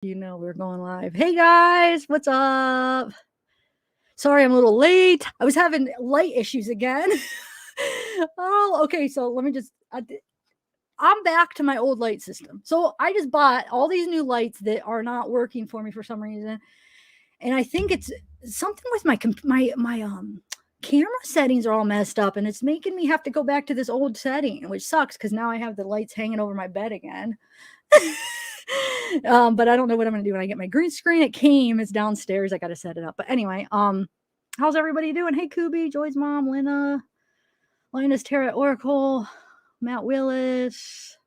You know we're going live. Hey guys, what's up? Sorry I'm a little late. I was having light issues again. Oh, okay. So let me just. I'm back to my old light system. So I just bought all these new lights that are not working for me for some reason, and I think it's something with my camera settings are all messed up, and it's making me have to go back to this old setting, which sucks because now I have the lights hanging over my bed again. But I don't know what I'm gonna do when I get my green screen. It came, it's downstairs. I gotta set it up. But anyway, how's everybody doing? Hey Kubi, Joy's mom, Lena, Linus, Tara, Oracle, Matt Willis.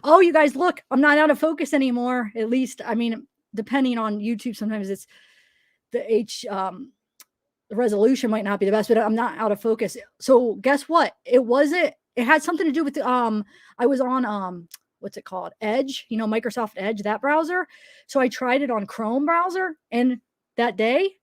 Oh, you guys, look, I'm not out of focus anymore. At least, I mean, depending on YouTube, sometimes it's the resolution might not be the best, but I'm not out of focus. So guess what? It had something to do with I was on what's it called? Edge, Microsoft Edge, that browser. So I tried it on Chrome browser, and that day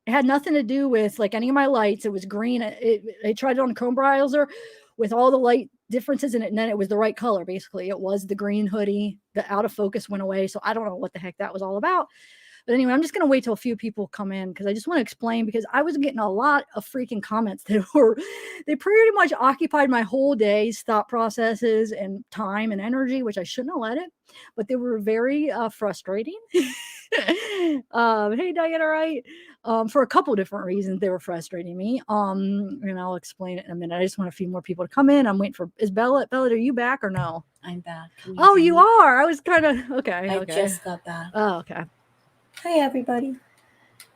it had nothing to do with like any of my lights. It was green. I tried it on Chrome browser with all the light differences in it, and then it was the right color. Basically, it was the green hoodie. The out of focus went away. So I don't know what the heck that was all about. But anyway, I'm just going to wait till a few people come in because I just want to explain, because I was getting a lot of freaking comments that they pretty much occupied my whole day's thought processes and time and energy, which I shouldn't have let it, but they were very frustrating. Hey, Diana, right? For a couple different reasons, they were frustrating me. And I'll explain it in a minute. I just want a few more people to come in. I'm waiting for, is Bella, are you back or no? I'm back. Oh, you are? I was kind of, okay. I just got back. Oh, okay. Hi, everybody.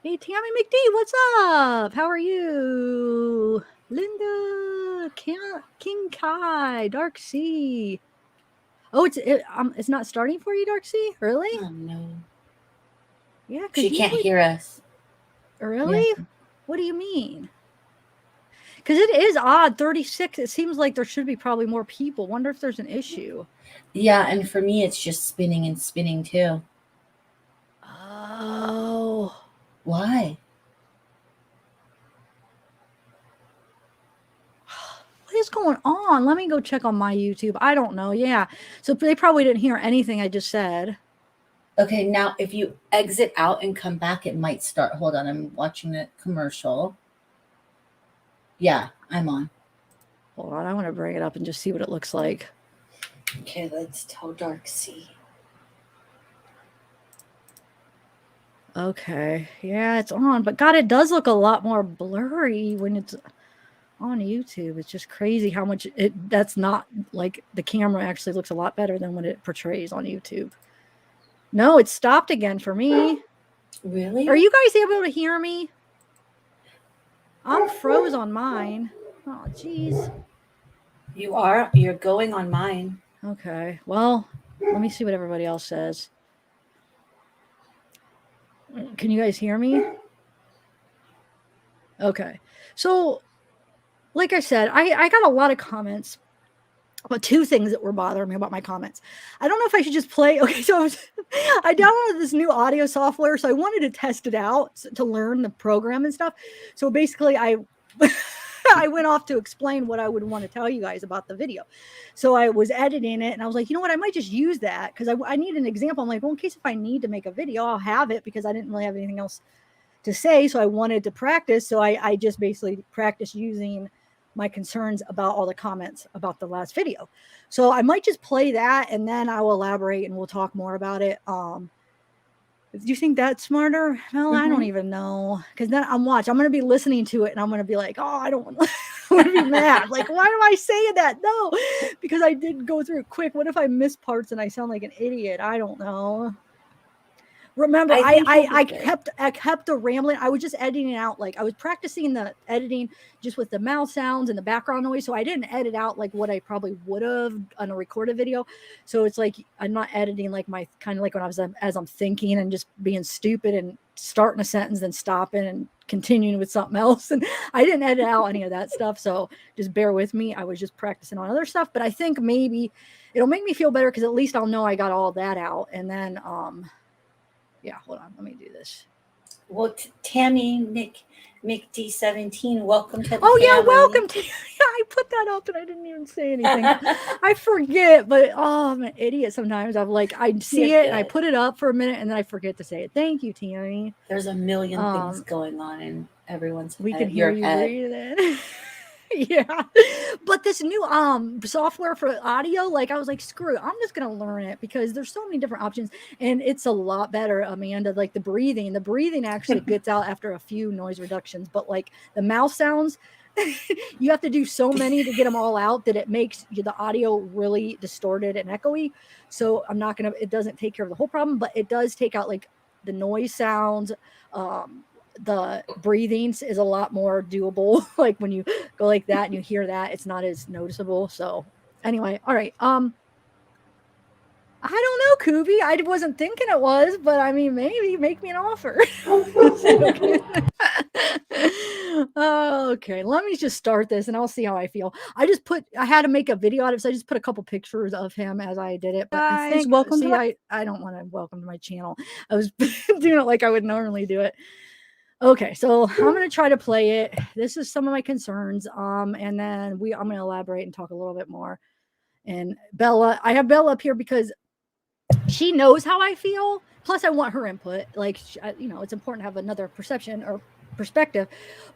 Hey, Tammy McD, what's up? How are you? Linda, King Kai, Dark Sea. Oh, it's not starting for you, Dark Sea? Really? Oh, no. Yeah, because she can't hear us. Really? Yeah. What do you mean? Because it is odd, 36. It seems like there should be probably more people. Wonder if there's an issue. Yeah, and for me, it's just spinning and spinning, too. Oh. Why? What is going on? Let me go check on my YouTube. I don't know. Yeah. So they probably didn't hear anything I just said. Okay, now if you exit out and come back, it might start. Hold on, I'm watching a commercial. Yeah, I'm on. Hold on, I want to bring it up and just see what it looks like. Okay, let's tell Dark Sea. Okay, yeah, it's on, but God, it does look a lot more blurry when it's on YouTube. It's just crazy how much that's not like the camera actually looks a lot better than what it portrays on YouTube. No, it stopped again for me. Really? Are you guys able to hear me? I'm froze on mine. Oh, geez. You are? You're going on mine. Okay, well, let me see what everybody else says. Can you guys hear me? Okay. So, like I said, I got a lot of comments, but two things that were bothering me about my comments. I don't know if I should just play. Okay, so I downloaded this new audio software, so I wanted to test it out to learn the program and stuff. So basically, I went off to explain what I would want to tell you guys about the video. So I was editing it, and I was like, you know what, I might just use that because I need an example. I'm like, well, in case if I need to make a video, I'll have it because I didn't really have anything else to say. So I wanted to practice. So I just basically practiced using my concerns about all the comments about the last video. So I might just play that and then I will elaborate and we'll talk more about it. Do you think that's smarter? Well, I don't even know. Because then I'm going to be listening to it and I'm going to be like, oh, I don't want to be mad. Like, why am I saying that? No, because I did go through it quick. What if I miss parts and I sound like an idiot? I don't know. Remember, I kept the rambling. I was just editing out. Like I was practicing the editing just with the mouth sounds and the background noise. So I didn't edit out like what I probably would have on a recorded video. So it's like, I'm not editing like my kind of like when I was, as I'm thinking and just being stupid and starting a sentence, then stopping and continuing with something else. And I didn't edit out any of that stuff. So just bear with me. I was just practicing on other stuff, but I think maybe it'll make me feel better because at least I'll know I got all that out. And then, yeah, hold on. Let me do this. Well, Tammy, Nick, McD17, welcome to the Oh, family. yeah, welcome to. I put that up and I didn't even say anything. I forget, but I'm an idiot sometimes. I'm like, I see You're it and I good. put it up for a minute and then I forget to say it. Thank you, Tammy. There's a million things going on in everyone's We head. can hear you breathing. Yeah, but this new software for audio, like I was like, screw it, I'm just gonna learn it because there's so many different options and it's a lot better, Amanda. Like the breathing actually gets out after a few noise reductions, but like the mouth sounds, you have to do so many to get them all out that it makes the audio really distorted and echoey. So it doesn't take care of the whole problem, but it does take out like the noise sounds. The breathings is a lot more doable. Like when you go like that and you hear that, it's not as noticeable. So anyway, all right. I don't know, Kubi. I wasn't thinking it was, but I mean, maybe make me an offer. Okay, let me just start this and I'll see how I feel. I had to make a video out of it, so I just put a couple pictures of him as I did it. But Guys, I think, welcome to I don't want to welcome to my channel. I was doing it like I would normally do it. Okay, so I'm going to try to play it. This is some of my concerns. And then I'm going to elaborate and talk a little bit more. And Bella, I have Bella up here because she knows how I feel. Plus I want her input. Like, it's important to have another perception or perspective,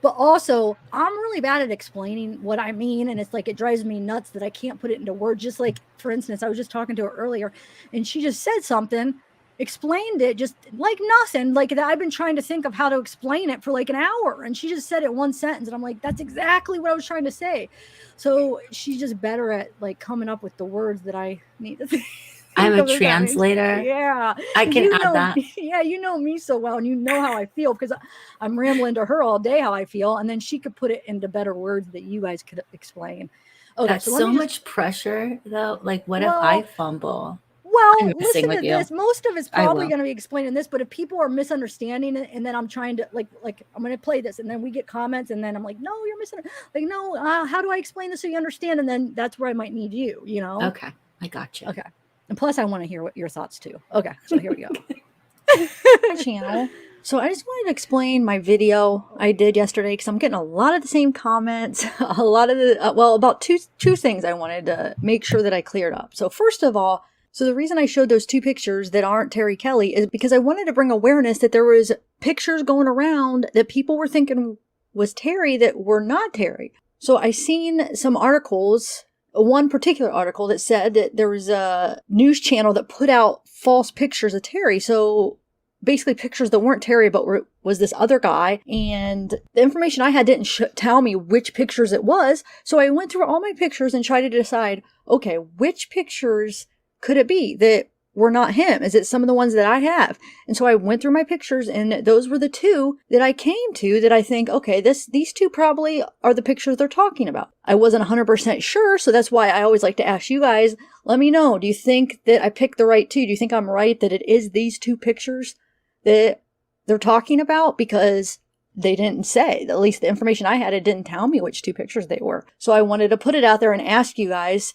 but also I'm really bad at explaining what I mean. And it's like, it drives me nuts that I can't put it into words. Just like, for instance, I was just talking to her earlier and she just said something, explained it just like nothing, like that I've been trying to think of how to explain it for like an hour and she just said it one sentence and I'm like, that's exactly what I was trying to say. So she's just better at like coming up with the words that I need to think. I'm a translator. Yeah, I can add that. Yeah, you know me so well and you know how I feel because I'm rambling to her all day how I feel and then she could put it into better words that you guys could explain. Okay, that's so much pressure though. Like what if I fumble? Well, listen to this. Most of it's probably going to be explaining this, but if people are misunderstanding it, and then I'm trying to like I'm going to play this, and then we get comments, and then I'm like, no, you're missing. Like, no, how do I explain this so you understand? And then that's where I might need you. You know? Okay, I got you. Okay, and plus I want to hear what your thoughts too. Okay, so here we go. Channel. So I just wanted to explain my video I did yesterday because I'm getting a lot of the same comments, a lot of the about two things I wanted to make sure that I cleared up. So first of all. So the reason I showed those two pictures that aren't Terry Kelly is because I wanted to bring awareness that there was pictures going around that people were thinking was Terry that were not Terry. So I seen some articles, one particular article that said that there was a news channel that put out false pictures of Terry. So basically pictures that weren't Terry but was this other guy. And the information I had didn't tell me which pictures it was. So I went through all my pictures and tried to decide, okay, which pictures could it be that were not him? Is it some of the ones that I have? And so I went through my pictures and those were the two that I came to that I think, okay, these two probably are the pictures they're talking about. I wasn't 100% sure. So that's why I always like to ask you guys, let me know. Do you think that I picked the right two? Do you think I'm right that it is these two pictures that they're talking about? Because they didn't say, at least the information I had, it didn't tell me which two pictures they were. So I wanted to put it out there and ask you guys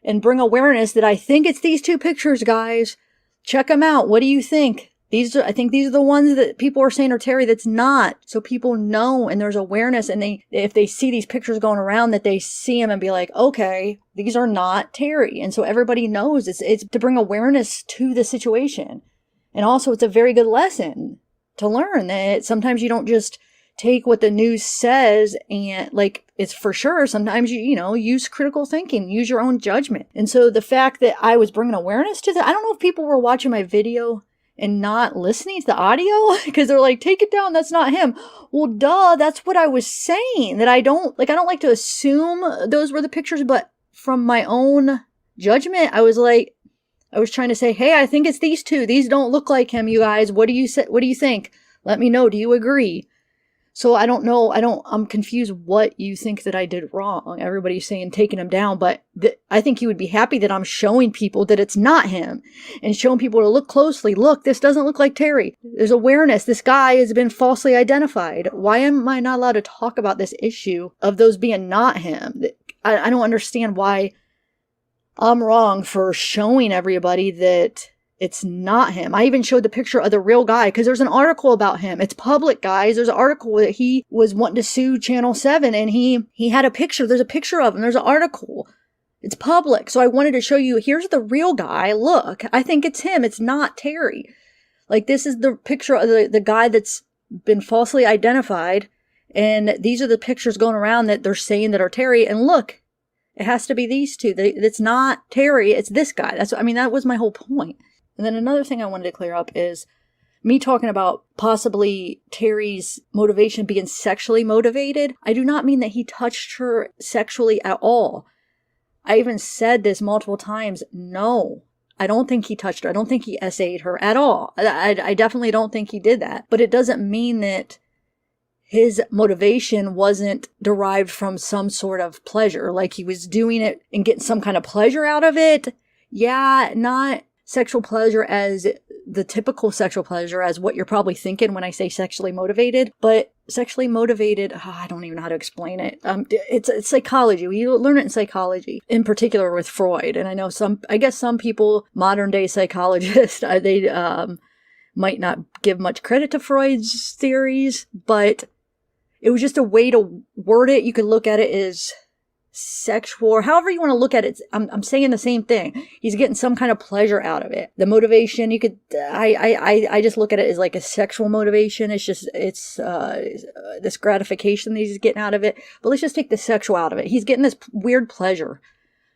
and bring awareness that I think it's these two pictures, guys. Check them out. What do you think? I think these are the ones that people are saying are Terry that's not. So people know and there's awareness and if they see these pictures going around that they see them and be like, okay, these are not Terry. And so everybody knows it's to bring awareness to the situation. And also it's a very good lesson to learn that sometimes you don't just take what the news says and like it's for sure. Sometimes you use critical thinking, use your own judgment. And so the fact that I was bringing awareness to that, I don't know if people were watching my video and not listening to the audio because they're like, take it down. That's not him. Well, duh. That's what I was saying, that I don't like to assume those were the pictures, but from my own judgment, I was trying to say, hey, I think it's these two. These don't look like him, you guys. What do you say? What do you think? Let me know. Do you agree? So I don't know. I'm confused what you think that I did wrong. Everybody's saying taking him down, but I think you would be happy that I'm showing people that it's not him and showing people to look closely. Look, this doesn't look like Terry. There's awareness. This guy has been falsely identified. Why am I not allowed to talk about this issue of those being not him? I don't understand why I'm wrong for showing everybody that it's not him. I even showed the picture of the real guy because there's an article about him. It's public, guys. There's an article that he was wanting to sue Channel 7 and he had a picture. There's a picture of him. There's an article. It's public. So I wanted to show you, here's the real guy. Look, I think it's him. It's not Terry. Like, this is the picture of the guy that's been falsely identified. And these are the pictures going around that they're saying that are Terry. And look, it has to be these two. It's not Terry. It's this guy. That was my whole point. And then another thing I wanted to clear up is me talking about possibly Terry's motivation being sexually motivated. I do not mean that he touched her sexually at all. I even said this multiple times. No, I don't think he touched her. I don't think he SA'd her at all. I definitely don't think he did that. But it doesn't mean that his motivation wasn't derived from some sort of pleasure. Like he was doing it and getting some kind of pleasure out of it. Yeah, not sexual pleasure as the typical sexual pleasure as what you're probably thinking when I say sexually motivated, but sexually motivated, I don't even know how to explain it. It's psychology. We learn it in psychology, in particular with Freud. And I know I guess some people, modern day psychologists, they might not give much credit to Freud's theories, but it was just a way to word it. You could look at it as sexual, or however you want to look at it. I'm saying the same thing. He's getting some kind of pleasure out of it. The motivation, I just look at it as like a sexual motivation. It's this gratification that he's getting out of it. But let's just take the sexual out of it. He's getting this weird pleasure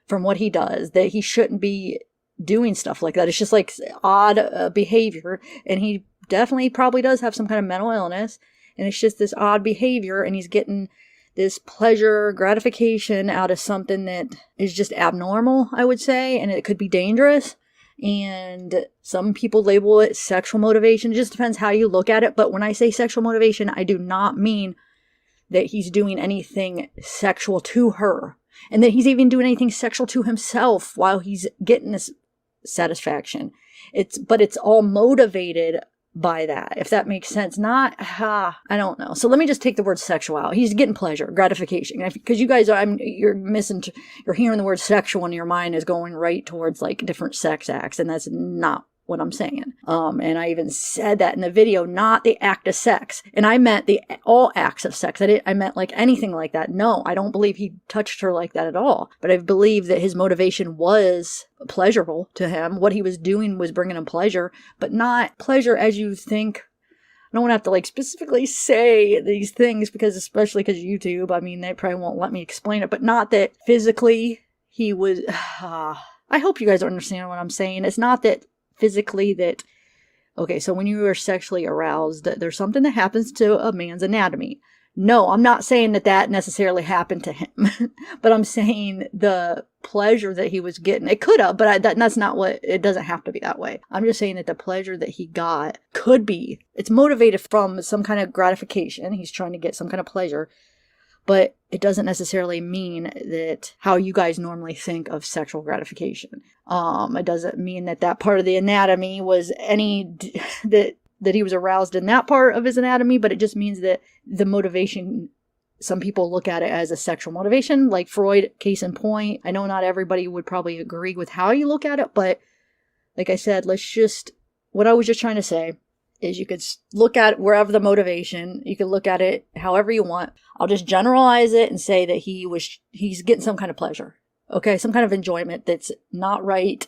from what he does that he shouldn't be doing stuff like that. It's just like odd behavior, and he definitely probably does have some kind of mental illness, and it's just this odd behavior, and he's getting this pleasure, gratification out of something that is just abnormal, I would say, and it could be dangerous. And some people label it sexual motivation. It just depends how you look at it. But when I say sexual motivation, I do not mean that he's doing anything sexual to her, and that he's even doing anything sexual to himself while he's getting this satisfaction. But it's all motivated by that, if that makes sense. Not, I don't know. So let me just take the word sexual out. He's getting pleasure, gratification. Because you guys, you're hearing the word sexual and your mind is going right towards like different sex acts, and that's not what I'm saying. And I even said that in the video, not the act of sex. And I meant all acts of sex. I meant like anything like that. No, I don't believe he touched her like that at all. But I believe that his motivation was pleasurable to him. What he was doing was bringing him pleasure, but not pleasure as you think. I don't want to have to like specifically say these things especially because YouTube, they probably won't let me explain it, but not that physically he was, I hope you guys understand what I'm saying. It's not that physically that, okay, so when you are sexually aroused, there's something that happens to a man's anatomy. No, I'm not saying that necessarily happened to him, but I'm saying the pleasure that he was getting, it could have, but that's not what, it doesn't have to be that way. I'm just saying that the pleasure that he got could be, it's motivated from some kind of gratification. He's trying to get some kind of pleasure, but it doesn't necessarily mean that how you guys normally think of sexual gratification. It doesn't mean that part of the anatomy was that he was aroused in that part of his anatomy, but it just means that the motivation, some people look at it as a sexual motivation, like Freud, case in point. I know not everybody would probably agree with how you look at it, but like I said, what I was just trying to say is you could look at wherever the motivation, you could look at it however you want. I'll just generalize it and say that he's getting some kind of pleasure. Okay, some kind of enjoyment that's not right.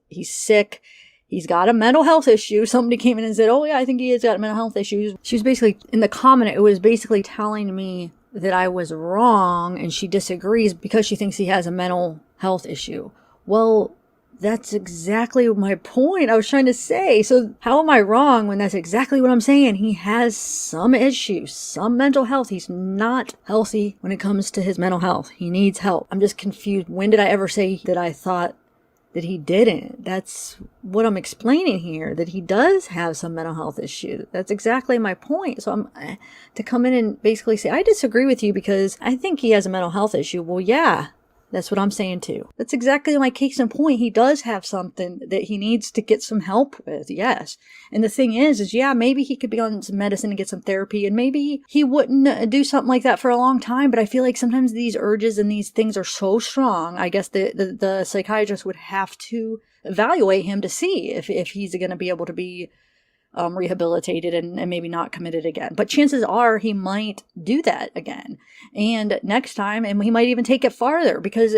He's sick. He's got a mental health issue. Somebody came in and said, oh yeah, I think he has got mental health issues. She was basically, in the comment, it was basically telling me that I was wrong and she disagrees because she thinks he has a mental health issue. Well, that's exactly my point I was trying to say. So how am I wrong when that's exactly what I'm saying? He has some issues, some mental health. He's not healthy when it comes to his mental health. He needs help. I'm just confused. When did I ever say that I thought that he didn't? That's what I'm explaining here, that he does have some mental health issue. That's exactly my point. So to come in and basically say, I disagree with you because I think he has a mental health issue. Well, yeah, That's what I'm saying too. That's exactly my case in point. He does have something that he needs to get some help with, yes. And the thing is yeah, maybe he could be on some medicine and get some therapy, and maybe he wouldn't do something like that for a long time, but I feel like sometimes these urges and these things are so strong, I guess the psychiatrist would have to evaluate him to see if he's going to be able to be rehabilitated and maybe not committed again. But chances are he might do that again. And next time, and he might even take it farther because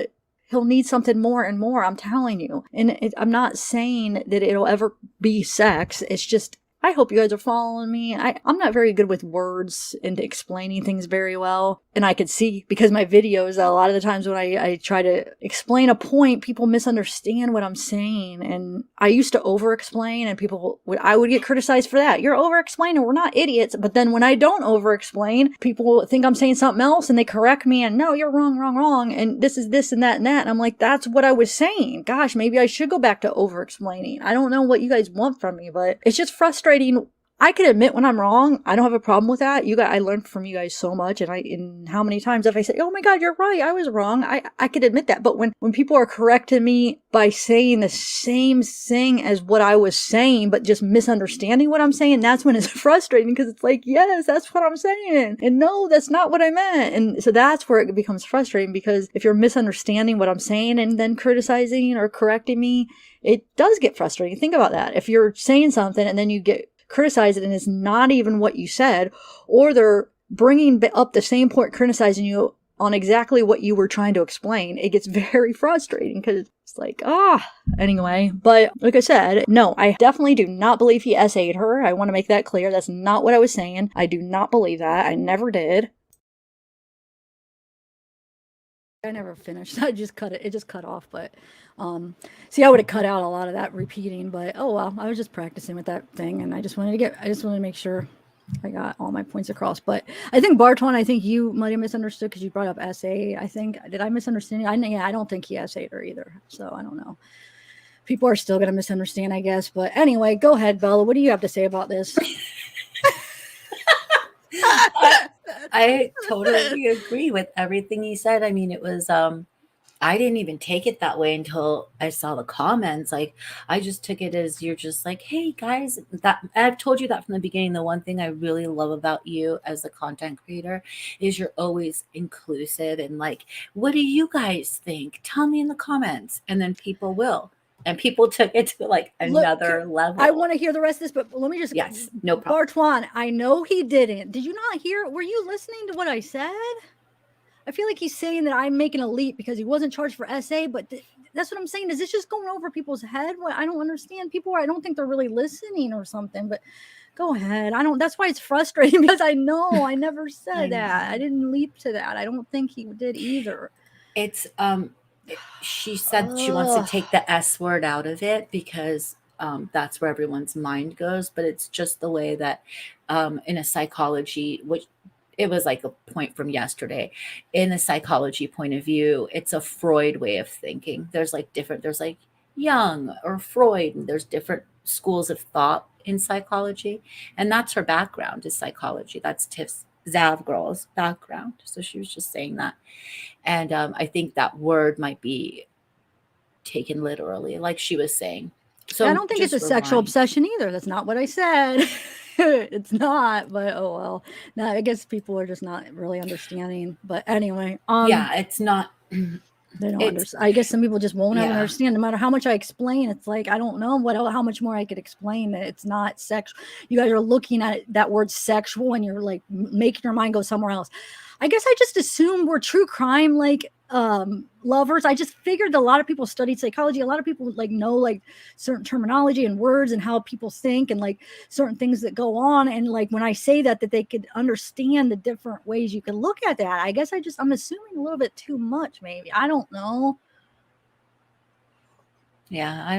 he'll need something more and more, I'm telling you. And I'm not saying that it'll ever be sex. It's just, I hope you guys are following me. I'm not very good with words and explaining things very well. And I could see, because my videos, a lot of the times when I try to explain a point, people misunderstand what I'm saying. And I used to over-explain, and I would get criticized for that. You're over-explaining. We're not idiots. But then when I don't over-explain, people think I'm saying something else, and they correct me, and no, you're wrong. And this is this and that and that. And I'm like, that's what I was saying. Gosh, maybe I should go back to over-explaining. I don't know what you guys want from me, but it's just frustrating. I can admit when I'm wrong. I don't have a problem with that. I learned from you guys so much. And how many times have I said, oh my God, you're right, I was wrong. I could admit that. But when people are correcting me by saying the same thing as what I was saying, but just misunderstanding what I'm saying, that's when it's frustrating, because it's like, yes, that's what I'm saying. And no, that's not what I meant. And so that's where it becomes frustrating, because if you're misunderstanding what I'm saying and then criticizing or correcting me, it does get frustrating. Think about that. If you're saying something and then you get criticized and it's not even what you said, or they're bringing up the same point, criticizing you on exactly what you were trying to explain, it gets very frustrating, because it's like, anyway. But like I said, no, I definitely do not believe he SA'd her. I want to make that clear. That's not what I was saying. I do not believe that. I never did. I never finished. I just cut it. It just cut off. But see, I would have cut out a lot of that repeating. But oh well, I was just practicing with that thing, and I just wanted to make sure I got all my points across. But I think Bartwan, I think you might have misunderstood, because you brought up SA. I think, did I misunderstand you? I don't think he SA'd her either. So I don't know. People are still gonna misunderstand, I guess. But anyway, go ahead, Bella. What do you have to say about this? I totally agree with everything you said. I mean, it was I didn't even take it that way until I saw the comments. Like, I just took it as, you're just like, hey guys, that I've told you that from the beginning. The one thing I really love about you as a content creator is you're always inclusive, and like, what do you guys think? Tell me in the comments. And then people will. And people took it to like another level. I want to hear the rest of this, but let me just. Yes, no problem. Bartwan, I know he didn't. Did you not hear? Were you listening to what I said? I feel like he's saying that I'm making a leap because he wasn't charged for SA, but that's what I'm saying. Is this just going over people's head? What, I don't understand. People, I don't think they're really listening or something, but go ahead. That's why it's frustrating, because I know I never said that. I didn't leap to that. I don't think he did either. It's, she said she wants to take the S word out of it, because that's where everyone's mind goes. But it's just the way that in a psychology, which it was like a point from yesterday, in a psychology point of view, it's a Freud way of thinking. There's like Jung or Freud, and there's different schools of thought in psychology. And that's her background, is psychology. That's Tiff's zavgirl's background. So she was just saying that. And I think that word might be taken literally, like she was saying. So I don't think it's a sexual obsession either. That's not what I said. It's not, but oh well. No, I guess people are just not really understanding. But anyway, yeah, it's not. They don't understand. I guess some people just won't ever understand. No matter how much I explain, it's like, I don't know how much more I could explain that it's not sexual. You guys are looking at that word sexual, and you're like making your mind go somewhere else. I guess I just assumed we're true crime lovers. I just figured a lot of people studied psychology. A lot of people know certain terminology and words and how people think, and like certain things that go on. And like when I say that they could understand the different ways you can look at that. I guess I'm assuming a little bit too much, maybe. I don't know. Yeah, I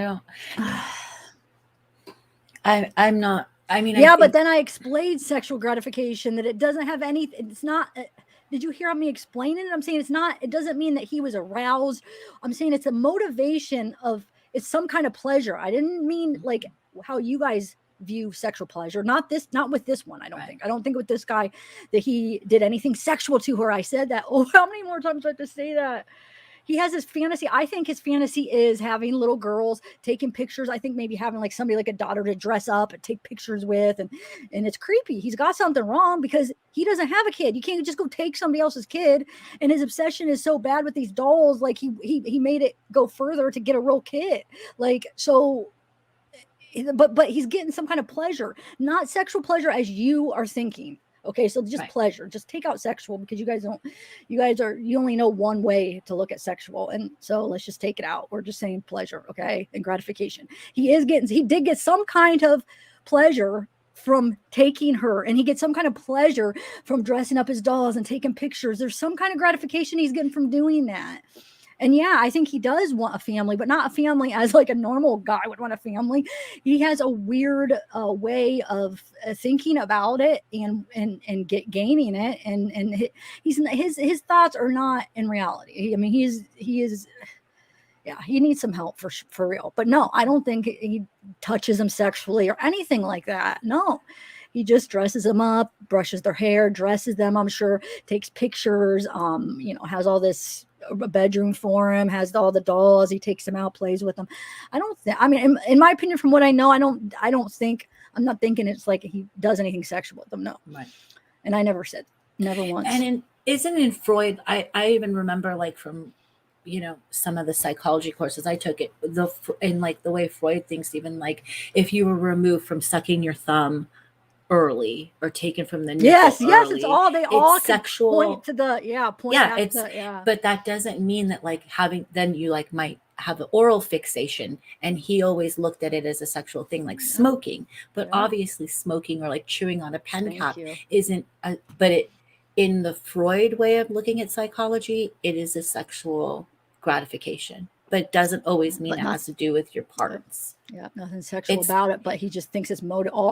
don't. I'm not. I mean, yeah, but then I explained sexual gratification, that it doesn't have anything. It's not. Did you hear me explaining it? I'm saying it's not. It doesn't mean that he was aroused. I'm saying it's a motivation of. It's some kind of pleasure. I didn't mean like how you guys view sexual pleasure. Not with this one. I don't think. I don't think with this guy that he did anything sexual to her. I said that. Oh, how many more times do I have to say that? he has his fantasy. I think his fantasy is having little girls taking pictures. I think maybe having like somebody like a daughter to dress up and take pictures with, and it's creepy. He's got something wrong because he doesn't have a kid. You can't just go take somebody else's kid. And his obsession is so bad with these dolls. Like he made it go further to get a real kid. Like, so, but he's getting some kind of pleasure, not sexual pleasure as you are thinking. Okay, so just pleasure. Just take out sexual, because you only know one way to look at sexual, and so let's just take it out. We're just saying pleasure, okay, and gratification. He did get some kind of pleasure from taking her, and he gets some kind of pleasure from dressing up his dolls and taking pictures. There's some kind of gratification he's getting from doing that. And yeah, I think he does want a family, but not a family as like a normal guy would want a family. He has a weird way of thinking about it and gaining it, and his thoughts are not in reality. I mean, he is. Yeah, he needs some help for real. But no, I don't think he touches them sexually or anything like that. No, he just dresses them up, brushes their hair, dresses them, I'm sure, takes pictures, has all this bedroom for him, has all the dolls. He takes them out, plays with them. I mean, in my opinion, from what I know, I'm not thinking it's like he does anything sexual with them. No. Right. And I never once. And isn't in Freud, I even remember like from, some of the psychology courses I took, in like the way Freud thinks, even like if you were removed from sucking your thumb early or taken from the nipple early, it's all it's sexual. Point to the but that doesn't mean that like then you like might have an oral fixation, and he always looked at it as a sexual thing, like smoking. But obviously smoking or like chewing on a pen cap isn't in the Freud way of looking at psychology, it is a sexual gratification, but it doesn't always mean it has to do with your parts. Yeah, nothing sexual about it, but he just thinks it's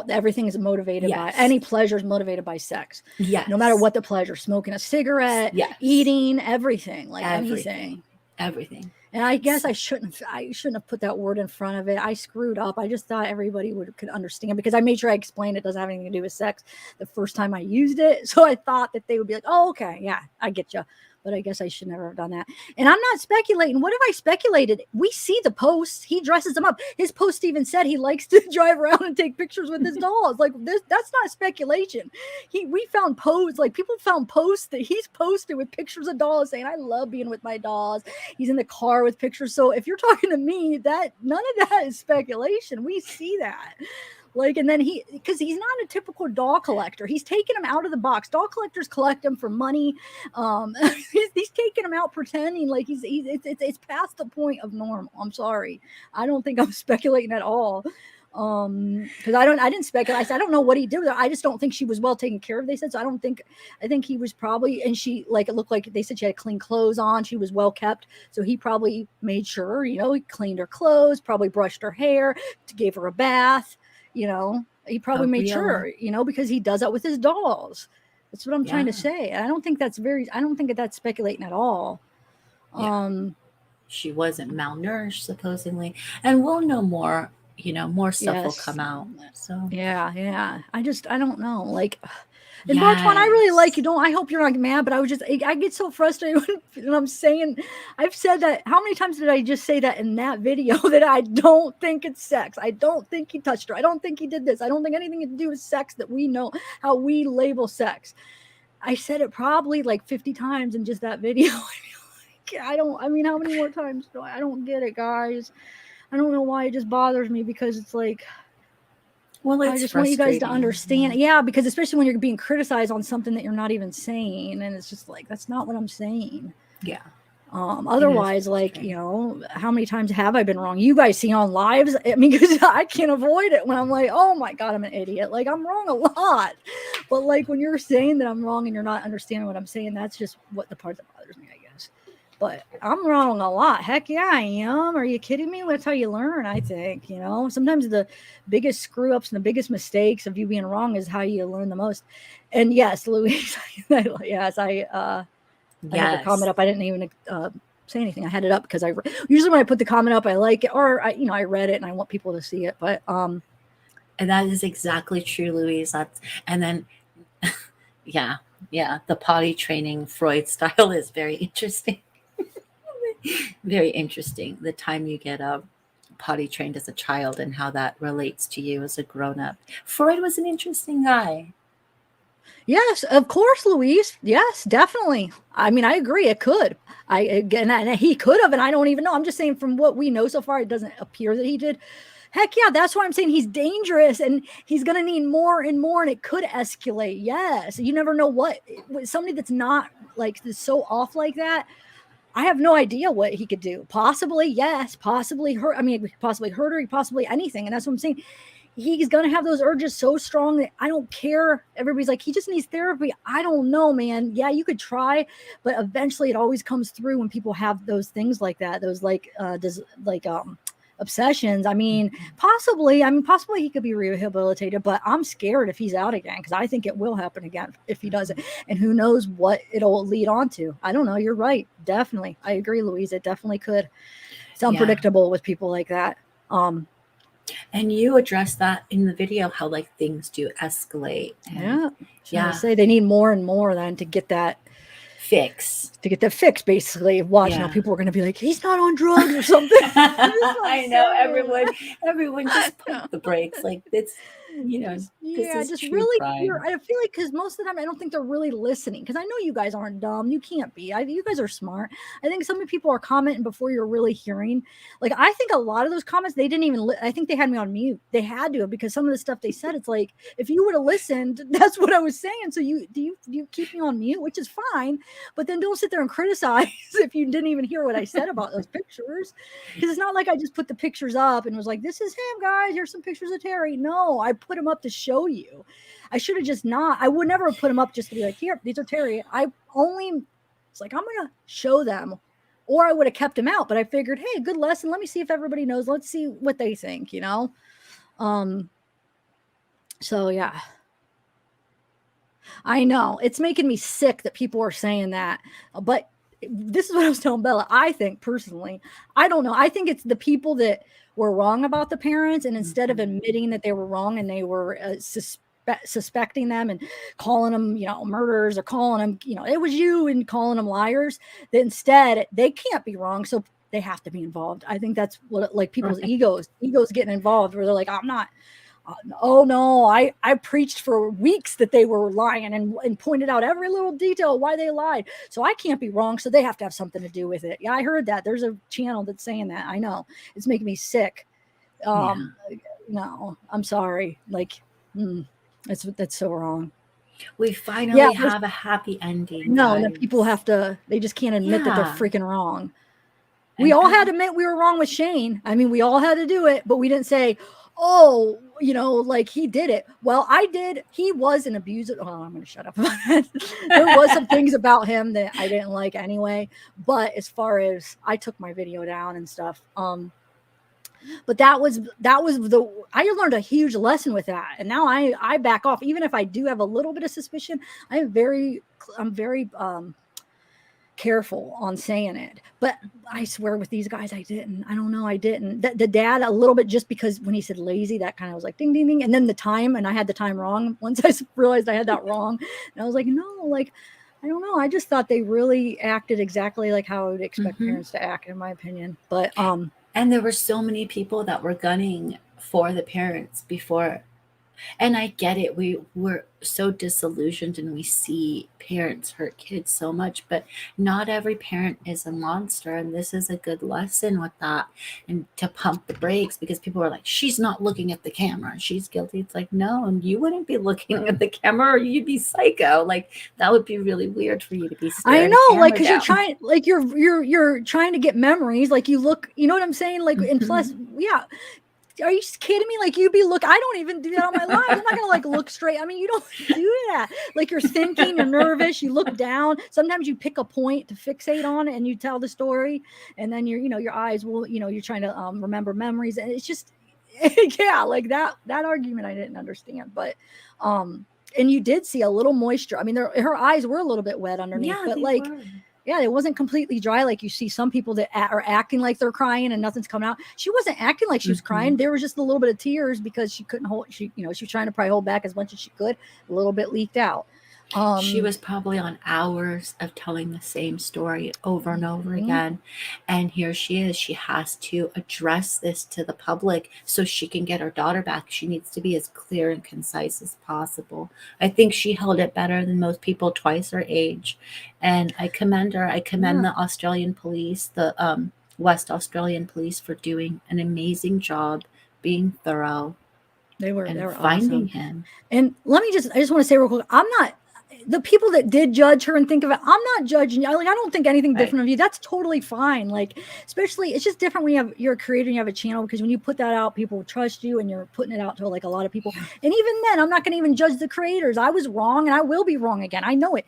everything is motivated by, any pleasure is motivated by sex. Yes. No matter what the pleasure, smoking a cigarette, eating, everything, like anything. Everything. And I guess I shouldn't have put that word in front of it. I screwed up. I just thought everybody could understand, because I made sure I explained it doesn't have anything to do with sex the first time I used it. So I thought that they would be like, oh, okay, yeah, I get you. But I guess I should never have done that. And I'm not speculating. What have I speculated? We see the posts. He dresses them up. His post even said he likes to drive around and take pictures with his dolls. Like that's not speculation. We found posts, like people found posts that he's posted with pictures of dolls saying, I love being with my dolls. He's in the car with pictures. So if you're talking to me, that none of that is speculation. We see that. Like, and then because he's not a typical doll collector. He's taking them out of the box. Doll collectors collect them for money. He's taking them out pretending like it's past the point of normal. I'm sorry. I don't think I'm speculating at all. Because I didn't speculate. I don't know what he did with her. I just don't think she was well taken care of, they said. So I think he was probably, and she, like, it looked like they said she had clean clothes on. She was well kept. So he probably made sure, he cleaned her clothes, probably brushed her hair, gave her a bath. He probably made sure, because he does that with his dolls. That's what I'm trying to say. And I don't think that's speculating at all. Yeah. She wasn't malnourished, supposedly. And we'll know more, more stuff will come out. So yeah. I don't know. Like, and Bartwan, I really like you. I hope you're not mad, but I get so frustrated when I'm saying, I've said that. How many times did I just say that in that video that I don't think it's sex? I don't think he touched her. I don't think he did this. I don't think anything to do with sex that we know how we label sex. I said it probably like 50 times in just that video. How many more times I don't get it, guys. I don't know why it just bothers me, because it's like, well, I just want you guys to understand. Yeah, because especially when you're being criticized on something that you're not even saying, and it's just like, that's not what I'm saying. Yeah. Otherwise, like, how many times have I been wrong? You guys see on lives. I mean, because I can't avoid it when I'm like, oh my God, I'm an idiot. Like, I'm wrong a lot. But like when you're saying that I'm wrong and you're not understanding what I'm saying, that's just what the part that bothers me, I guess. But I'm wrong a lot. Heck yeah, I am. Are you kidding me? That's how you learn, I think. Sometimes the biggest screw ups and the biggest mistakes of you being wrong is how you learn the most. And yes, Louise, yes, I had the comment up. I didn't even say anything. I had it up because usually when I put the comment up, I like it, or I read it and I want people to see it. But and that is exactly true, Louise. And then the potty training Freud style is very interesting. Very interesting. The time you get potty trained as a child and how that relates to you as a grown up. Freud was an interesting guy. Yes, of course, Louise. Yes, definitely. I mean, I agree. It could. And he could have, and I don't even know. I'm just saying, from what we know so far, it doesn't appear that he did. Heck yeah, that's why I'm saying he's dangerous, and he's going to need more and more, and it could escalate. Yes, you never know what somebody that's not like so off like that. I have no idea what he could do. Possibly, yes. Possibly hurt. I mean, possibly hurt her. Possibly anything. And that's what I'm saying. He's going to have those urges so strong that I don't care. Everybody's like, he just needs therapy. I don't know, man. Yeah, you could try, but eventually it always comes through when people have those things like that. Those obsessions. I mean, possibly he could be rehabilitated, but I'm scared if he's out again, because I think it will happen again if he doesn't. And who knows what it'll lead on to. I don't know. You're right. Definitely. I agree, Louise. It definitely could. It's unpredictable with people like that. And you address that in the video, how like things do escalate. I say they need more and more then to get that fix. To get that fix, basically. Watch now, people are going to be like, he's not on drugs or something. I know, everyone just pump the brakes. Like, it's, just really I feel like, because most of the time I don't think they're really listening, because I know you guys aren't dumb. You can't be. You guys are smart. I think some people are commenting before you're really hearing. Like, I think a lot of those comments, they didn't even I think they had me on mute. They had to, because some of the stuff they said, it's like, if you would have listened, that's what I was saying. So you keep me on mute, which is fine, but then don't sit there and criticize if you didn't even hear what I said about those pictures, because it's not like I just put the pictures up and was like, this is him, guys, here's some pictures of Terry. No, I put them up to show you. I should have just not. I would never have put them up just to be like, here, these are Terry. It's like, I'm gonna show them, or I would have kept them out. But I figured, hey, good lesson. Let me see if everybody knows. Let's see what they think, So yeah, I know it's making me sick that people are saying that, but this is what I was telling Bella. I think personally, I don't know. I think it's the people that were wrong about the parents, and instead of admitting that they were wrong and they were suspecting them and calling them, murderers, or calling them, it was you, and calling them liars, that instead they can't be wrong, so they have to be involved. I think that's what, like, people's egos getting involved, where they're like, I'm not. Oh no, I preached for weeks that they were lying and pointed out every little detail why they lied. So I can't be wrong. So they have to have something to do with it. Yeah, I heard that. There's a channel that's saying that. I know. It's making me sick. No, I'm sorry. Like, that's so wrong. We finally have a happy ending. No, and then people they just can't admit that they're freaking wrong. We all had to admit we were wrong with Shane. I mean, we all had to do it, but we didn't say, oh, like he did it. Well, I did. He was an abuser. Oh, I'm going to shut up about that. There was some things about him that I didn't like anyway. But as far as, I took my video down and stuff. But that was I learned a huge lesson with that. And now I back off. Even if I do have a little bit of suspicion, I'm very careful on saying it. But I swear with these guys, I didn't. I don't know. I didn't. The dad, a little bit, just because when he said lazy, that kind of was like ding, ding, ding. And then the time, and I had the time wrong. Once I realized I had that wrong, and I was like, no, like, I don't know. I just thought they really acted exactly like how I would expect parents to act, in my opinion. But, and there were so many people that were gunning for the parents before. And I get it. We were so disillusioned, and we see parents hurt kids so much, but not every parent is a monster. And this is a good lesson with that, and to pump the brakes, because people are like, she's not looking at the camera, she's guilty. It's like, no, and you wouldn't be looking at the camera, or you'd be psycho. Like, that would be really weird for you to be staring. I know, like, because you're trying, like, you're trying to get memories. Like, you look, you know what I'm saying? Like, and plus, yeah. Are you kidding me? Like, I don't even do that on my live. I'm not gonna like look straight. I mean, you don't do that. Like, you're thinking, you're nervous, you look down. Sometimes you pick a point to fixate on it and you tell the story, and then your eyes will, you're trying to remember memories, and it's just yeah, like that argument I didn't understand. But and you did see a little moisture. I mean, her eyes were a little bit wet underneath, but like were. Yeah, it wasn't completely dry. Like, you see some people that are acting like they're crying and nothing's coming out. She wasn't acting like she was crying. There was just a little bit of tears because she couldn't hold. She was trying to probably hold back as much as she could. A little bit leaked out. She was probably on hours of telling the same story over and over again. And here she is. She has to address this to the public so she can get her daughter back. She needs to be as clear and concise as possible. I think she held it better than most people twice her age. And I commend her. I commend the Australian police, the West Australian police, for doing an amazing job, being thorough. They were finding awesome. him. And I just want to say real quick, I'm not, the people that did judge her and think of it, I'm not judging you. I don't think anything different of you. That's totally fine. Like, especially, it's just different when you're a creator and you have a channel, because when you put that out, people trust you and you're putting it out to like a lot of people. And even then, I'm not going to even judge the creators. I was wrong and I will be wrong again. I know it.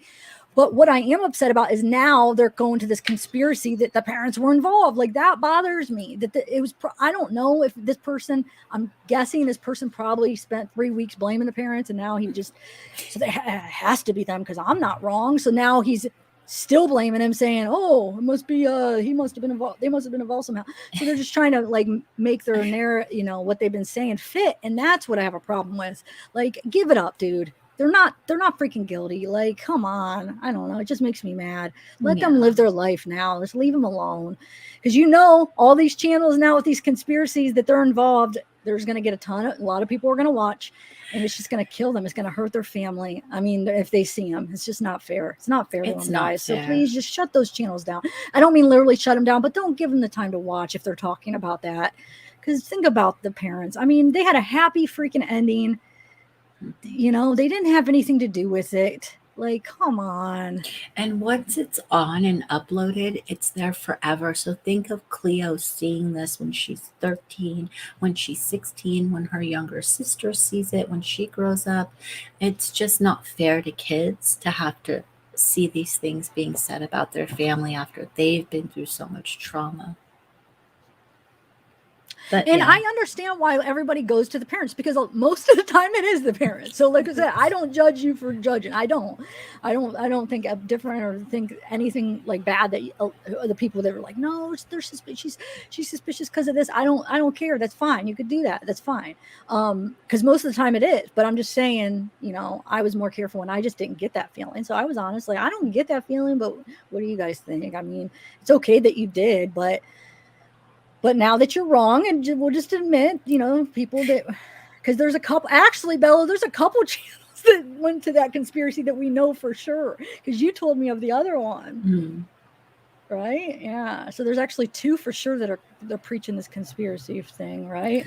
But what I am upset about is now they're going to this conspiracy that the parents were involved. Like, that bothers me. That it was, I don't know if this person, I'm guessing this person probably spent 3 weeks blaming the parents, and now he just, so it has to be them because I'm not wrong. So now he's still blaming him, saying, oh, it must be, he must have been involved. They must have been involved somehow. So they're just trying to like make their narrative, what they've been saying fit. And that's what I have a problem with. Like, give it up, dude. They're not freaking guilty. Like, come on. I don't know. It just makes me mad. Let them live their life now. Just leave them alone. Because all these channels now with these conspiracies that they're involved, there's going to get a lot of people are going to watch, and it's just going to kill them. It's going to hurt their family. I mean, if they see them, it's just not fair. It's not fair to them, guys. So please just shut those channels down. I don't mean literally shut them down, but don't give them the time to watch if they're talking about that. Because think about the parents. I mean, they had a happy freaking ending. They didn't have anything to do with it. Like, come on. And once it's on and uploaded, it's there forever. So think of Cleo seeing this when she's 13, when she's 16, when her younger sister sees it, when she grows up. It's just not fair to kids to have to see these things being said about their family after they've been through so much trauma. But, I understand why everybody goes to the parents, because most of the time it is the parents. So like I said, I don't judge you for judging. I don't think different or think anything like bad that the people that were like, no, they're suspicious. She's suspicious because of this. I don't care. That's fine. You could do that. That's fine. Because most of the time it is. But I'm just saying, I was more careful when I just didn't get that feeling. So I was honest, like, I don't get that feeling. But what do you guys think? I mean, it's okay that you did, but now that you're wrong, and we'll just admit, people that, because there's a couple, actually, Bella, there's a couple channels that went to that conspiracy that we know for sure, because you told me of the other one, right? Yeah. So there's actually 2 for sure that they're preaching this conspiracy thing, right?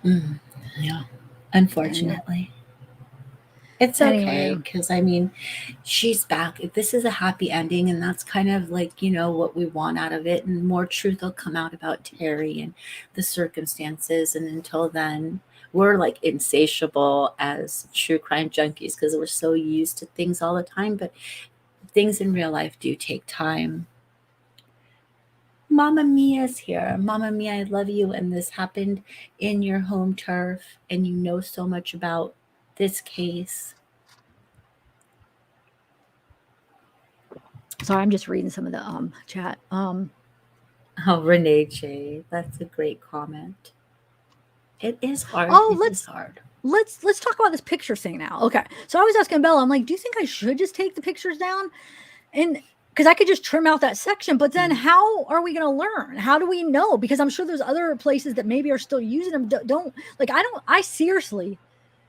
Yeah. Unfortunately. It's okay, because I mean, she's back. This is a happy ending, and that's kind of like, what we want out of it. And more truth will come out about Terry and the circumstances. And until then, we're like insatiable as true crime junkies because we're so used to things all the time. But things in real life do take time. Mama Mia's here. Mama Mia, I love you. And this happened in your home turf, and you know so much about this case. Sorry, I'm just reading some of the chat. Oh, Renee J, that's a great comment. It is hard. Let's talk about this picture thing now. Okay, so I was asking Bella, I'm like, do you think I should just take the pictures down? And because I could just trim out that section, but then how are we going to learn? How do we know? Because I'm sure there's other places that maybe are still using them. I seriously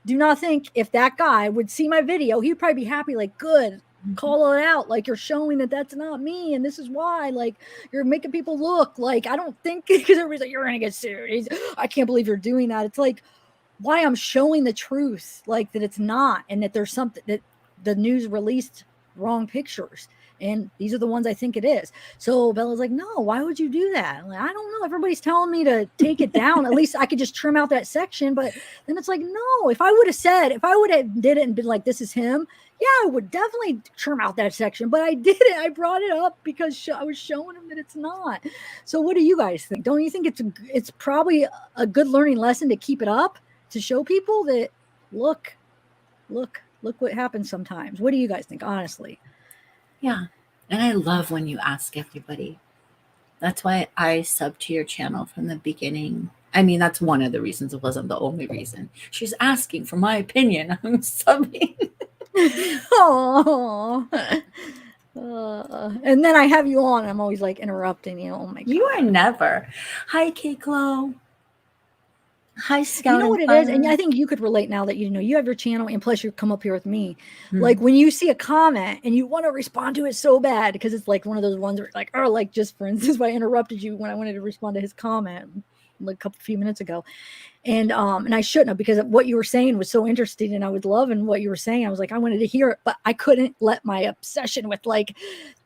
do not think if that guy would see my video, he'd probably be happy, like, good, call it out, like, you're showing that that's not me, and this is why, like, you're making people look like, I don't think, because everybody's like, you're gonna get sued, I can't believe you're doing that. It's like, why I'm showing the truth, like, that it's not, and that there's something that the news released wrong pictures, and these are the ones I think it is. So Bella's like, no, why would you do that? I'm like, I don't know. Everybody's telling me to take it down. At least I could just trim out that section. But then it's like, no, if I would have did it and been like, this is him, yeah, I would definitely trim out that section. But I didn't. I brought it up because I was showing him that it's not. So what do you guys think? Don't you think it's probably a good learning lesson to keep it up, to show people that, look what happens sometimes? What do you guys think, honestly? Yeah. And I love when you ask everybody. That's why I subbed to your channel from the beginning. I mean, that's one of the reasons. It wasn't the only reason. She's asking for my opinion. I'm subbing. Oh. And then I have you on. I'm always like interrupting you. Oh my god. You are never. Hi, Cleo. Hi, Scout. You know what and it is, and Fire. I think you could relate now that you have your channel, and plus you come up here with me. Hmm. Like when you see a comment and you want to respond to it so bad because it's like one of those ones where like, oh, like just for instance, I interrupted you when I wanted to respond to his comment like a few minutes ago. And I shouldn't have, because what you were saying was so interesting and I was loving what you were saying. I was like, I wanted to hear it, but I couldn't let my obsession with like,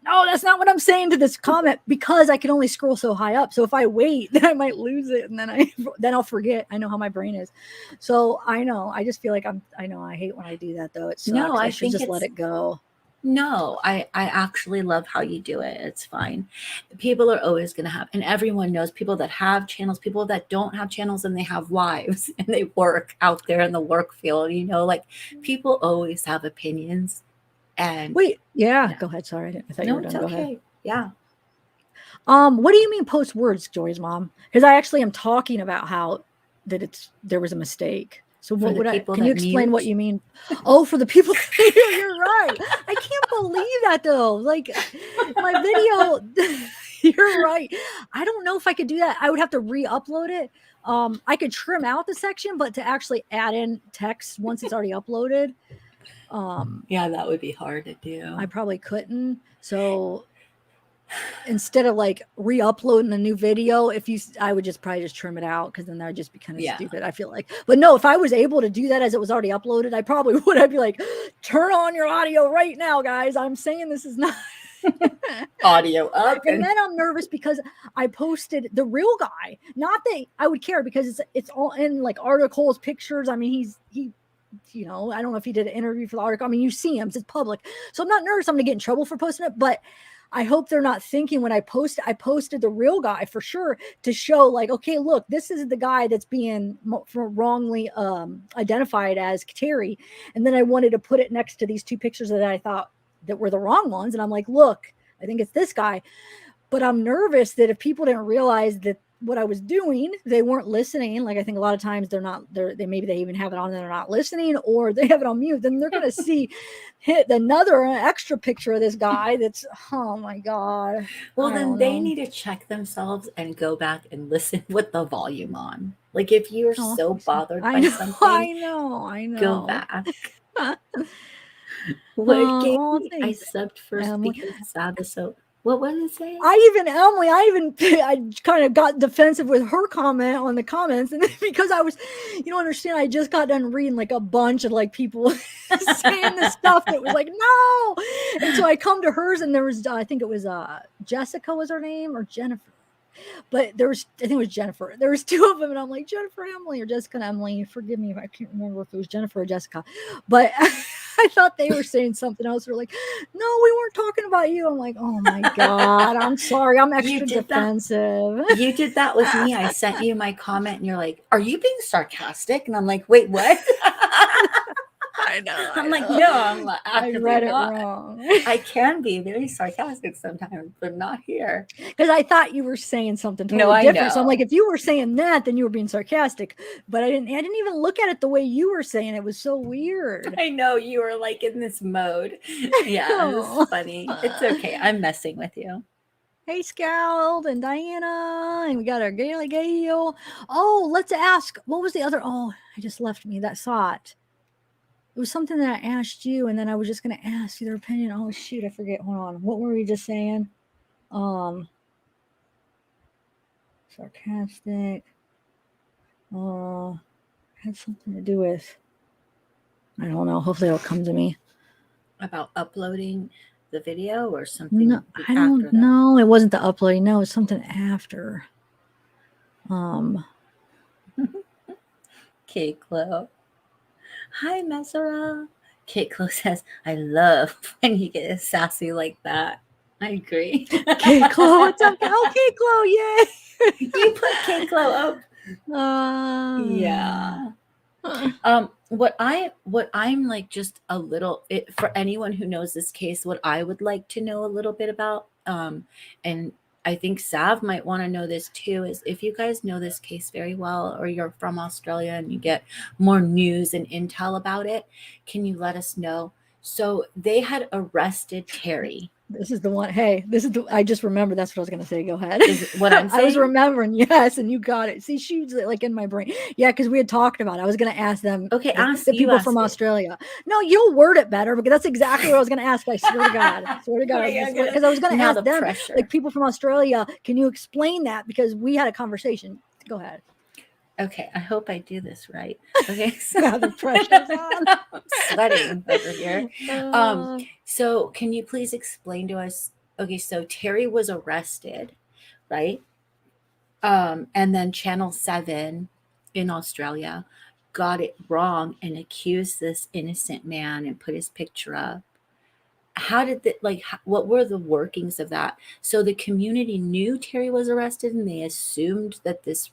no, that's not what I'm saying to this comment, because I can only scroll so high up. So if I wait, then I might lose it, and then I'll forget. I know how my brain is. So I know. I just feel like I know I hate when I do that though. It sucks. No, I I should think just let it go. No, I actually love how you do it. It's fine. People are always going to have, and everyone knows people that have channels, people that don't have channels, and they have wives and they work out there in the work field. Like people always have opinions. And Wait, yeah. Go ahead. Sorry, I thought you no, were it's done. Go okay. ahead. Yeah. What do you mean post words, Joy's mom? Because I actually am talking about how there was a mistake. So For what the would people can you that explain what mute. you mean? Oh, for the people, you're right. I can't believe that though. Like my video, you're right. I don't know if I could do that. I would have to re-upload it. I could trim out the section, but to actually add in text once it's already uploaded, Yeah, that would be hard to do. I probably couldn't. So instead of like re-uploading a new video, I would just probably just trim it out, because then that would just be kind of stupid, I feel like. But no, if I was able to do that as it was already uploaded, I probably would. I'd be like, turn on your audio right now, guys. I'm saying this is not audio up. And then I'm nervous because I posted the real guy. Not that I would care, because it's all in like articles, pictures. I mean, he I don't know if he did an interview for the article. I mean, you see him, it's public. So I'm not nervous I'm gonna get in trouble for posting it, but I hope they're not thinking when I posted the real guy for sure, to show like, okay, look, this is the guy that's being wrongly identified as Terry. And then I wanted to put it next to these two pictures that I thought that were the wrong ones. And I'm like, look, I think it's this guy. But I'm nervous that if people didn't realize that what I was doing, they weren't listening. Like I think a lot of times maybe they even have it on and they're not listening, or they have it on mute. Then they're going to see another extra picture of this guy. That's, oh my God. Well, then they need to check themselves and go back and listen with the volume on. Like if you're so bothered by something, I know. Go back. I subbed first because Sav is so. What was it saying? I kind of got defensive with her comment on the comments, and because I was, you don't understand, I just got done reading like a bunch of like people saying this stuff that was like, no. And so I come to hers, and there was, I think it was Jessica was her name, or Jennifer. But I think it was Jennifer. There was two of them, and I'm like, Jennifer Emily or Jessica and Emily. Forgive me if I can't remember if it was Jennifer or Jessica. But I thought they were saying something else. They're like, no, we weren't talking about you. I'm like, oh my God, I'm sorry. I'm extra defensive. You did that with me. I sent you my comment, and you're like, are you being sarcastic? And I'm like, wait, what? I know. I'm like, no, I'm I read it wrong. I can be very sarcastic sometimes, but not here. Because I thought you were saying something totally different. Know. So I'm like, if you were saying that, then you were being sarcastic. But I didn't even look at it the way you were saying. It was so weird. I know, you were like in this mode. Yeah, it was funny. It's okay. I'm messing with you. Hey, Scald and Diana, and we got our Gaily Gale. Oh, let's ask. What was the other? Oh, I just left me that thought. It was something that I asked you, and then I was just going to ask you their opinion. Oh, shoot, I forget. Hold on. What were we just saying? Sarcastic. Had something to do with, I don't know. Hopefully it'll come to me. About uploading the video or something? No, I don't know. It wasn't the uploading. No, it's something after. Okay, Cleo. Hi, Mesera. Kate Clo says, I love when you get sassy like that. I agree. Kate Clo, what's up? Oh, Kate Clo, yay! You put Kate Clo up. Yeah. What I'm like, just a little, for anyone who knows this case, what I would like to know a little bit about, and I think Sav might want to know this too, is if you guys know this case very well, or you're from Australia and you get more news and intel about it, can you let us know? So they had arrested Terry. This is the one. Hey, this is the. I just remembered. That's what I was gonna say. Go ahead. Is what I'm I was saying? remembering. Yes, and you got it. See, she's like in my brain. Yeah, because we had talked about it. I was gonna ask them. Okay, ask the you people ask from it. Australia. No, you'll word it better because that's exactly what I was gonna ask. I swear to God. I swear to God. Because I was gonna Now ask the them, pressure. like people from Australia. Can you explain that? Because we had a conversation. Go ahead. Okay, I hope I do this right. Okay, so Now the pressure's on. I'm sweating over here. So can you please explain to us? Okay, so Terry was arrested, right? And then Channel 7 in Australia got it wrong and accused this innocent man and put his picture up. How did that, like, what were the workings of that? So the community knew Terry was arrested and they assumed that this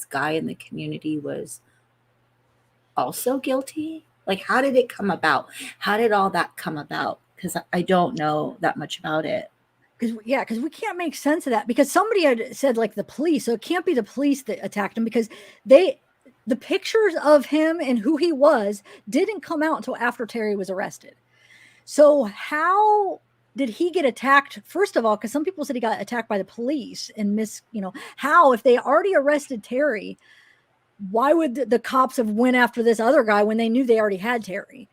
guy in the community was also guilty. Like, how did it come about? How did all that come about? Because I don't know that much about it. Because we can't make sense of that, because somebody had said like the police, so it can't be the police that attacked him, because the pictures of him and who he was didn't come out until after Terry was arrested. So how did he get attacked? First of all, because some people said he got attacked by the police and how, if they already arrested Terry, why would the cops have went after this other guy when they knew they already had Terry?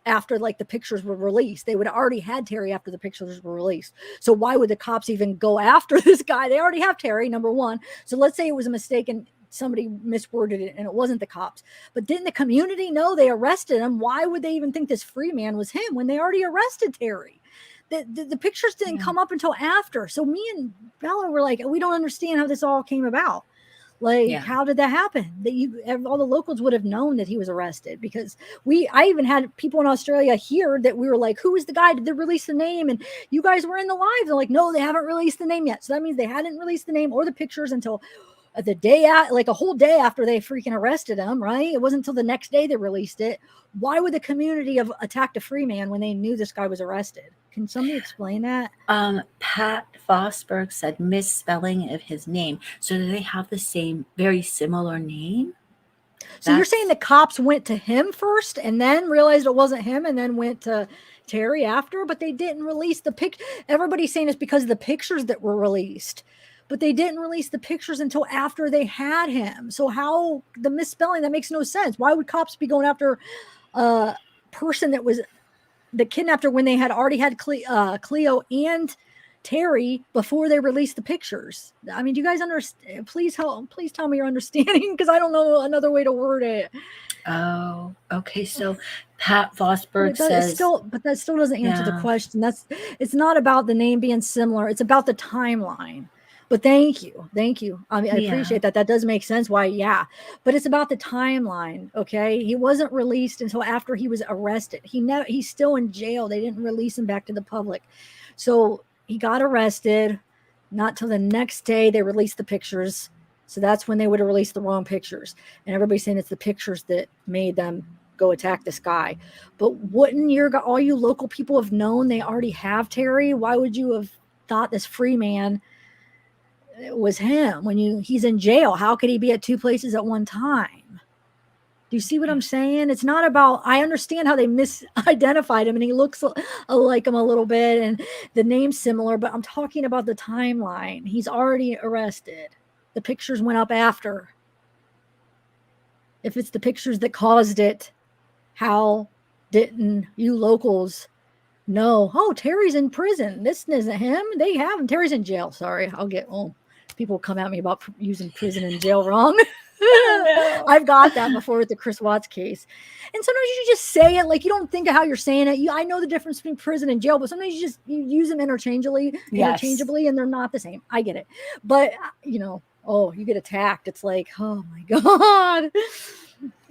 After like the pictures were released, they would have already had Terry after the pictures were released. So why would the cops even go after this guy? They already have Terry, number one. So let's say it was a mistake and somebody misworded it and it wasn't the cops. But didn't the community know they arrested him? Why would they even think this free man was him when they already arrested Terry? The pictures didn't come up until after. So me and Bella were like, we don't understand how this all came about. Like, how did that happen? That all the locals would have known that he was arrested, because I even had people in Australia here that we were like, who is the guy? Did they release the name? And you guys were in the live. They're like, no, they haven't released the name yet. So that means they hadn't released the name or the pictures until the day like a whole day after they freaking arrested him, right? It wasn't until the next day they released it. Why would the community have attacked a free man when they knew this guy was arrested? Can somebody explain that? Pat Fosberg said misspelling of his name. So do they have the same, very similar name? So you're saying the cops went to him first and then realized it wasn't him and then went to Terry after, but they didn't release the pic. Everybody's saying it's because of the pictures that were released, but they didn't release the pictures until after they had him. So how the misspelling, that makes no sense. Why would cops be going after a person that was the kidnapper when they had already had Cleo and Terry before they released the pictures? I mean, do you guys understand? Please tell me you're understanding, because I don't know another way to word it. Oh, okay. So Pat Fosberg says but that still doesn't answer the question. It's not about the name being similar. It's about the timeline. But thank you. I mean, I appreciate that. That does make sense why, but it's about the timeline. Okay. He wasn't released until after he was arrested. He's still in jail. They didn't release him back to the public. So he got arrested, not till the next day they released the pictures. So that's when they would have released the wrong pictures. And everybody's saying it's the pictures that made them go attack this guy. But wouldn't all you local people have known they already have Terry? Why would you have thought this free man was him when he's in jail? How could he be at two places at one time? Do you see what I'm saying? It's not about, I understand how they misidentified him and he looks like him a little bit and the name's similar, but I'm talking about the timeline. He's already arrested. The pictures went up after. If it's the pictures that caused it, how didn't you locals know? Oh, Terry's in prison. This isn't him. They have him. Terry's in jail. Sorry. People come at me about using prison and jail wrong. I've got that before with the Chris Watts case. And sometimes you just say it like you don't think of how you're saying it. I know the difference between prison and jail, but sometimes you use them interchangeably, and they're not the same. I get it. But, you get attacked. It's like, oh my God.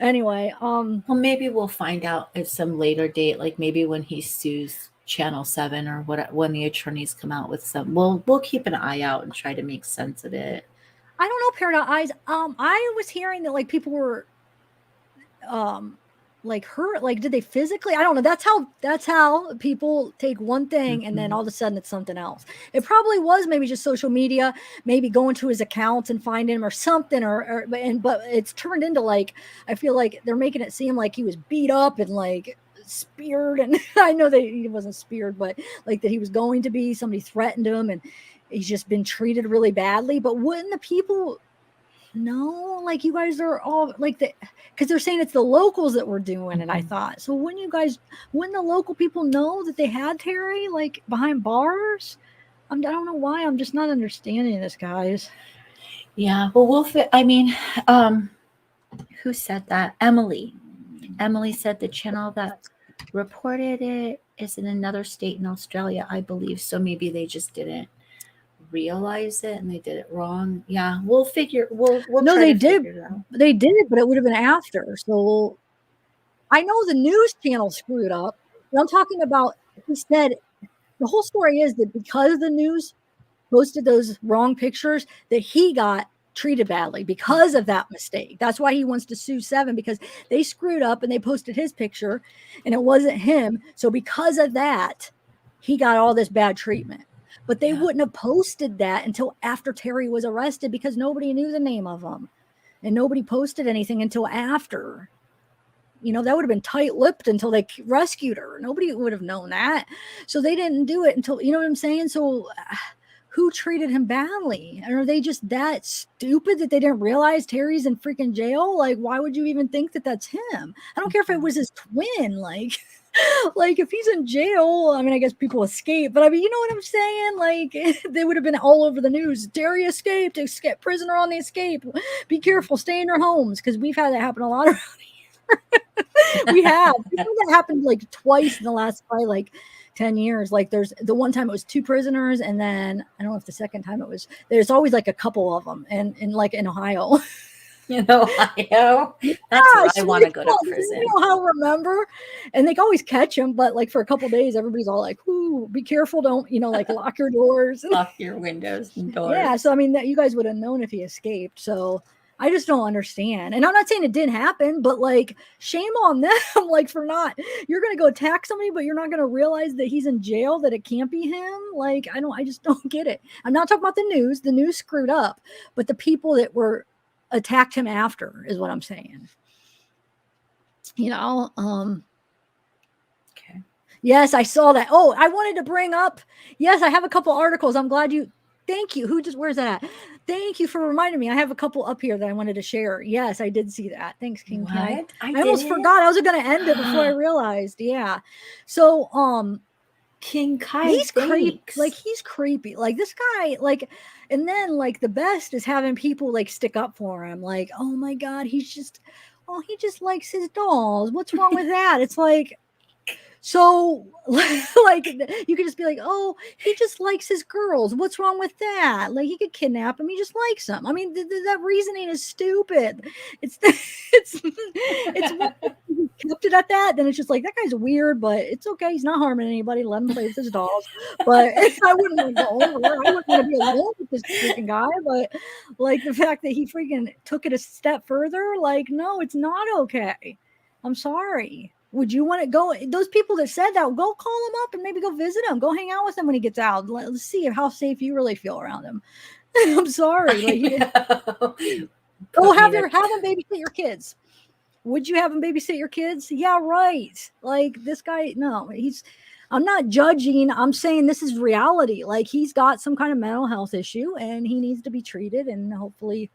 Anyway, well, maybe we'll find out at some later date, like maybe when he sues Channel 7 or when the attorneys come out with some, we'll keep an eye out and try to make sense of it. I don't know, Paradise Eyes. I was hearing that like people were like hurt, like did they physically? I don't know. That's how people take one thing and then all of a sudden it's something else. It probably was maybe just social media, maybe going to his accounts and finding him or something, but it's turned into like, I feel like they're making it seem like he was beat up and like speared, and I know that he wasn't speared, but like that he was going to be. Somebody threatened him, and he's just been treated really badly. But wouldn't the people know? Like, you guys are all like the, because they're saying it's the locals that were doing it. I thought so. Wouldn't the local people know that they had Terry like behind bars? I don't know why. I'm just not understanding this, guys. Yeah, well, who said that? Emily said the channel that reported it is in another state in Australia, I believe. So maybe they just didn't realize it and they did it wrong. Yeah, we'll no, they did. They did it, but it would have been after. So I know the news channel screwed up. But I'm talking about, he said the whole story is that because the news posted those wrong pictures, that he got treated badly because of that mistake. That's why he wants to sue Seven, because they screwed up and they posted his picture and it wasn't him. So because of that, he got all this bad treatment. But they wouldn't have posted that until after Terry was arrested, because nobody knew the name of him and nobody posted anything until after. You know, that would have been tight-lipped until they rescued her. Nobody would have known that. So they didn't do it until, you know what I'm saying? So who treated him badly? And are they just that stupid that they didn't realize Terry's in freaking jail? Like, why would you even think that that's him? I don't care if it was his twin. Like if he's in jail, I mean, I guess people escape, but I mean, you know what I'm saying? Like, they would have been all over the news. Terry escaped, prisoner on the escape. Be careful, stay in your homes, because we've had that happen a lot around here. We have. That happened like twice in the last probably like 10 years. Like, there's the one time it was 2 prisoners, and then I don't know if the second time it was, there's always like a couple of them, and like in Ohio. In Ohio, that's where I want to go to prison. You know how, remember? And they can always catch him, but like for a couple days, everybody's all like, "Ooh, be careful! Don't, you know, like lock your doors, lock your windows and doors." Yeah, so I mean, that you guys would have known if he escaped. So I just don't understand. And I'm not saying it didn't happen, but like, shame on them, like, for not. You're gonna go attack somebody, but you're not gonna realize that he's in jail, that it can't be him. Like, I just don't get it. I'm not talking about the news. The news screwed up, but the people that were attacked him after is what I'm saying. You know, okay. Yes, I saw that. Oh, I wanted to bring up, yes, I have a couple articles. I'm glad you, thank you. Where's that at? Thank you for reminding me. I have a couple up here that I wanted to share. Yes, I did see that. Thanks, King Kai. I almost forgot. I was going to end it before I realized. Yeah. So, King Kai, he's creepy. Like, he's creepy. Like, this guy, like, and then like the best is having people like stick up for him. Like, oh my God, he just likes his dolls. What's wrong with that? It's like, so like, you could just be like, oh, he just likes his girls. What's wrong with that? Like, he could kidnap him. He just likes them. I mean, that reasoning is stupid. It's kept it at that. Then it's just like, that guy's weird, but it's okay. He's not harming anybody. Let him play with his dolls. But I wouldn't want to go over there. I wouldn't want to be alone with this freaking guy. But like, the fact that he freaking took it a step further, like, no, it's not okay. I'm sorry. Would you want to go? Those people that said that, go call him up and maybe go visit him. Go hang out with him when he gets out. Let's see how safe you really feel around him. I'm sorry. Like, go have him babysit your kids. Would you have him babysit your kids? Yeah, right. Like, this guy, no, I'm not judging. I'm saying this is reality. Like, he's got some kind of mental health issue and he needs to be treated, and hopefully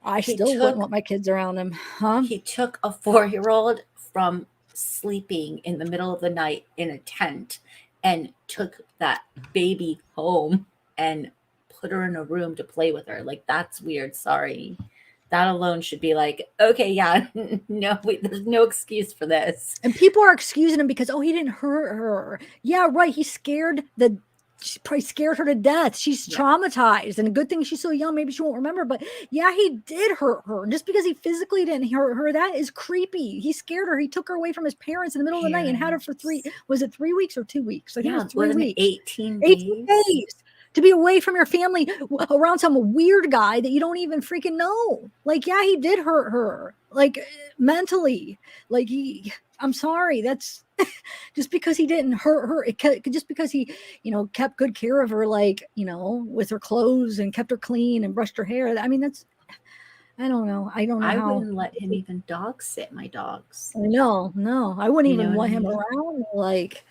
wouldn't want my kids around him. Huh? He took a 4-year-old from sleeping in the middle of the night in a tent and took that baby home and put her in a room to play with her. Like, that's weird. Sorry. That alone should be like, okay, yeah, no, there's no excuse for this. And people are excusing him because, oh, he didn't hurt her. Yeah, right. She probably scared her to death. She's traumatized, and a good thing she's so young, maybe she won't remember, but yeah, he did hurt her. Just because he physically didn't hurt her, that is creepy. He scared her. He took her away from his parents in the middle of the night and had her for 3 weeks or 2 weeks? I think it was 3 weeks. 18 days. To be away from your family around some weird guy that you don't even freaking know. Like, yeah, he did hurt her, like, mentally. Like, I'm sorry. That's just because he didn't hurt her. Just because he, kept good care of her, like, with her clothes and kept her clean and brushed her hair. I mean, I don't know. I don't know I how. wouldn't let him even dog sit my dogs. No, I wouldn't You know even what I want him mean? around. Like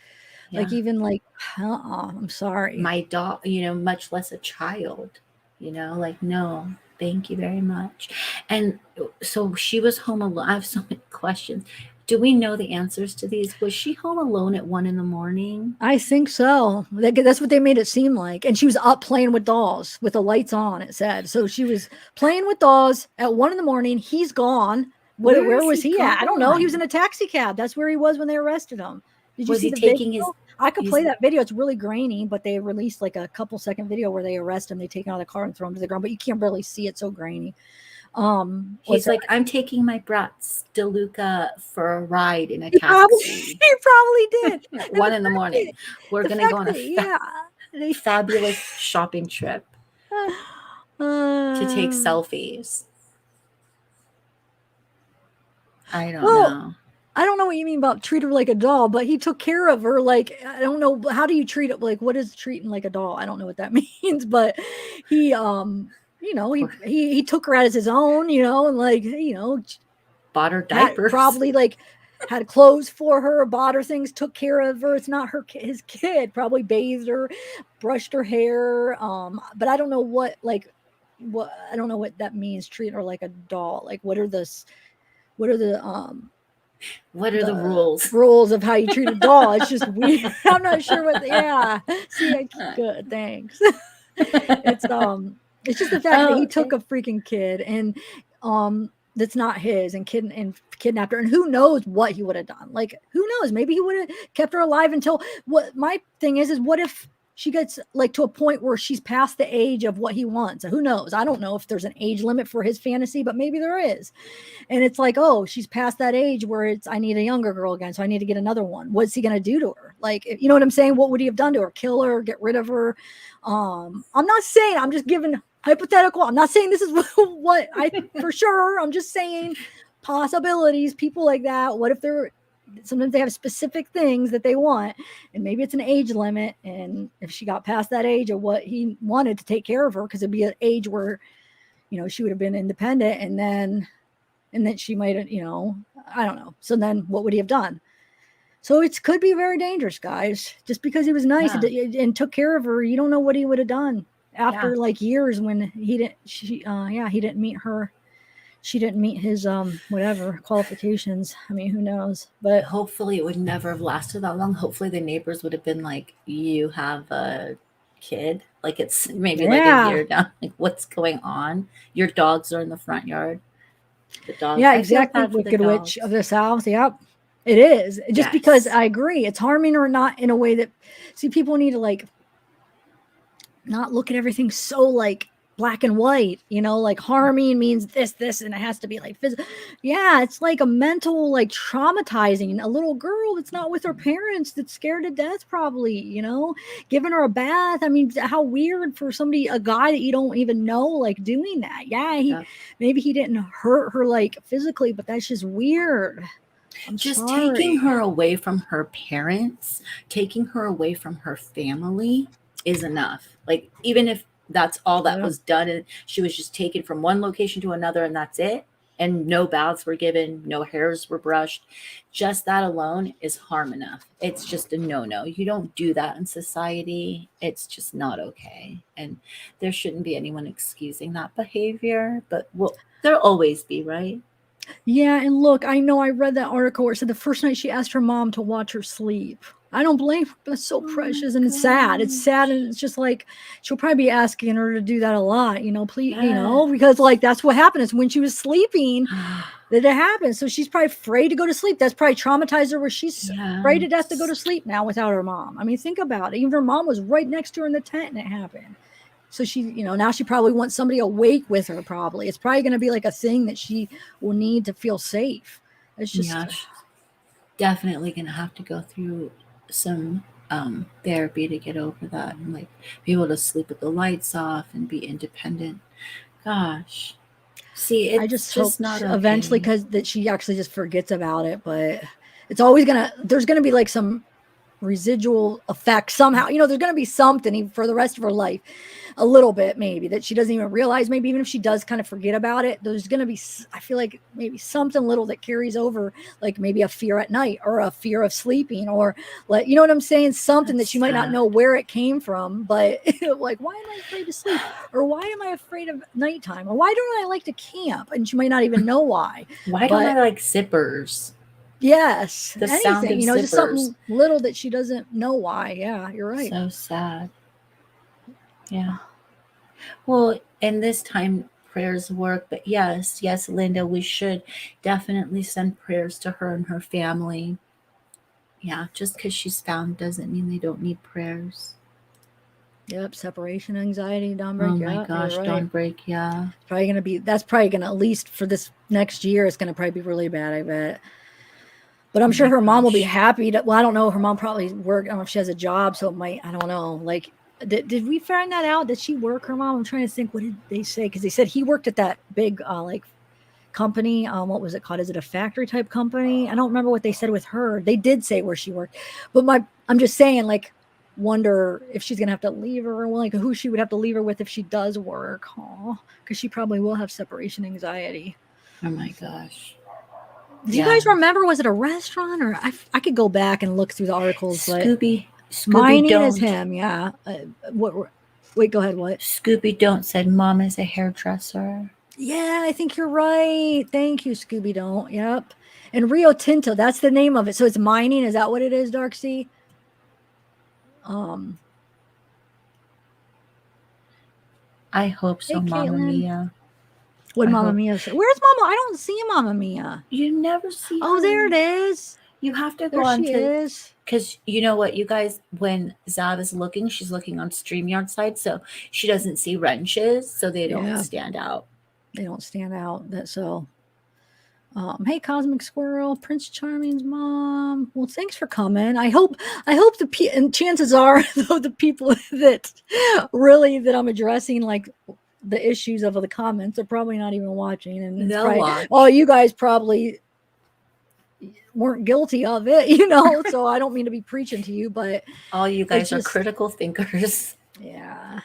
Yeah. even like, I'm sorry. My dog, much less a child, like, no, thank you very much. And so she was home alone. I have so many questions. Do we know the answers to these? Was she home alone at 1 a.m? I think so. That's what they made it seem like. And she was up playing with dolls with the lights on, it said. So she was playing with dolls at 1 a.m. He's gone. Where was he at? I don't know. He was in a taxi cab. That's where he was when they arrested him. Did you Was see he the taking video? his? I could play that video. It's really grainy, but they released like a couple second video where they arrest him. They take him out of the car and throw him to the ground, but you can't really see it, so grainy. He's like, I'm taking my brats, DeLuca, for a ride in a He probably did. at 1 a.m. We're gonna go on a They fabulous shopping trip to take selfies. I don't know. I don't know what you mean about treat her like a doll, but he took care of her. Like, I don't know. How do you treat it? Like, what is treating like a doll? I don't know what that means, but he, he took her as his own, and like, bought her diapers. Probably like had clothes for her, bought her things, took care of her. It's not his kid, probably bathed her, brushed her hair. But I don't know what I don't know what that means. Treat her like a doll. Like, what are the rules? Rules of how you treat a doll. It's just weird. I'm not sure what. See, good. Thanks. It's just the fact that he took a freaking kid and that's not his and kidnapped her, and who knows what he would have done. Like, who knows? Maybe he would have kept her alive until. What my thing is what if she gets like to a point where she's past the age of what he wants? Who knows? I don't know if there's an age limit for his fantasy, but maybe there is. And it's like, oh, she's past that age where I need a younger girl again, so I need to get another one. What's he going to do to her? Like, you know what I'm saying? What would he have done to her? Kill her? Get rid of her? I'm not saying, I'm just giving hypothetical. I'm not saying this is what I for sure. I'm just saying possibilities. People like that. What if sometimes they have specific things that they want, and maybe it's an age limit. And if she got past that age of what he wanted to take care of her, because it'd be an age where, she would have been independent, and then she might have, I don't know. So then what would he have done? So it could be very dangerous, guys. Just because he was nice and took care of her, you don't know what he would have done after like years when he didn't meet her. She didn't meet his whatever qualifications. I mean, who knows? But hopefully it would never have lasted that long. Hopefully the neighbors would have been like, you have a kid. Like, it's maybe like a year down. Like, what's going on? Your dogs are in the front yard. The dogs. Yeah, exactly. Wicked Witch of the South. Yep. It is. Just because I agree. It's harming her not in a way that, see, people need to like not look at everything so like black and white, like harming means this, and it has to be like physical. Yeah, it's like a mental, like traumatizing a little girl that's not with her parents, that's scared to death, probably, giving her a bath. I mean, how weird for a guy that you don't even know, like doing that. Maybe he didn't hurt her like physically, but that's just weird. Taking her away from her parents, taking her away from her family is enough. Like, even if that's all that was done, and she was just taken from one location to another, and that's it, and no baths were given, no hairs were brushed, just that alone is harm enough. It's just a no-no. You don't do that in society. It's just not okay, and there shouldn't be anyone excusing that behavior, but there'll always be, right? Yeah, and look, I know I read that article where it said the first night she asked her mom to watch her sleep. I don't blame her. That's so precious, and it's sad. It's sad, and it's just like she'll probably be asking her to do that a lot, please, because like that's what happened. Is when she was sleeping that it happened. So she's probably afraid to go to sleep. That's probably traumatized her, where she's afraid to death to go to sleep now without her mom. I mean, think about it. Even her mom was right next to her in the tent, and it happened. So she, now she probably wants somebody awake with her. Probably it's probably going to be like a thing that she will need to feel safe. It's just definitely going to have to go through some therapy to get over that, and like be able to sleep with the lights off and be independent. Gosh, see, it's I just hope not eventually, because that she actually just forgets about it. But it's always there's gonna be like some residual effect somehow. You know, there's going to be something for the rest of her life, a little bit maybe, that she doesn't even realize. Maybe even if she does kind of forget about it, there's going to be, I feel like maybe something little that carries over, like maybe a fear at night or a fear of sleeping, or like, you know what I'm saying? Something that she might not know where it came from, but like, why am I afraid to sleep? Or why am I afraid of nighttime? Or why don't I like to camp? And she might not even know why. Why don't I like zippers? Yes. The sound of you know, zippers. just something little that she doesn't know why. Yeah, you're right. So sad. Yeah. Well, and this time prayers work, but yes, Linda, we should definitely send prayers to her and her family. Yeah, just because she's found doesn't mean they don't need prayers. Yep, separation anxiety, dawn break. Oh my gosh, right. dawn break, yeah. Probably gonna be, that's probably gonna, at least for this next year, it's gonna probably be really bad, I bet. But I'm sure her mom will be happy to, well, I don't know, her mom probably work, I don't know if she has a job, so it might, I don't know. Like, did we find that out? Did she work, her mom? I'm trying to think, what did they say? Because they said he worked at that big like company. What was it called? Is it a factory type company? I don't remember what they said with her. They did say where she worked, but I'm just saying, like, wonder if she's gonna have to leave her, or like who she would have to leave her with if she does work. Because she probably will have separation anxiety. Oh my gosh. Do you guys remember, was it a restaurant, or I could go back and look through the articles? Scooby mining don't. is him, yeah. Wait, go ahead. What? Scooby Don't said mom is a hairdresser. Yeah, I think you're right. Thank you, Scooby Don't. Yep. And Rio Tinto, that's the name of it. So it's mining. Is that what it is, Darksea? I hope so, hey, Mama Caitlin. Mia. What Mama Mia say? Where's Mama? I don't see Mama Mia. You never see her. Oh, there it is. You have to there go on she to, is. Because you know what, you guys, when Zav is looking, she's looking on StreamYard side, so she doesn't see wrenches, so they don't stand out. They don't stand out. That's so. Hey, Cosmic Squirrel, Prince Charming's mom. Well, thanks for coming. I hope and chances are, though, the people that I'm addressing, like the issues of the comments, are probably not even watching, and they'll watch. Oh, you guys probably weren't guilty of it, you know. So I don't mean to be preaching to you, but all you guys are critical thinkers. Yeah,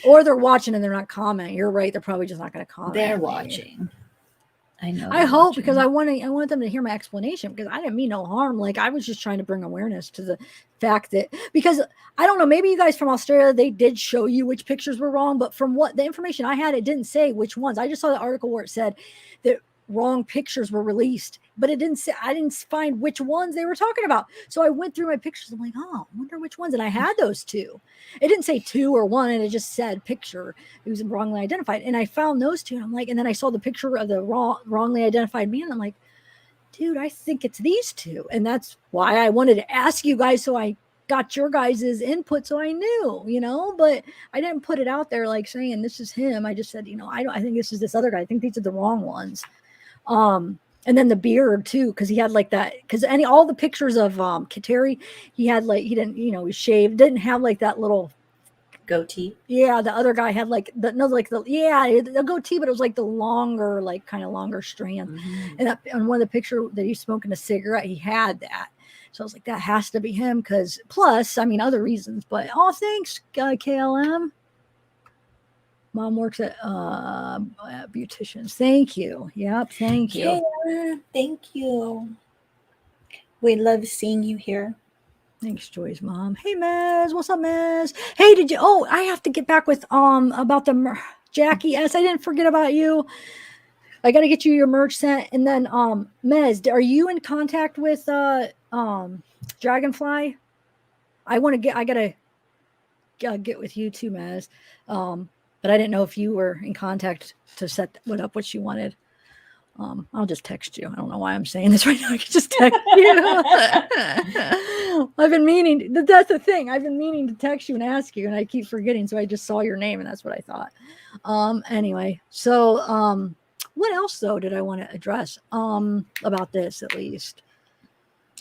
or they're watching and they're not commenting. You're right. They're probably just not going to comment. They're watching. I know. I hope, because I want them to hear my explanation, because I didn't mean no harm. Like, I was just trying to bring awareness to the fact that, because I don't know, maybe you guys from Australia, they did show you which pictures were wrong, but from what the information I had, it didn't say which ones. I just saw the article where it said that wrong pictures were released, but it didn't say, I didn't find which ones they were talking about. So I went through my pictures. I'm like, oh, I wonder which ones. And I had those two. It didn't say 2 or 1, and it just said picture. It was wrongly identified. And I found those 2. And I'm like, and then I saw the picture of the wrongly identified man. I'm like, dude, I think it's these 2. And that's why I wanted to ask you guys, so I got your guys' input, so I knew, you know, but I didn't put it out there like saying this is him. I just said, you know, I think this is this other guy. I think these are the wrong ones. And then the beard too, because he had like that, because all the pictures of Kateri, he had like, he didn't, you know, he shaved, didn't have like that little goatee. Yeah, the other guy had like the goatee, but it was like the longer, like kind of longer strand. Mm-hmm. And on one of the pictures that he's smoking a cigarette, he had that. So I was like, that has to be him, because plus, I mean, other reasons, but thanks, KLM. Mom works at beauticians. Thank you. Yep. Thank you. Yeah, thank you. We love seeing you here. Thanks, Joy's mom. Hey, Mez. What's up, Mez? Hey, I have to get back with about the Jackie S. I didn't forget about you. I got to get you your merch sent. And then Mez, are you in contact with Dragonfly? I gotta get with you too, Mez. But I didn't know if you were in contact to set what you wanted. I'll just text you. I don't know why I'm saying this right now. I can just text you. I've been meaning, that's the thing. I've been meaning to text you and ask you, and I keep forgetting. So I just saw your name, and that's what I thought. Anyway, so what else though did I want to address about this, at least?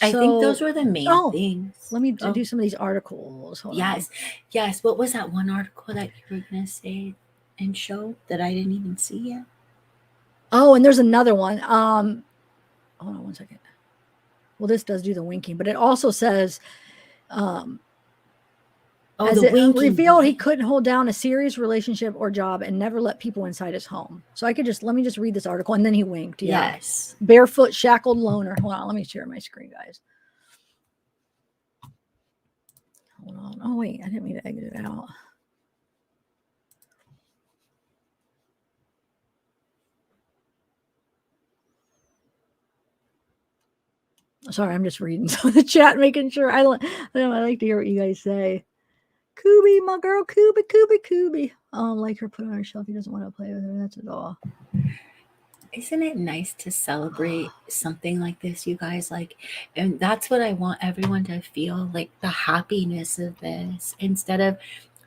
I think those were the main things. Let me do some of these articles. Hold on. Yes. What was that one article that you were going to say and show that I didn't even see yet? Oh, and there's another one. Hold on one second. Well, this does do the winking, but it also says Oh, As the it winking. revealed, he couldn't hold down a serious relationship or job and never let people inside his home. So I could let me just read this article, and then he winked. Yeah. Yes. Barefoot, shackled loner. Hold on, let me share my screen, guys. Hold on. Oh wait, I didn't mean to exit it out. Sorry, I'm just reading some of the chat, making sure. I like to hear what you guys say. Kubi, my girl, Kubi. Like her put on her shelf. He doesn't want to play with her. That's it all. Isn't it nice to celebrate something like this, you guys? Like, and that's what I want everyone to feel, like the happiness of this, instead of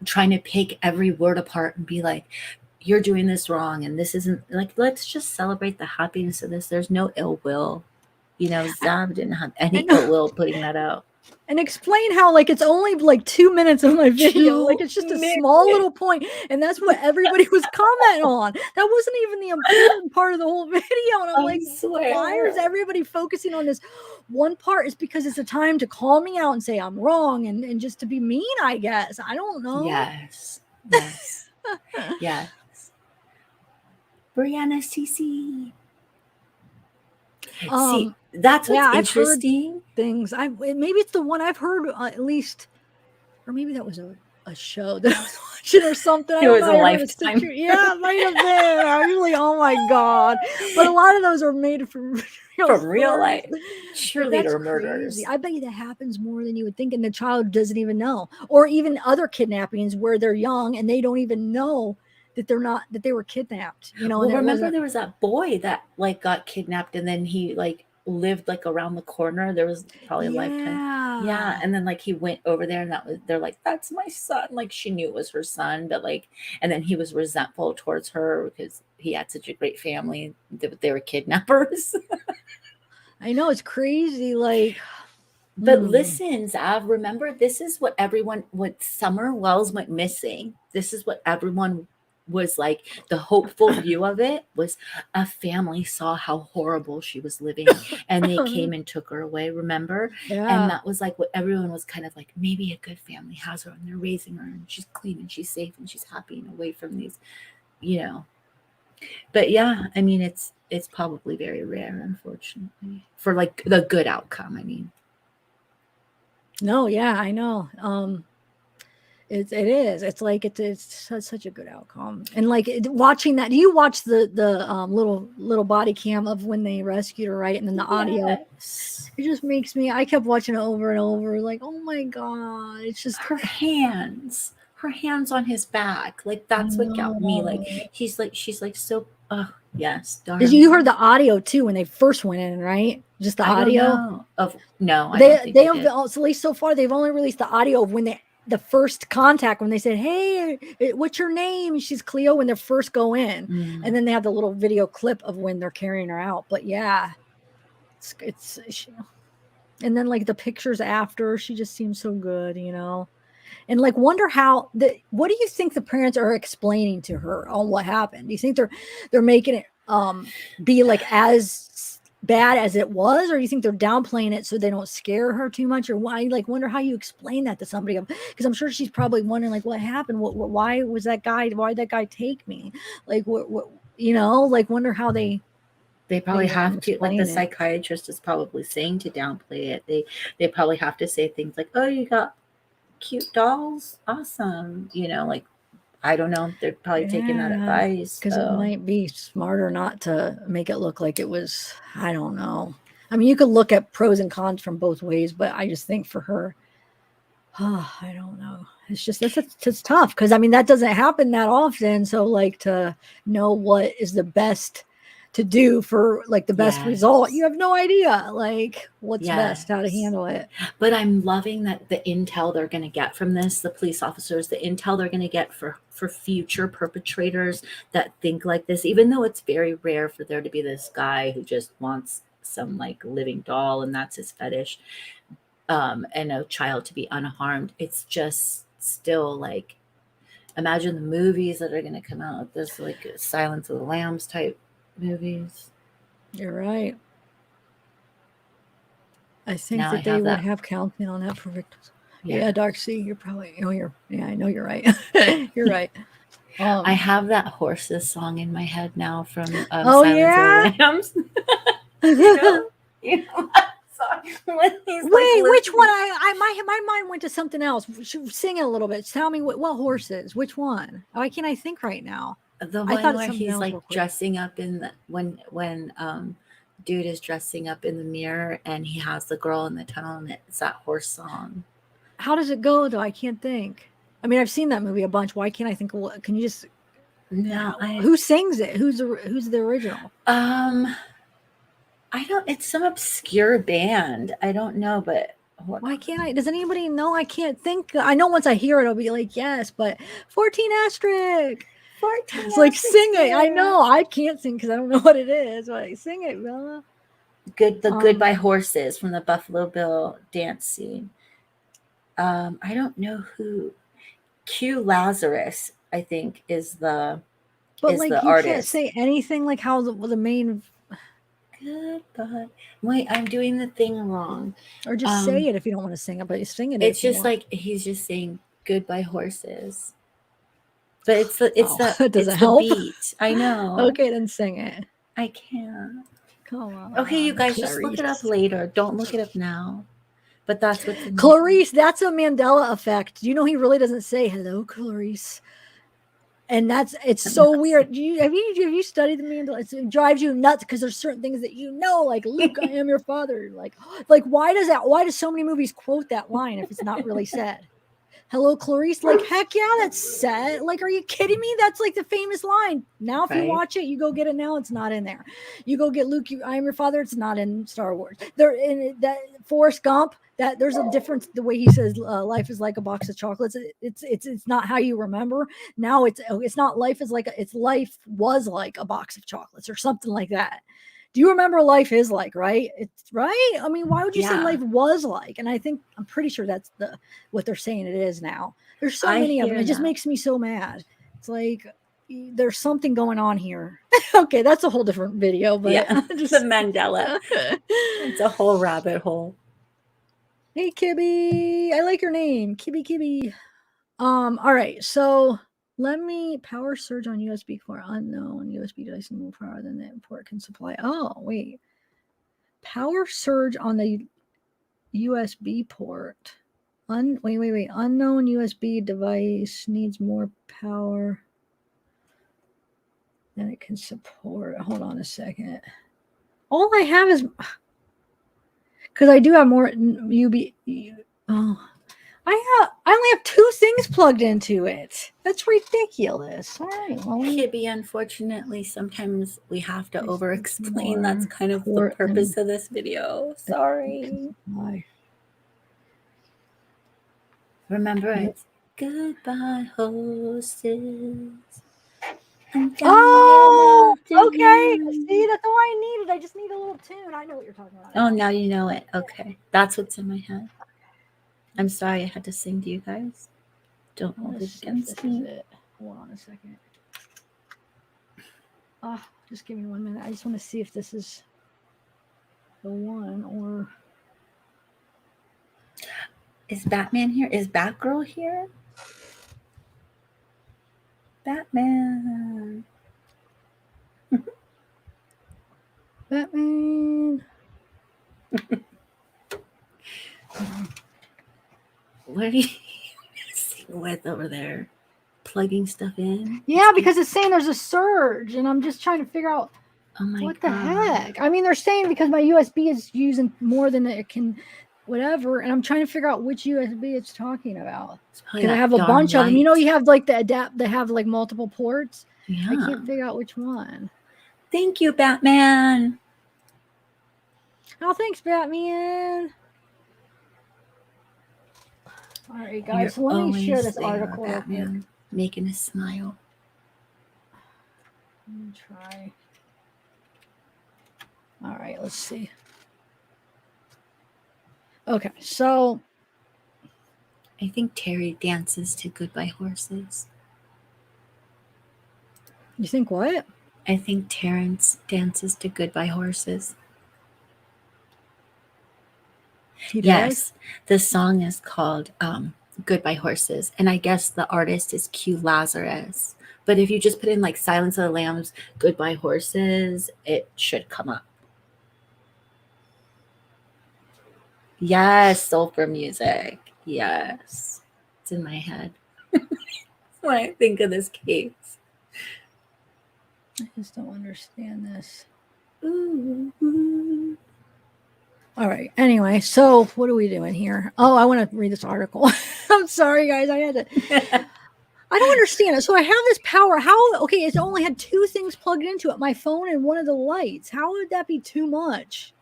trying to pick every word apart and be like, you're doing this wrong and this isn't, like, let's just celebrate the happiness of this. There's no ill will. You know, Zav didn't have any ill will putting that out. And explain how, like, it's only like 2 minutes of my video. Like, it's just a small little point, and that's what everybody was commenting on. That wasn't even the important part of the whole video. And I'm like, why is everybody focusing on this one part? It's because it's a time to call me out and say I'm wrong, and just to be mean, I guess. I don't know. Yes. Yes. Brianna CC. See, that's what's interesting. I've heard things. Maybe it's the one I've heard at least, or maybe that was a show that I was watching or something. It was a Lifetime. Yeah, it might have been. I was like, oh my god! But a lot of those are made from real life cheerleader murders. I bet you that happens more than you would think, and the child doesn't even know, or even other kidnappings where they're young and they don't even know that they were kidnapped, you know. Well, remember there was that boy that like got kidnapped and then he like lived like around the corner. There was probably a Lifetime. Yeah. And then like he went over there and they're like, that's my son. Like she knew it was her son, but like, and then he was resentful towards her because he had such a great family. They were kidnappers. I know, it's crazy. Like, but listen, Zav, remember, this is what Summer Wells went missing. This is what everyone was like. The hopeful view of it was a family saw how horrible she was living and they came and took her away, remember? Yeah. And that was like what everyone was kind of like, maybe a good family has her and they're raising her and she's clean and she's safe and she's happy and away from these, you know. But yeah, I mean, it's probably very rare, unfortunately, for like the good outcome. I mean, no, yeah, I know. It is. It's like it's such a good outcome. And like watching that, do you watch the little body cam of when they rescued her, right? And then the audio. It just makes me. I kept watching it over and over, like, oh my god! It's just her hands on his back, like that's what got me. Like she's like so. Oh yes, darn. You heard the audio too when they first went in, right? Just the audio of no. They at least so far they've only released the audio of when the first contact, when they said, hey, what's your name? She's Cleo, when they first go in. And then they have the little video clip of when they're carrying her out. But yeah, it's and then like the pictures after, she just seems so good, you know. And like wonder how what do you think the parents are explaining to her on what happened? Do you think they're making it be like as bad as it was, or do you think they're downplaying it so they don't scare her too much? Or why, like, wonder how you explain that to somebody, because I'm sure she's probably wondering like what happened, why did that guy take me, like what you know, like wonder how they probably have to, like the psychiatrist is probably saying to downplay it. They probably have to say things like, oh, you got cute dolls, awesome, you know, like I don't know. They're probably taking that advice. Because it might be smarter not to make it look like it was, I don't know. I mean, you could look at pros and cons from both ways, but I just think for her, I don't know. It's just, it's tough because, I mean, that doesn't happen that often. So, like, to know what is the best to do for like the best result, you have no idea like what's best, how to handle it. But I'm loving that the intel they're going to get from this, the police officers, the intel they're going to get for future perpetrators that think like this, even though it's very rare for there to be this guy who just wants some like living doll and that's his fetish, and a child to be unharmed. It's just still like, imagine the movies that are going to come out with this, like Silence of the Lambs type movies. You're right. I think that they would have counting on that for victims. Yeah, Dark Sea. You're probably. Oh, yeah, I know you're right. You're right. I have that horses song in my head now from Oh Silence of the yeah. Lambs. you know that song when he's Wait, like which one? listening. My mind went to something else. Sing it a little bit. Tell me what horses? Which one? Why can't I think right now? The I one thought it's where something he's else like real quick. dressing up in the when dude is dressing up in the mirror and he has the girl in the tunnel and it's that horse song. How does it go though? I can't think. I mean, I've seen that movie a bunch. Why can't I think of what? Can you just? No, Who sings it? Who's the original? I don't. It's some obscure band. I don't know, but Why can't I? Does anybody know? I can't think. I know once I hear it, I'll be like, yes, but 14 asterisk. 14 It's like, sing it. I know. I can't sing because I don't know what it is. But sing it, Bella. Goodbye Horses from the Buffalo Bill dance scene. I don't know who. Q Lazarus, I think, is the artist. Can't say anything like how the main. Goodbye. Wait, I'm doing the thing wrong. Or just say it if you don't want to sing it, but sing it. It's just like he's just saying goodbye horses. But it's the beat. I know. Okay, then sing it. I can't. Come on. Okay, you guys, just look it up later. Don't look it up now. But that's what's in Clarice. That's a Mandela effect. You know, he really doesn't say hello, Clarice. And it's so weird. Have you studied the Mandela? It drives you nuts because there's certain things that you know, like Luke, I am your father. Like why does so many movies quote that line if it's not really said? Hello, Clarice. Like, heck yeah, that's said. Like, are you kidding me? That's like the famous line. Now, if you watch it, you go get it now. It's not in there. You go get Luke, I am your father. It's not in Star Wars. There in that Forrest Gump. That there's a difference. The way he says life is like a box of chocolates. It's not how you remember. Now it's not life is like it's life was like a box of chocolates or something like that. Do you remember life is like, right? It's right. I mean, why would you say life was like? And I'm pretty sure that's what they're saying it is now. There's so many of them. It just makes me so mad. It's like there's something going on here. Okay, that's a whole different video, but just the Mandela. It's a whole rabbit hole. Hey Kibby, I like your name, Kibby. All right, so let me power surge on USB for unknown USB device more power than the port can supply. Oh, wait. Power surge on the USB port. Wait. Unknown USB device needs more power than it can support. Hold on a second. All I have is because I do have more I only have 2 things plugged into it. That's ridiculous. All right. Well, Kibby, unfortunately, sometimes we have to over-explain. That's kind of the purpose of this video. Sorry. Remember, it's goodbye horses. Oh, okay. See, that's all I needed. I just need a little tune. I know what you're talking about. Oh, now you know it. Okay. That's what's in my head. I'm sorry I had to sing to you guys. Don't hold it against me. Hold on a second. Just give me 1 minute. I just want to see if this is the one or... Is Batman here? Is Batgirl here? Batman. Batman. What are you messing with over there? Plugging stuff in? Yeah, because it's saying there's a surge, and I'm just trying to figure out what the heck. I mean, they're saying because my USB is using more than it can, whatever, and I'm trying to figure out which USB it's talking about. Because I have a bunch of them. You know, you have like the adapt. They have like multiple ports. Yeah. I can't figure out which one. Thank you, Batman. Oh, thanks, Batman. All right, guys. So let me share this article. Batman, making us smile. Let me try. All right, let's see. Okay, so I think Terry dances to Goodbye Horses. You think what? I think Terrence dances to Goodbye Horses. He does? Yes, the song is called Goodbye Horses, and I guess the artist is Q Lazarus. But if you just put in like Silence of the Lambs, Goodbye Horses, it should come up. Yes, sulfur music. Yes, it's in my head when I think of this case. I just don't understand this. Ooh. All right. Anyway, so what are we doing here? Oh, I want to read this article. I'm sorry, guys. I had to. I don't understand it. So I have this power. How? Okay, it's only had 2 things plugged into it: my phone and one of the lights. How would that be too much?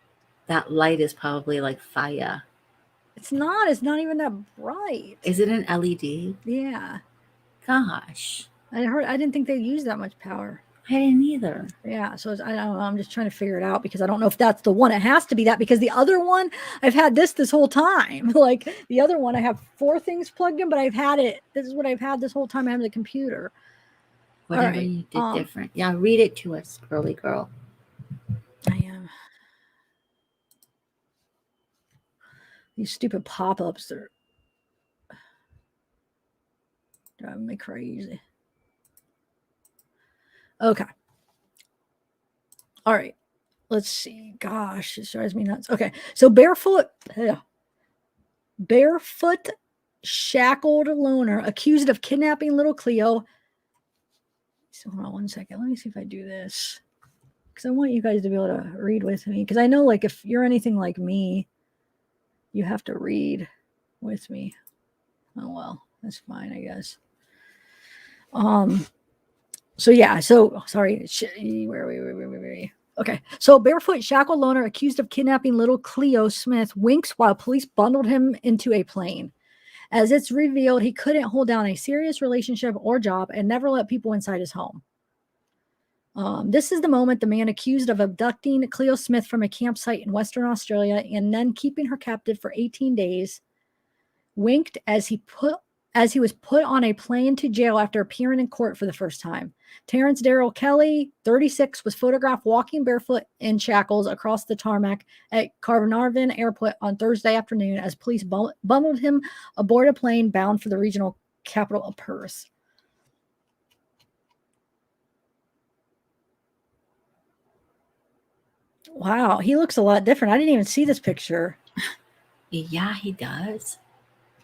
That light is probably like fire. It's not. It's not even that bright. Is it an LED? Yeah. Gosh, I didn't think they'd use that much power. I didn't either. Yeah, so I don't know. I'm just trying to figure it out because I don't know if that's the one. It has to be that because the other one, I've had this whole time. Like the other one, I have 4 things plugged in, but I've had it. This is what I've had this whole time. I have the computer. Whatever right, you did different. Yeah, read it to us, girly girl. I am. These stupid pop-ups are driving me crazy. Okay. All right. Let's see. Gosh, it drives me nuts. Okay. So barefoot shackled loner accused of kidnapping little Cleo. So hold on one second. Let me see if I do this. Because I want you guys to be able to read with me. Because I know like if you're anything like me, you have to read with me. Oh well, that's fine, I guess. So yeah, so sorry. Where are we? Okay, so barefoot shackled loner accused of kidnapping little Cleo Smith winks while police bundled him into a plane. As it's revealed, he couldn't hold down a serious relationship or job and never let people inside his home. This is the moment the man accused of abducting Cleo Smith from a campsite in Western Australia and then keeping her captive for 18 days winked as he was put on a plane to jail after appearing in court for the first time. Terrence Darrell Kelly, 36, was photographed walking barefoot in shackles across the tarmac at Carnarvon Airport on Thursday afternoon as police bundled him aboard a plane bound for the regional capital of Perth. Wow, he looks a lot different. I didn't even see this picture. Yeah, he does.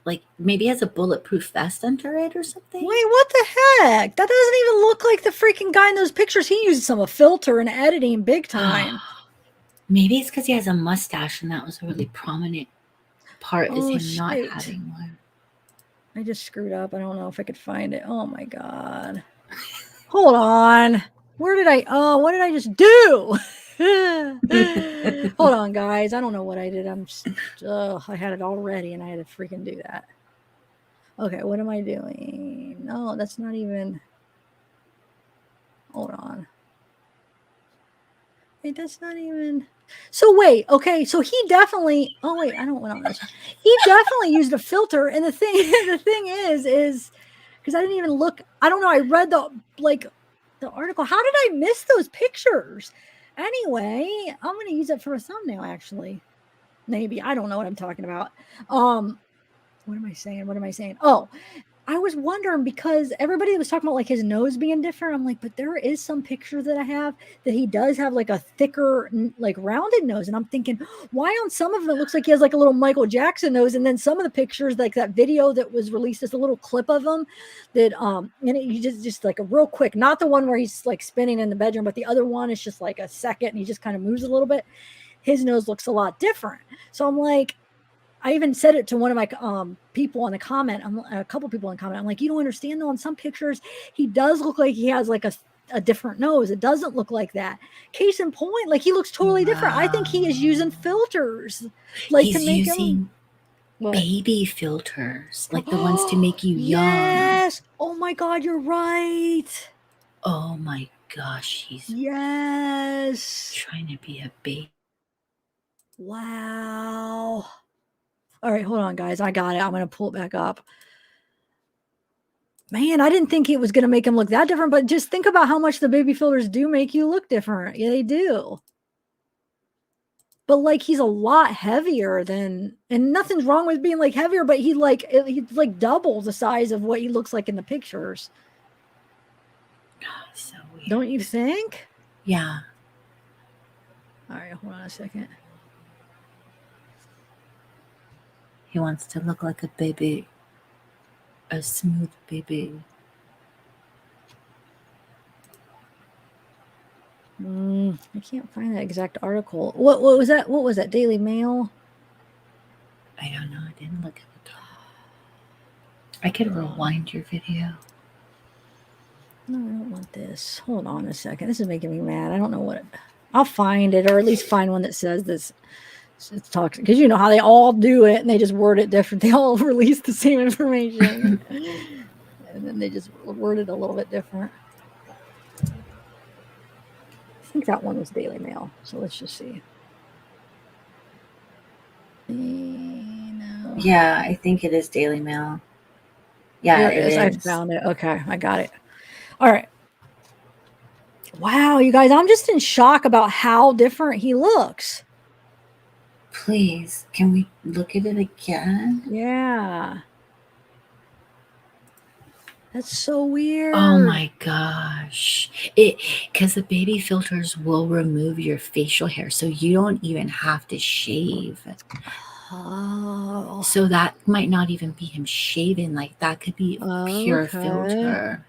Like maybe has a bulletproof vest under it or something. Wait, what the heck? That doesn't even look like the freaking guy in those pictures. He uses some filter and editing big time. Maybe it's because he has a mustache and that was a really prominent part is him not shit. having one. I just screwed up. I don't know if I could find it. Oh my god. Hold on. What did I just do? Hold on, guys. I don't know what I did. I had it already and I had to freaking do that. Okay, what am I doing? No, that's not even. Hold on. Wait, that's not even. So wait, okay, so he definitely. Oh wait, I don't want on this. He definitely used a filter, and the thing is because I didn't even look. I don't know. I read the article. How did I miss those pictures? Anyway, I'm going to use it for a thumbnail. Actually, maybe I don't know what I'm talking about. What am I saying? Oh, I was wondering because everybody was talking about like his nose being different. I'm like, but there is some picture that I have that he does have like a thicker, like rounded nose. And I'm thinking, why on some of them it looks like he has like a little Michael Jackson nose. And then some of the pictures, like that video that was released, just a little clip of him that, and you just like a real quick, not the one where he's like spinning in the bedroom, but the other one is just like a second and he just kind of moves a little bit. His nose looks a lot different. So I'm like, I even said it to one of my people on the comment. A couple people in the comment. I'm like, you don't understand though. On some pictures, he does look like he has like a different nose. It doesn't look like that. Case in point, like he looks totally different. I think he is using filters, like He's to make using him baby filters, like the ones to make you young. Yes. Oh my God, you're right. Oh my gosh, he's trying to be a baby. Wow. All right, hold on, guys. I got it. I'm going to pull it back up. Man, I didn't think it was going to make him look that different, but just think about how much the baby filters do make you look different. Yeah, they do. but like he's a lot heavier than, and nothing's wrong with being like heavier, but he's like double the size of what he looks like in the pictures. So weird. Don't you think? Yeah. All right, hold on a second. He wants to look like a baby, a smooth baby. I can't find that exact article. What was that? What was that? Daily Mail? I don't know. I didn't look at the top. I could rewind your video. No, I don't want this. Hold on a second. This is making me mad. I don't know what I'll find it, or at least find one that says this. It's toxic, because you know how they all do it and they just word it different. They all release the same information and then they just word it a little bit different. I think that one was Daily Mail, so let's just see. No. Yeah, I think it is Daily Mail. Yeah, There it is. I found it. Okay, I got it. All right. Wow, you guys, I'm just in shock about how different he looks. Please, can we look at it again? Yeah. That's so weird. Oh my gosh. Because the baby filters will remove your facial hair, so you don't even have to shave. Oh. So that might not even be him shaving. Like, that could be pure filter.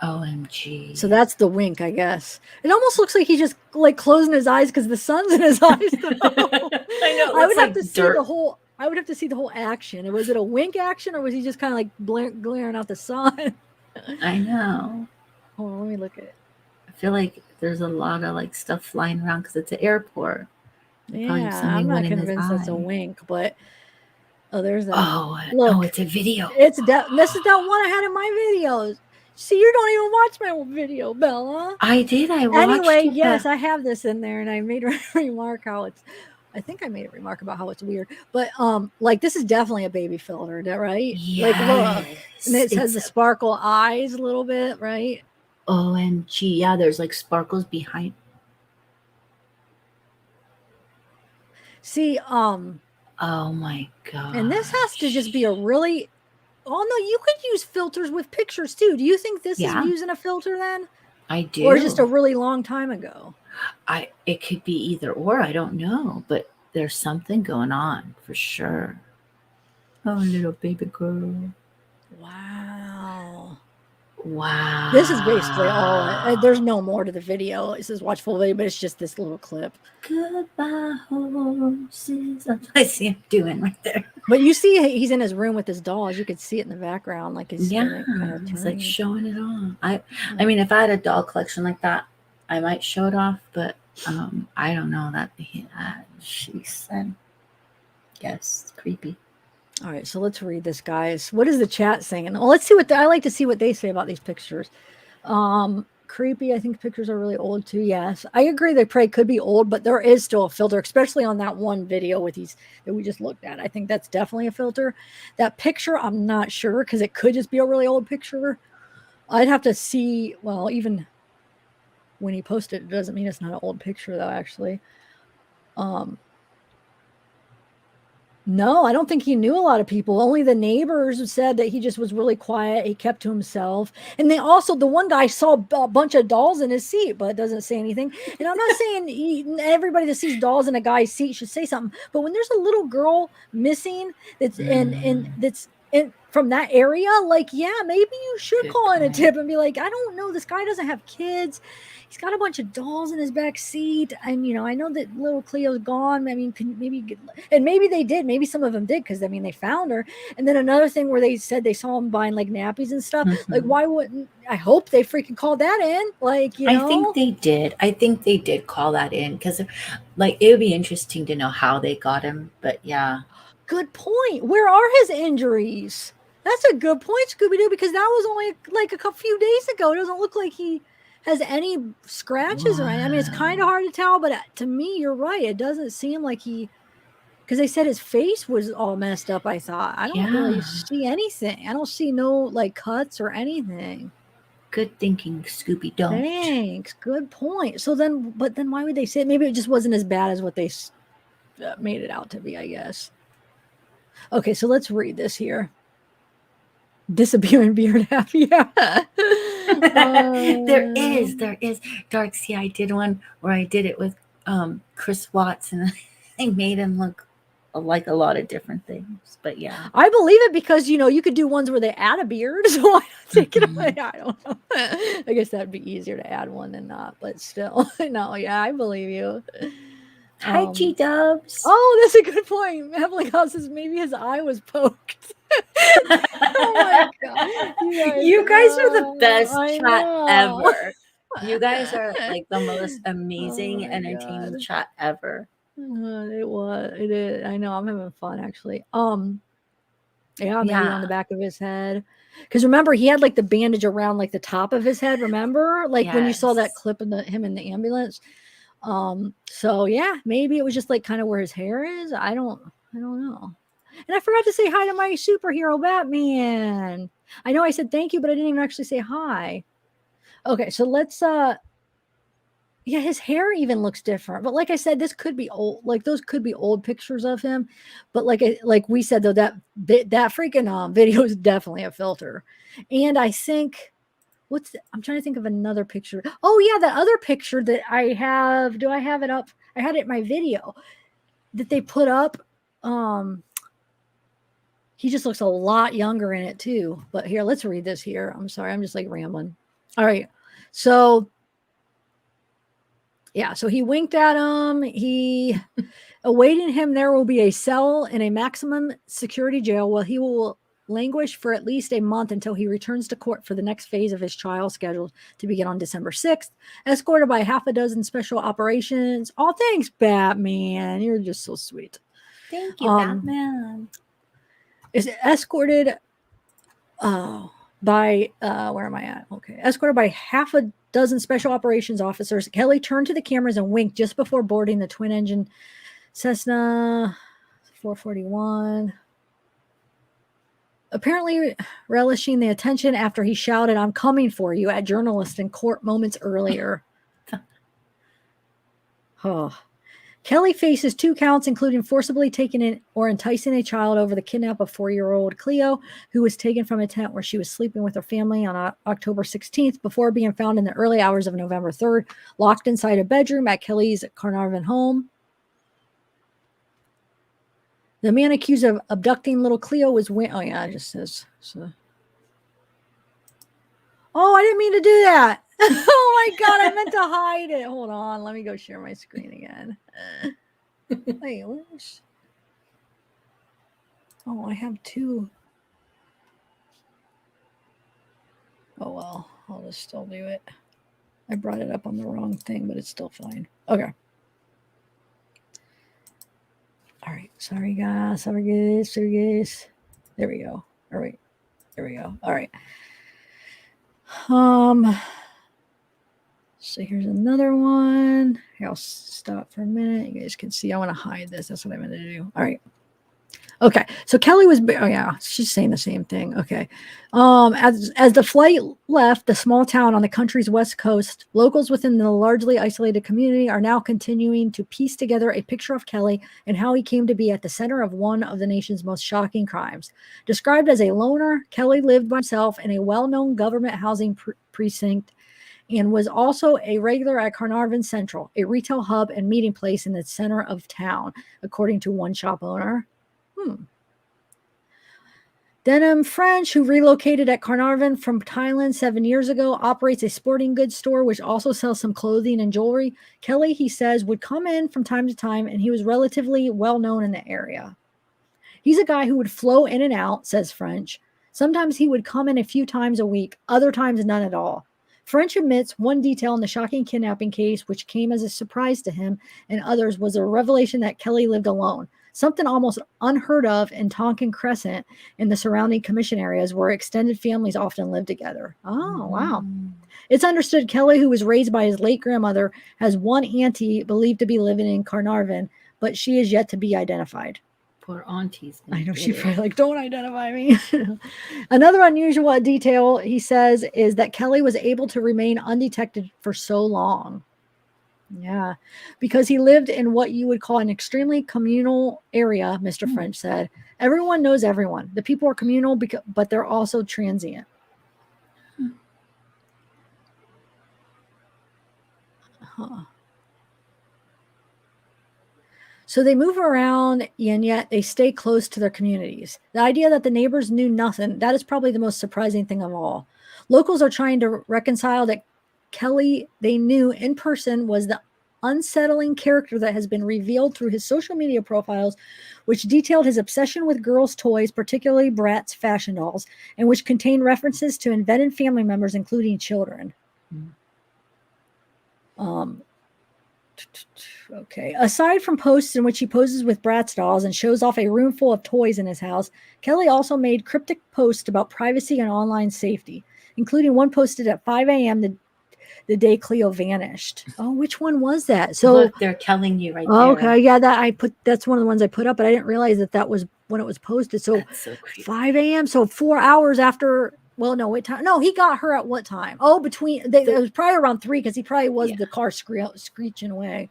OMG. So that's the wink, I guess. It almost looks like he's just like closing his eyes because the sun's in his eyes. I know. I would have to see the whole. I would have to see the whole action. And was it a wink action, or was he just kind of like glaring out the sun? I know. Hold on, let me look at it. I feel like there's a lot of like stuff flying around because it's an airport. Yeah, I'm not convinced that's a wink, but there's that. Look, it's a video. This is that one I had in my videos. See, you don't even watch my video, Bella. I did. I watched anyway, it. Yes, I have this in there, and I made a remark how it's. I think I made a remark about how it's weird, but like this is definitely a baby filter, is that right? Yes. Like look, and it has the sparkle eyes a little bit, right? OMG, yeah, there's like sparkles behind. See, oh my god. And this has to just be a really. Oh no, you could use filters with pictures too. Do you think this is using a filter then? I do. Or just a really long time ago? It could be either or, I don't know, but there's something going on for sure. Oh, little baby girl. Wow. This is basically all. There's no more to the video. It says watch full video, but it's just this little clip. Goodbye, horses. I see him doing right there. But you see, he's in his room with his dolls. You could see it in the background, like he's he's like showing it off. I mean, if I had a doll collection like that, I might show it off, but I don't know that. She said, yes, it's creepy. All right, so let's read this, guys. What is the chat saying? Well, let's see what I like to see what they say about these pictures. Creepy. I think pictures are really old too. Yes, I agree. They probably could be old, but there is still a filter, especially on that one video with these that we just looked at. I think that's definitely a filter. That picture, I'm not sure because it could just be a really old picture. I'd have to see. Well, even when he posted it, doesn't mean it's not an old picture though. Actually, no, I don't think he knew a lot of people. Only the neighbors said that he just was really quiet. He kept to himself. And they also, the one guy saw a bunch of dolls in his seat, but doesn't say anything. And I'm not saying everybody that sees dolls in a guy's seat should say something. But when there's a little girl missing that's from that area, like, yeah, maybe you should call in a tip and be like, I don't know, this guy doesn't have kids. He's got a bunch of dolls in his back seat. And, you know, I know that little Cleo's gone. I mean, maybe they did. Maybe some of them did because, I mean, they found her. And then another thing where they said they saw him buying, like, nappies and stuff. Mm-hmm. Like, why wouldn't – I hope they freaking called that in. Like, you know. I think they did. I think they did call that in because, like, it would be interesting to know how they got him. But, yeah. Good point. Where are his injuries? That's a good point, Scooby-Doo, because that was only, like, a few days ago. It doesn't look like he – has any scratches or anything. I mean, it's kind of hard to tell, but to me, you're right. It doesn't seem like because they said his face was all messed up, I thought. I don't really see anything. I don't see no, like, cuts or anything. Good thinking, Scooby. Don't. Thanks. Good point. So then, but then why would they say it? Maybe it just wasn't as bad as what they made it out to be, I guess. Okay, so let's read this here. Disappearing beard happy. There is Dark. See, I did one where I did it with Chris Watts, and I made him look like a lot of different things. But yeah, I believe it because you could do ones where they add a beard. So I take it away. I don't know. I guess that'd be easier to add one than not, but still, no. Yeah, I believe you. Hi, G-dubs. Oh, that's a good point. Mabley says maybe his eye was poked. Oh my god! You guys are the best chat ever. You guys are like the most amazing, entertaining chat ever. It is. I know. I'm having fun actually. Yeah, maybe on the back of his head. Because remember, he had like the bandage around like the top of his head. Remember, like when you saw that clip of him in the ambulance. So yeah, maybe it was just like kind of where his hair is. I don't know. And I forgot to say hi to my superhero Batman. I know I said thank you, but I didn't even actually say hi. Okay, so let's yeah, his hair even looks different. But like I said, this could be old. Like those could be old pictures of him. But like we said though, that freaking video is definitely a filter. And I think I'm trying to think of another picture. Oh yeah, the other picture that I have. Do I have it up? I had it in my video that they put up. He just looks a lot younger in it too. But here, let's read this here. I'm sorry, I'm just like rambling. All right. So yeah, so he winked at him. He awaiting him there will be a cell in a maximum security jail where he will languish for at least a month until he returns to court for the next phase of his trial scheduled to begin on December 6th, escorted by half a dozen special operations. Oh, thanks, Batman. You're just so sweet. Thank you, Batman. Is escorted by where am I at? Okay. Escorted by half a dozen special operations officers. Kelly turned to the cameras and winked just before boarding the twin engine Cessna 441. Apparently relishing the attention after he shouted, "I'm coming for you," at journalists in court moments earlier. Oh. Kelly faces 2 counts, including forcibly taking in or enticing a child over the kidnap of 4-year-old Cleo, who was taken from a tent where she was sleeping with her family on October 16th before being found in the early hours of November 3rd, locked inside a bedroom at Kelly's Carnarvon home. The man accused of abducting little Cleo was oh yeah, it just says so. Oh, I didn't mean to do that. Oh my god, I meant to hide it. Hold on, let me go share my screen again. Wait, where's... Oh, I have 2. Oh well, I'll just still do it. I brought it up on the wrong thing, but it's still fine. Okay. All right, sorry guys. There we go. All right, there we go. All right. So here's another one. Here, I'll stop for a minute. You guys can see. I want to hide this. That's what I meant to do. All right. Okay. So Kelly was. Oh yeah, she's saying the same thing. Okay. As the flight left the small town on the country's west coast, locals within the largely isolated community are now continuing to piece together a picture of Kelly and how he came to be at the center of one of the nation's most shocking crimes. Described as a loner, Kelly lived by himself in a well-known government housing precinct and was also a regular at Carnarvon Central, a retail hub and meeting place in the center of town, according to one shop owner. Denham French, who relocated at Carnarvon from Thailand 7 years ago, operates a sporting goods store which also sells some clothing and jewelry. Kelly, he says, would come in from time to time, and he was relatively well known in the area. He's a guy who would flow in and out, says French. Sometimes he would come in a few times a week, other times none at all. French admits one detail in the shocking kidnapping case, which came as a surprise to him and others, was a revelation that Kelly lived alone. Something almost unheard of in Tonkin Crescent and the surrounding commission areas where extended families often live together. Oh, wow. It's understood Kelly, who was raised by his late grandmother, has one auntie believed to be living in Carnarvon, but she is yet to be identified. Poor auntie's I gonna know get she's it. probably like, don't identify me. Another unusual detail, he says, is that Kelly was able to remain undetected for so long. Yeah, because he lived in what you would call an extremely communal area, Mr. French said. Everyone knows everyone. The people are communal, but they're also transient. Huh. So they move around and yet they stay close to their communities. The idea that the neighbors knew nothing, that is probably the most surprising thing of all. Locals are trying to reconcile that Kelly they knew in person was the unsettling character that has been revealed through his social media profiles, which detailed his obsession with girls' toys, particularly Bratz fashion dolls, and which contained references to invented family members, including children. Okay. Aside from posts in which he poses with Bratz dolls and shows off a room full of toys in his house, Kelly also made cryptic posts about privacy and online safety, including one posted at 5 a.m. the day Cleo vanished. Oh, which one was that? So look, they're telling you right there. Okay, yeah, that's one of the ones I put up, but I didn't realize that was when it was posted. So That's so creepy. 5 a.m. So 4 hours after. Well, no, what time? No, he got her at what time? Oh, it was probably around 3 because he probably was the car screeching away.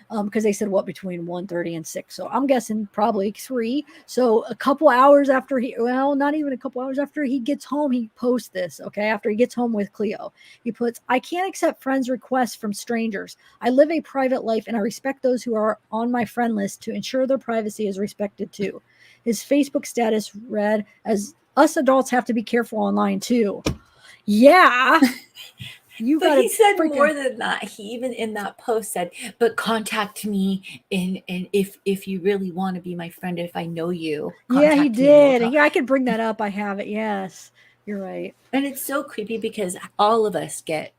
Because they said between 1:30 and 6. So I'm guessing probably 3. So a couple hours after not even a couple hours after he gets home, he posts this. Okay, after he gets home with Cleo, he puts, "I can't accept friends' requests from strangers. I live a private life and I respect those who are on my friend list to ensure their privacy is respected too." His Facebook status read as, "Us adults have to be careful online too." Yeah. But he said more than that. He even in that post said, "But contact me, and if you really want to be my friend, if I know you." Yeah, he did. Yeah, I could bring that up. I have it. Yes, you're right. And it's so creepy because all of us get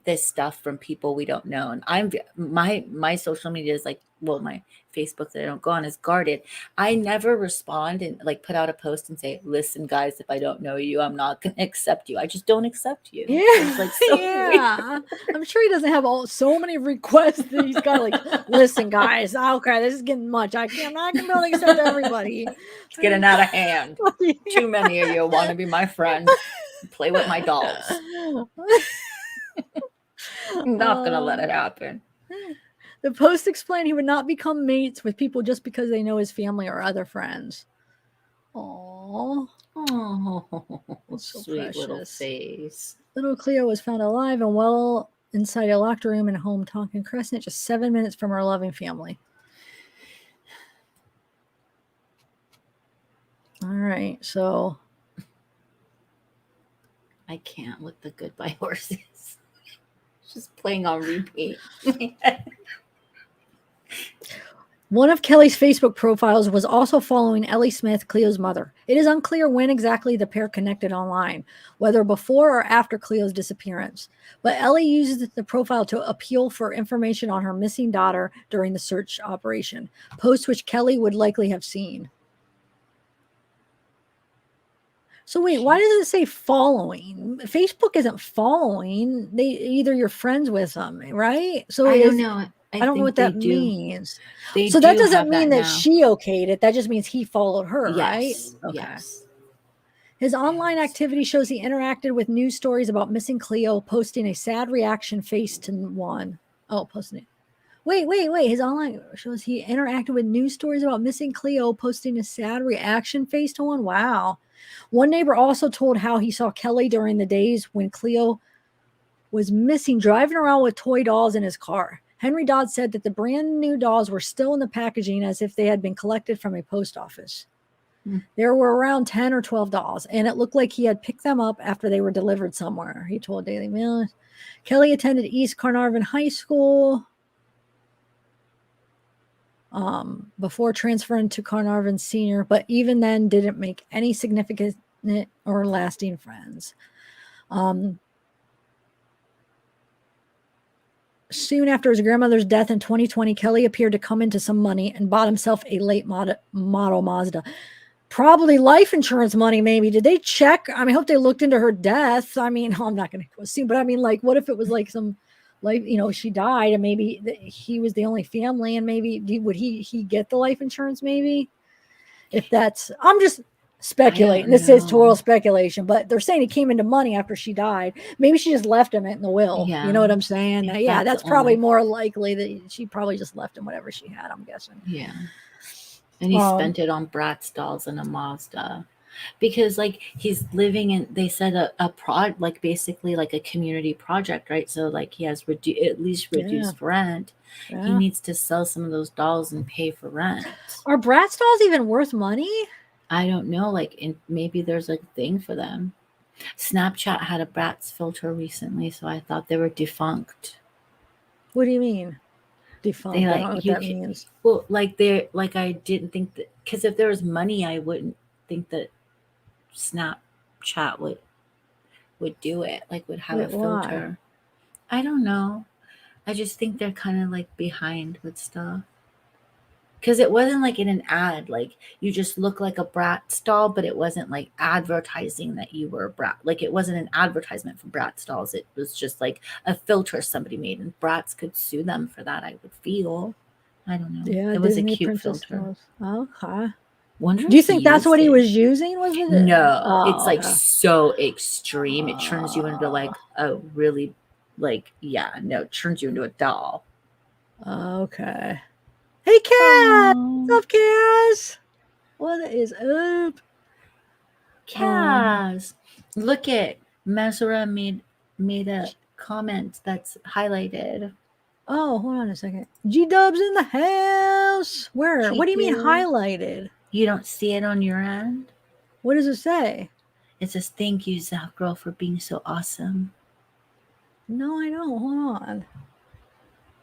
this stuff from people we don't know, and my social media is like, well, my Facebook that I don't go on is guarded. I never respond and like put out a post and say, "Listen, guys, if I don't know you, I'm not gonna accept you." I just don't accept you. Yeah, it's like so yeah. I'm sure he doesn't have so many requests that he's got. Like, "Listen, guys, okay, this is getting much. I'm not gonna be able to accept everybody. It's getting out of hand. Too many of you want to be my friend. Play with my dolls. I'm not gonna let it happen." The post explained he would not become mates with people just because they know his family or other friends. Oh, so sweet precious. little face. Little Cleo was found alive and well inside a locked room in a home Tonkin Crescent, just 7 minutes from her loving family. All right, so I can't with the Goodbye Horses. Just playing on repeat. One of Kelly's Facebook profiles was also following Ellie Smith, Cleo's mother. It is unclear when exactly the pair connected online, whether before or after Cleo's disappearance. But Ellie uses the profile to appeal for information on her missing daughter during the search operation, posts which Kelly would likely have seen. So wait, why does it say following? Facebook isn't following. Either you're friends with them, right? So I don't know. I don't know what that means. They so that do doesn't have mean that now. she okayed it. That just means he followed her, right? Yes. Okay. Yes. His online activity shows he interacted with news stories about missing Cleo, posting a sad reaction face to one. Oh, posting it. Wait. His online shows he interacted with news stories about missing Cleo, posting a sad reaction face to one. Wow. One neighbor also told how he saw Kelly during the days when Cleo was missing, driving around with toy dolls in his car. Henry Dodd said that the brand new dolls were still in the packaging as if they had been collected from a post office. There were around 10 or 12 dolls, and it looked like he had picked them up after they were delivered somewhere, he told Daily Mail. Kelly attended East Carnarvon High School before transferring to Carnarvon Senior, but even then didn't make any significant or lasting friends. Soon after his grandmother's death in 2020, Kelly appeared to come into some money and bought himself a late model Mazda. Probably life insurance money, maybe. Did they check? I mean, I hope they looked into her death. I mean, I'm not going to assume, but I mean, like, what if it was like some, like, she died and maybe he was the only family and maybe would he get the life insurance maybe? If that's, I'm just speculating. This is total speculation, but they're saying he came into money after she died. Maybe she just left him in the will. Yeah. You know what I'm saying? Yeah, that's probably only- more likely that she probably just left him whatever she had, I'm guessing. Yeah. And he spent it on Bratz dolls and a Mazda. Because like he's living in, they said a prod, like basically like a community project, right? So like he has at least reduced rent. Yeah. He needs to sell some of those dolls and pay for rent. Are Bratz dolls even worth money? I don't know. Like maybe there's a thing for them. Snapchat had a Bratz filter recently, so I thought they were defunct. What do you mean? Defunct? I don't know what that means. Well, like they're like, I didn't think that, because if there was money, I wouldn't think that Snapchat would do it, like would have a filter. Why? I don't know. I just think they're kind of like behind with stuff. Because it wasn't like in an ad, like you just look like a Bratz doll, but it wasn't like advertising that you were a Bratz. Like it wasn't an advertisement for Bratz dolls. It was just like a filter somebody made, and Bratz could sue them for that, I would feel. I don't know. Yeah, it was Disney a cute Princess filter. Dolls. Okay. Wonder do you think that's what he was using? Was it? No, it's like so extreme. It turns you into like a really, like, it turns you into a doll. Okay. Hey, Cass! What's up, Cass? What is up? Cass, look at Mesra made a comment that's highlighted. Oh, hold on a second. G-Dub's in the house. Where? What do you mean highlighted? You don't see it on your end? What does it say? It says, "Thank you, Zavgirl, for being so awesome." No, I don't. Hold on.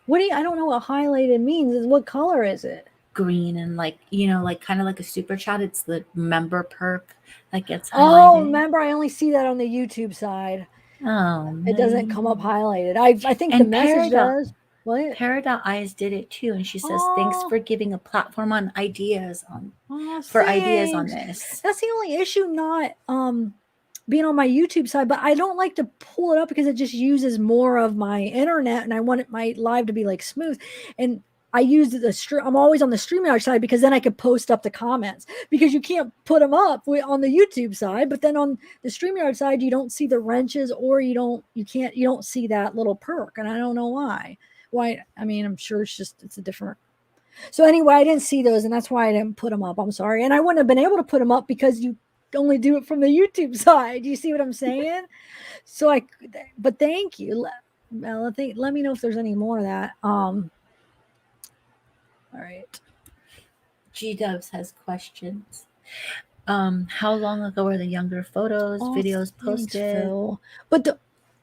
I don't know what highlighted means. What color is it? Green, and like, like kind of like a super chat. It's the member perk that gets highlighted. Oh, remember, I only see that on the YouTube side. Oh, it doesn't come up highlighted. I think the message does. What? Parada Eyes did it too, and she says, "Thanks for giving a platform on ideas ideas on this." That's the only issue, not being on my YouTube side, but I don't like to pull it up because it just uses more of my internet, and I want my live to be like smooth. And I use I'm always on the StreamYard side because then I could post up the comments, because you can't put them up on the YouTube side, but then on the StreamYard side, you don't see the wrenches, or you don't see that little perk. And I don't know why. I mean, I'm sure it's a different. So anyway, I didn't see those, and that's why I didn't put them up. I'm sorry. And I wouldn't have been able to put them up because you only do it from the YouTube side. You see what I'm saying? But thank you. Bela, let me know if there's any more of that. All right. G-Dubs has questions. How long ago were the younger photos, videos posted? Thanks, Phil.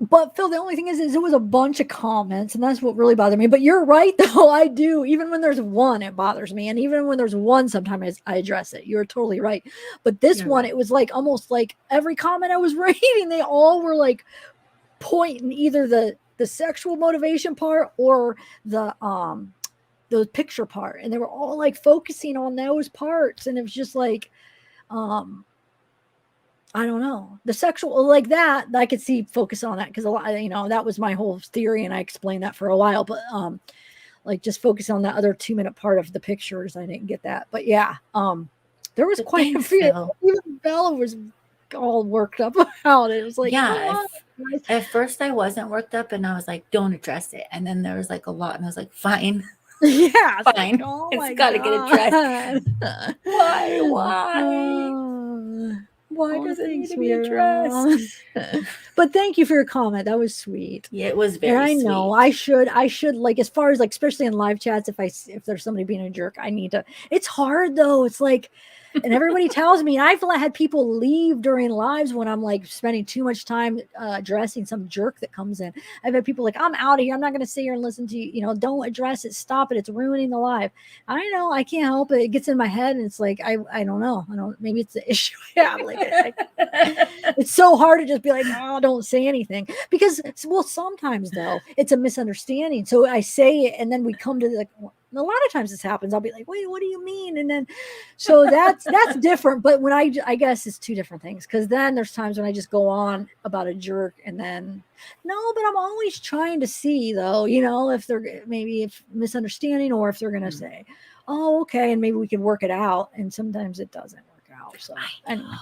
But Phil, the only thing is it was a bunch of comments, and that's what really bothered me. But you're right, though. I do. Even when there's one, it bothers me. And even when there's one, sometimes I address it. You're totally right. But this one, it was like almost like every comment I was reading, they all were like pointing either the sexual motivation part or the picture part. And they were all like focusing on those parts. And it was just like, I don't know, the sexual, like that I could see focus on that, because a lot, that was my whole theory, and I explained that for a while. But like just focus on that other 2-minute part of the pictures, I didn't get that. But yeah, there was quite a few. Even Bella was all worked up about it. It was like, at first I wasn't worked up, and I was like, don't address it. And then there was like a lot, and I was like, fine. Yeah, fine. Like, it's got to get addressed. Why does it need to be addressed? But thank you for your comment. That was sweet. Yeah, it was very sweet. I know I should like, as far as like, especially in live chats, if there's somebody being a jerk, I need to. It's hard though. It's like, and everybody tells me, and I've had people leave during lives when I'm like spending too much time addressing some jerk that comes in. I've had people like, I'm out of here. I'm not going to sit here and listen to you. Don't address it. Stop it. It's ruining the live. I know. I can't help it. It gets in my head, and it's like, I don't know. Maybe it's the issue I have. Like, it's so hard to just be like, oh, don't say anything, because, well, sometimes though it's a misunderstanding. So I say it, and then we come to a lot of times this happens. I'll be like, wait, what do you mean? And then, so that's different. But when I guess it's two different things, because then there's times when I just go on about a jerk, and then, no, but I'm always trying to see though, if they're if misunderstanding, or if they're going to say, oh, okay, and maybe we could work it out. And sometimes it doesn't work out. So I know.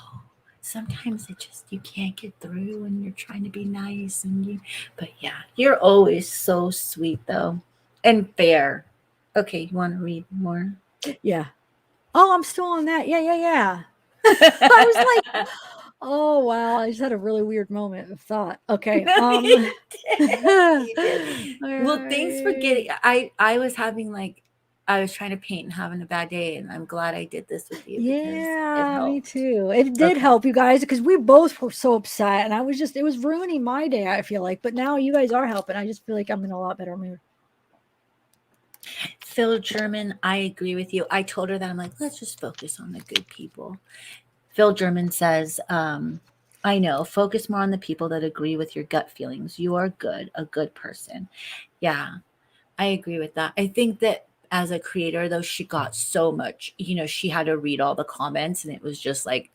Sometimes it just, you can't get through and you're trying to be nice but yeah, you're always so sweet though, and fair. Okay, you want to read more? yeah. Oh, I'm still on that. Yeah. I was like, oh wow, I just had a really weird moment of thought. Okay. You did. Well, thanks for getting. Alright. I was having like, I was trying to paint and having a bad day, and I'm glad I did this with you because it Yeah, me helped. too. It did Okay. help you guys because we both were so upset, and it was ruining my day, I feel like. But now you guys are helping. I just feel like I'm in a lot better mood. Phil German, I agree with you. I told her that I'm like, let's just focus on the good people. Phil German says, I know, focus more on the people that agree with your gut feelings. You are good, a good person. Yeah, I agree with that. I think that as a creator, though, she got so much, she had to read all the comments and it was just like,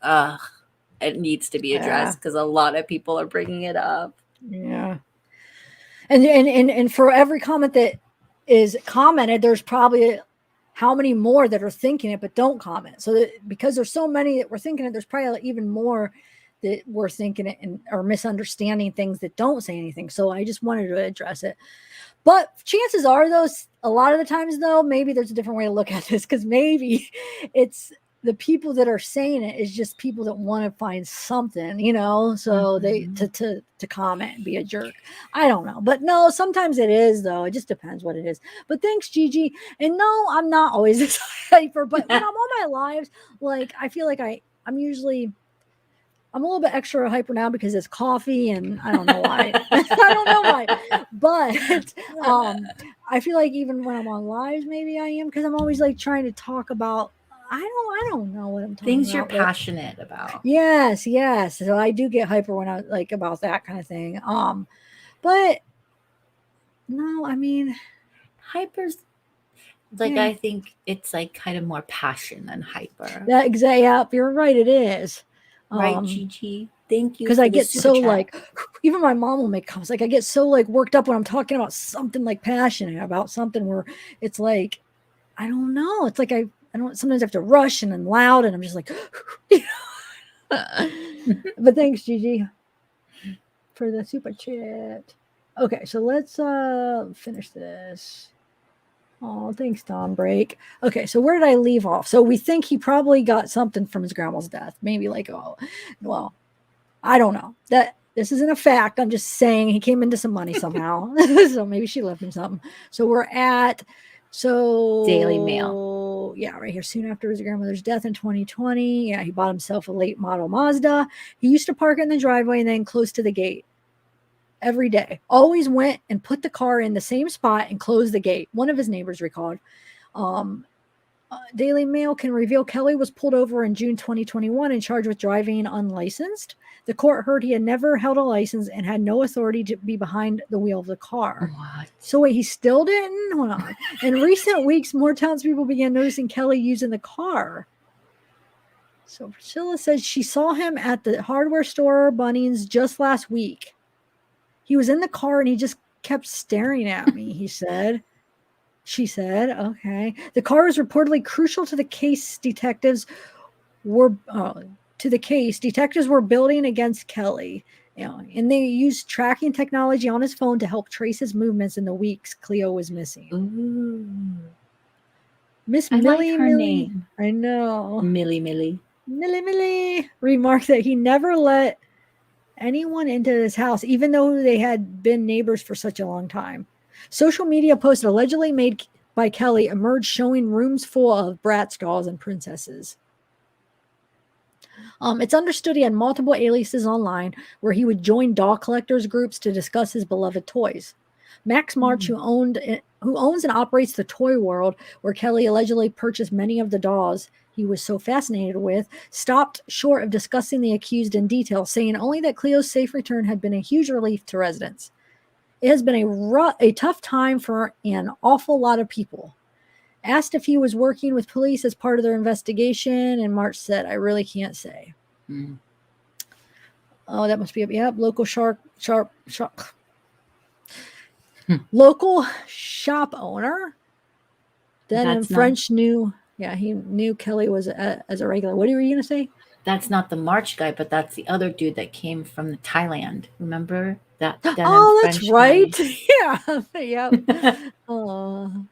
it needs to be addressed because a lot of people are bringing it up. Yeah. And for every comment that is commented, there's probably how many more that are thinking it but don't comment. So that because there's so many that were thinking it, there's probably even more that were thinking it and or misunderstanding things that don't say anything. So I just wanted to address it. But chances are, though, a lot of the times, though, maybe there's a different way to look at this because maybe it's the people that are saying it is just people that want to find something, so they to comment and be a jerk. I don't know, but no, sometimes it is though. It just depends what it is. But thanks, Gigi. And no, I'm not always this hyper, but when I'm on my lives, like I feel like I'm usually. I'm a little bit extra hyper now because it's coffee and I don't know why. I don't know why. But I feel like even when I'm on lives, maybe I am because I'm always like trying to talk about I don't know what I'm talking Things about. you're passionate about. Yes. So I do get hyper when I like about that kind of thing. But no, I mean Hyper's like I think it's like kind of more passion than hyper. that exactly. Yeah, you're right. It is. Right, Gigi? Thank you Because for I the get super so chat. like even my mom will make comments like I get so like worked up when I'm talking about something like passionate about something where it's like I don't know, it's like I don't sometimes I have to rush and then loud and I'm just like but thanks Gigi for the super chat. Okay, so let's finish this. Oh, thanks, Tom Break. Okay, so where did I leave off? So we think he probably got something from his grandma's death. Maybe like, oh, well, I don't know. That this isn't a fact. I'm just saying he came into some money somehow. So maybe she left him something. So we're at Daily Mail. Yeah, right here. Soon after his grandmother's death in 2020. Yeah, he bought himself a late model Mazda. He used to park it in the driveway and then close to the gate. Every day. Always went and put the car in the same spot and closed the gate. One of his neighbors recalled. Daily Mail can reveal Kelly was pulled over in June 2021 and charged with driving unlicensed. The court heard he had never held a license and had no authority to be behind the wheel of the car. What? So wait, he still didn't? Hold on. In recent weeks, more townspeople began noticing Kelly using the car. So Priscilla says she saw him at the hardware store Bunnings just last week. He was in the car and he just kept staring at me, he said. She said, okay. The car was reportedly crucial to the case detectives were building against Kelly. And they used tracking technology on his phone to help trace his movements in the weeks Cleo was missing. Ooh. Miss I Millie like her Millie. name. I know. Millie. Millie remarked that he never let anyone into his house, even though they had been neighbors for such a long time. Social media posts allegedly made by Kelly emerged showing rooms full of Bratz dolls and princesses. It's understood he had multiple aliases online where he would join doll collectors groups to discuss his beloved toys. Max March, who owns and operates the Toy World, where Kelly allegedly purchased many of the dolls he was so fascinated with, stopped short of discussing the accused in detail, saying only that Cleo's safe return had been a huge relief to residents. It has been a tough time for an awful lot of people. Asked if he was working with police as part of their investigation, and March said, I really can't say. Oh, that must be local local shop owner Then in That's not French he knew Kelly was as a regular. What were you going to say? that's not the March guy, but that's the other dude that came from Thailand. Remember that denim Oh, that's French right. guy? Yeah. Yep. Oh.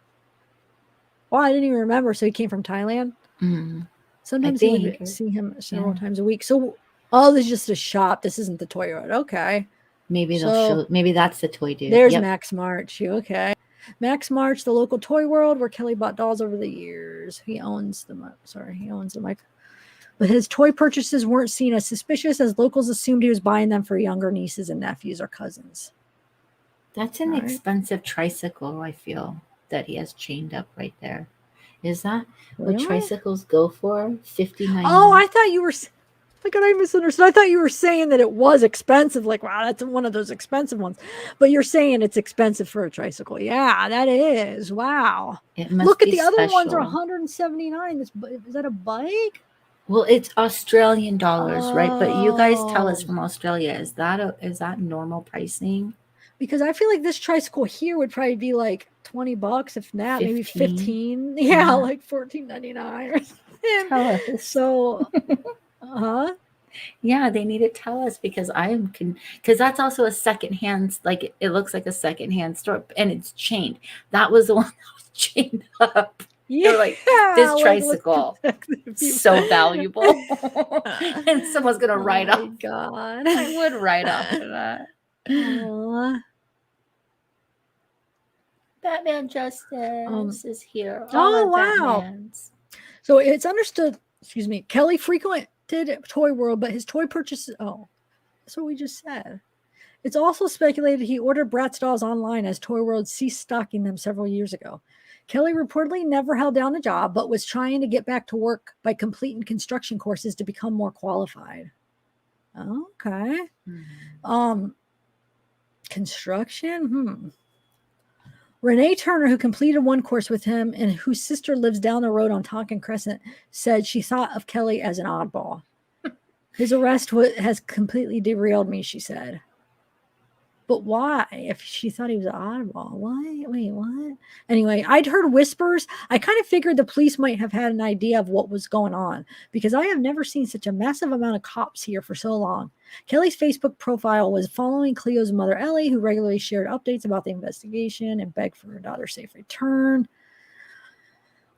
Well, I didn't even remember. So he came from Thailand. Mm, I Sometimes he think. would see him several Yeah. times a week. So, oh, this is just a shop. This isn't the toy road. Okay. Maybe they'll So show. Maybe that's the toy dude. there's Yep. Max March. Okay. Max March, the local toy world where Kelly bought dolls over the years. He owns the mic. But his toy purchases weren't seen as suspicious as locals assumed he was buying them for younger nieces and nephews or cousins. That's an Right. expensive tricycle, I feel, that he has chained up right there. Is that what Really? tricycles go for? $59. Oh, I thought you were. My God, I misunderstood. I thought you were saying that it was expensive. Like, wow, that's one of those expensive ones. But you're saying it's expensive for a tricycle. Yeah, that is. Wow. It must Look at be the other ones are special. 179. Is that a bike? Well, it's Australian dollars, right? But you guys tell us Oh. from Australia. Is that normal pricing? Because I feel like this tricycle here would probably be like $20, if not, maybe 15. Yeah, Yeah. like $14.99 or something. Tell us. So, Yeah, they need to tell us because because that's also a secondhand, like it looks like a secondhand store and it's chained. That was the one that was chained up. yeah, They're like, this let's tricycle protect the people. so valuable. And someone's gonna write Oh my up. God. I would write up for that. Aw. Batman Justice is here. Oh, All wow. Batmans. So it's understood, Kelly frequented Toy World, but his toy purchases, that's what we just said. It's also speculated he ordered Bratz dolls online as Toy World ceased stocking them several years ago. Kelly reportedly never held down a job, but was trying to get back to work by completing construction courses to become more qualified. Okay. Construction? Renee Turner, who completed one course with him and whose sister lives down the road on Tonkin Crescent, said she thought of Kelly as an oddball. His arrest has completely derailed me, she said. But why? If she thought he was an oddball, why? Wait, what? Anyway, I'd heard whispers. I kind of figured the police might have had an idea of what was going on because I have never seen such a massive amount of cops here for so long. Kelly's Facebook profile was following Cleo's mother, Ellie, who regularly shared updates about the investigation and begged for her daughter's safe return.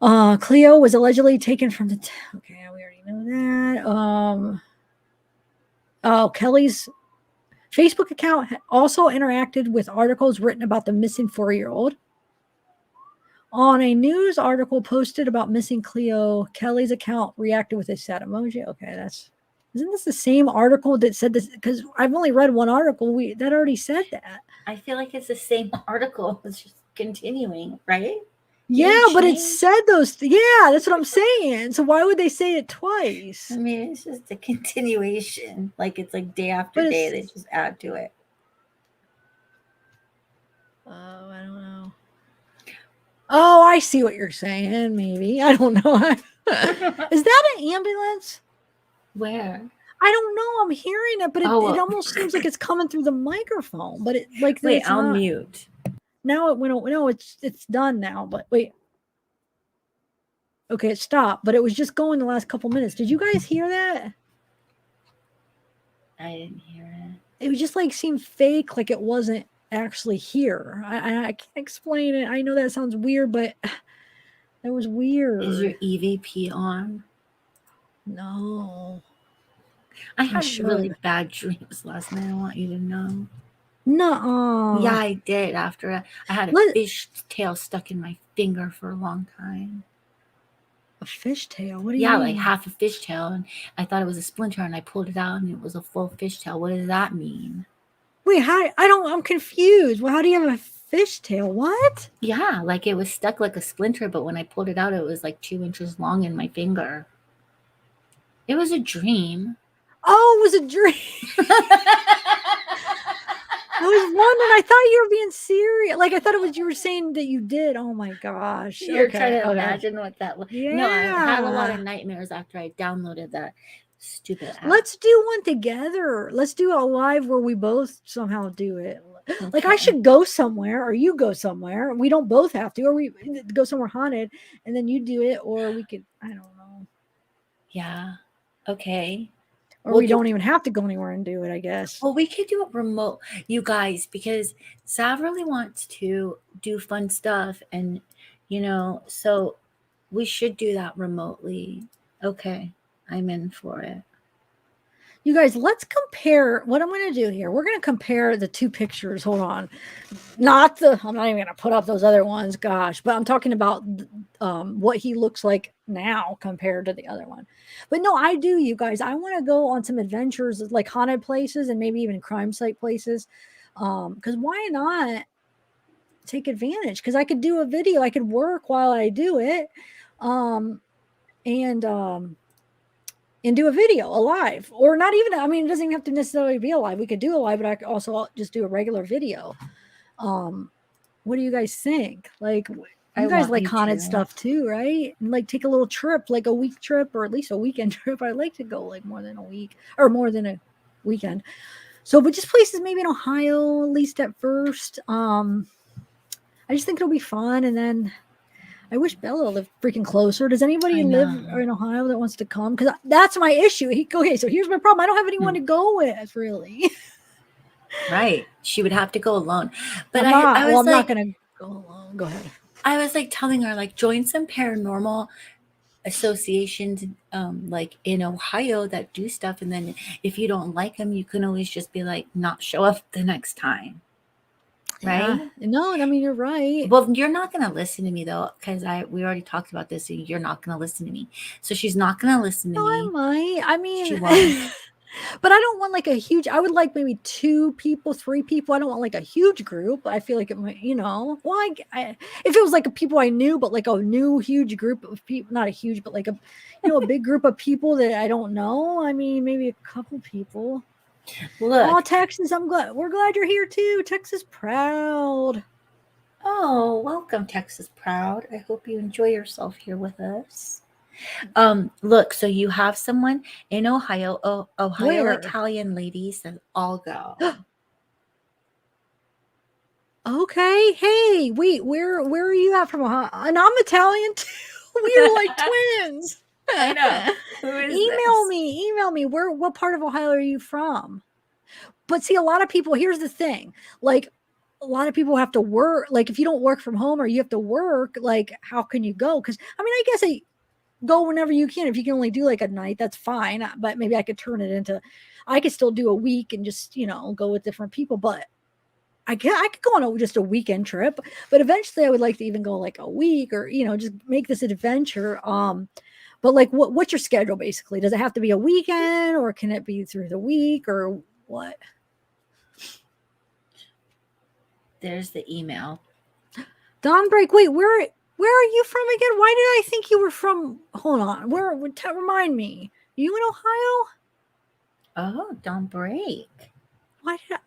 Cleo was allegedly taken from the... Okay, we already know that. Kelly's Facebook account also interacted with articles written about the missing 4-year-old. On a news article posted about missing Cleo, Kelly's account reacted with a sad emoji. Okay, isn't this the same article that said this? Because I've only read one article that already said that. I feel like it's the same article. It's just continuing, right? Yeah, but it said those. Yeah, that's what I'm saying. So why would they say it twice? I mean, it's just a continuation. Like it's like day after day, they just add to it. Oh, I don't know. Oh, I see what you're saying. Maybe. I don't know. Is that an ambulance? Where? I don't know. I'm hearing it, but it almost seems like it's coming through the microphone. But it like wait, I'll mute. Now it went. No, it's done now. But wait. Okay, it stopped. But it was just going the last couple minutes. Did you guys hear that? I didn't hear it. It was just like seemed fake, like it wasn't actually here. I can't explain it. I know that sounds weird, but it was weird. Is your EVP on? No. I had really bad dreams last night. I want you to know. No. Yeah, I did. After I had a fish tail stuck in my finger for a long time. A fish tail? What do you mean? Like half a fish tail, and I thought it was a splinter, and I pulled it out, and it was a full fish tail. What does that mean? Wait, I'm confused. Well, how do you have a fish tail? What? Yeah, like it was stuck like a splinter, but when I pulled it out, it was like 2 inches long in my finger. It was a dream. Oh, it was a dream. I was wondering. I thought you were being serious. Like I thought it was you were saying that you did. Oh my gosh. You're trying to imagine what that was. Yeah. No, I had a lot of nightmares after I downloaded that stupid app. Let's do one together. Let's do a live where we both somehow do it. Like, I should go somewhere, or you go somewhere. We don't both have to, or we go somewhere haunted, and then you do it, or we could, I don't know. Yeah. Okay. Or we don't even have to go anywhere and do it, I guess. Well, we could do it remote, you guys, because Sav really wants to do fun stuff. And, so we should do that remotely. Okay. I'm in for it. You guys, let's compare what I'm going to do here. We're going to compare the two pictures. Hold on. I'm not even going to put up those other ones. Gosh, but I'm talking about what he looks like now compared to the other one. But no, I do, you guys. I want to go on some adventures, like haunted places and maybe even crime site places. Because why not take advantage? Because I could do a video. I could work while I do it. And do a video, a live, or not even, I mean, it doesn't even have to necessarily be a live. We could do a live, but I could also just do a regular video. What do you guys think? Like, you guys like haunted stuff too, right? And like take a little trip, like a week trip, or at least a weekend trip. I'd like to go like more than a week or more than a weekend. So, but just places maybe in Ohio, at least at first. I just think it'll be fun. And then I wish Bela lived freaking closer. Does anybody live in Ohio that wants to come? Because that's my issue. Okay, so here's my problem. I don't have anyone to go with, really. Right. She would have to go alone. But I'm not going to go alone. Go ahead. I was like telling her, like, join some paranormal associations like in Ohio that do stuff. And then if you don't like them, you can always just be like, not show up the next time. Right? Yeah. No, I mean, you're right. Well, you're not going to listen to me though, because we already talked about this. And you're not going to listen to me, so she's not going to listen to me. I might. I mean, she won't. But I don't want like a huge. I would like maybe 2 people, 3 people. I don't want like a huge group. I feel like it might, Well, if it was like a people I knew, but like a new huge group of people, not a huge, but like a, a big group of people that I don't know. I mean, maybe a couple people. Look. Oh, Texas, we're glad you're here too. Texas proud. Oh, welcome, Texas proud. I hope you enjoy yourself here with us. Look, so you have someone in Ohio, Ohio Italian ladies that all go. Okay. Hey, wait, where are you at from Ohio? And I'm Italian too. We're like twins. I know. Email me. What part of Ohio are you from? But see, a lot of people, here's the thing. Like, a lot of people have to work. Like, if you don't work from home or you have to work, like, how can you go? Because, I mean, I guess go whenever you can. If you can only do like a night, that's fine. But maybe I could turn it into, I could still do a week and just, go with different people. But I could go on just a weekend trip. But eventually I would like to even go like a week or, just make this an adventure. But like, what's your schedule basically? Does it have to be a weekend or can it be through the week or what? There's the email. Dawn Break. Wait, where are you from again? Why did I think you were from? Hold on. Remind me. You in Ohio? Oh, Dawn Break. Why did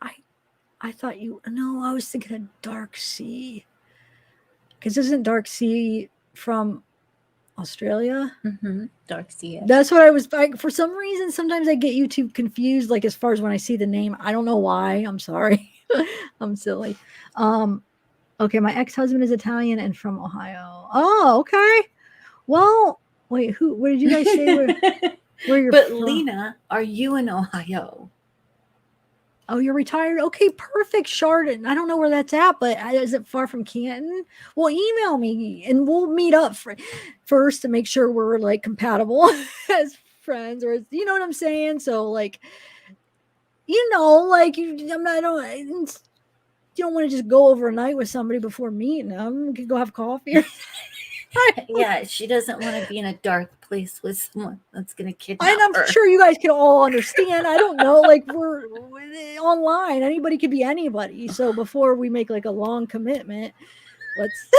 I thought you? No, I was thinking of Dark Sea. Because isn't Dark Sea from Australia? Mm-hmm. Dark Sea. That's what I was. For some reason, sometimes I get YouTube confused. Like as far as when I see the name, I don't know why. I'm sorry. I'm silly. Okay, my ex-husband is Italian and from Ohio. Oh, okay. Well, wait. What did you guys say? Where you're But from? Lena, are you in Ohio? Oh, you're retired? Okay, perfect. Chardon. I don't know where that's at, but is it far from Canton? Well, email me and we'll meet up first to make sure we're like compatible as friends or you know what I'm saying? So like, like you don't want to just go overnight with somebody before meeting them. We could go have coffee. Yeah, she doesn't want to be in a dark place with someone that's going to kidnap and I'm her. sure you guys can all understand. I don't know, like we're online. Anybody could be anybody. So before we make like a long commitment, let's.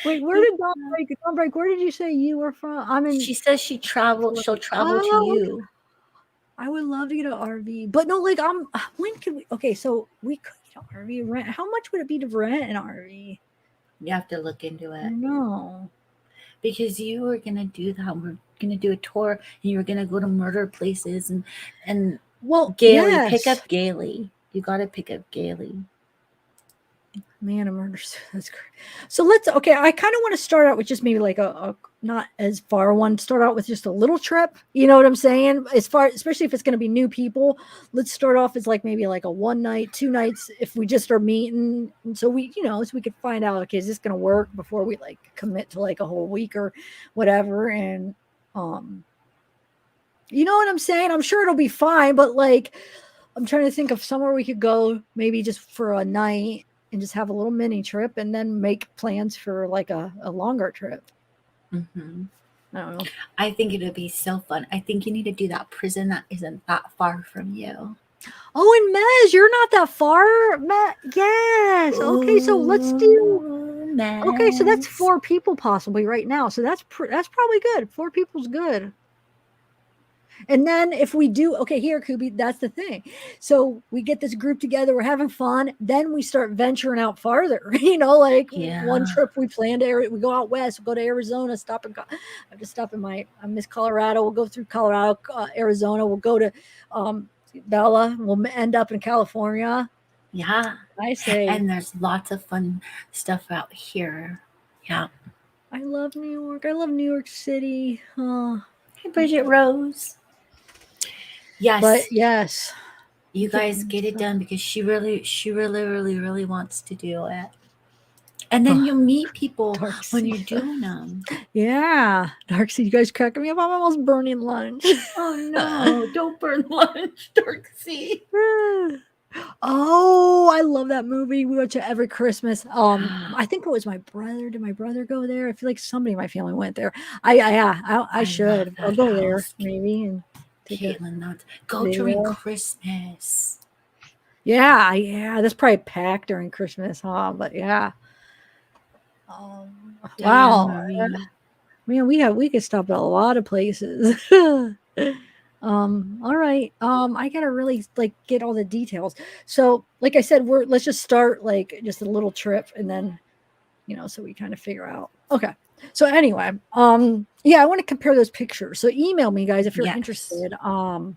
Wait, where did Dawn Break? Dawn Break, where did you say you were from? She says she'll travel to you. I would love to get an RV, but no, like when could we? Okay, so we could get an RV rent. How much would it be to rent an RV? You have to look into it. No, because you were gonna do that. We're gonna do a tour, and you were gonna go to murder places and. Well, Gaily, yes. pick up Gaily. You got to pick up Gaily. Man, a murder. That's great. So let's. Okay, I kind of want to start out with just maybe like a not as far one. Start out with just a little trip. You know what I'm saying? As far, especially if it's going to be new people. Let's start off as like maybe like a 1 night, 2 nights. If we just are meeting, and so we, so we could find out. Okay, is this going to work before we like commit to like a whole week or whatever? And you know what I'm saying? I'm sure it'll be fine, but like, I'm trying to think of somewhere we could go, maybe just for a night and just have a little mini trip and then make plans for like a longer trip. Mm-hmm. I don't know. I think it'll be so fun. I think you need to do that prison that isn't that far from you. Oh, and Mez, you're not that far. Yes. Okay, so let's do. Okay, so that's 4 people possibly right now. So that's probably good. 4 people's good. And then if we do, okay, here, Kubi, that's the thing. So we get this group together, we're having fun. Then we start venturing out farther, like one trip we planned, we go out west, we'll go to Arizona, I'm just stopping I miss Colorado. We'll go through Colorado, Arizona. We'll go to Bela. We'll end up in California. Yeah. I say. And there's lots of fun stuff out here. Yeah. I love New York. I love New York City. Hey, Bridget Rose. Yes. But yes. You guys get it done because she really wants to do it. And then you'll meet people when you're doing them. Yeah. Darksea, you guys cracking me up. I'm almost burning lunch. Oh no, don't burn lunch, Darksea. Oh, I love that movie. We watch it every Christmas. I think it was my brother. Did my brother go there? I feel like somebody in my family went there. I should. I'll go there maybe and Caitlin, go during Christmas. Yeah. That's probably packed during Christmas, huh? But yeah. Wow. Man, we could stop at a lot of places. All right. I gotta really like get all the details. So, like I said, let's just start like just a little trip and then, so we kind of figure out. Okay. So anyway, yeah, I want to compare those pictures. So email me, guys, if you're interested. I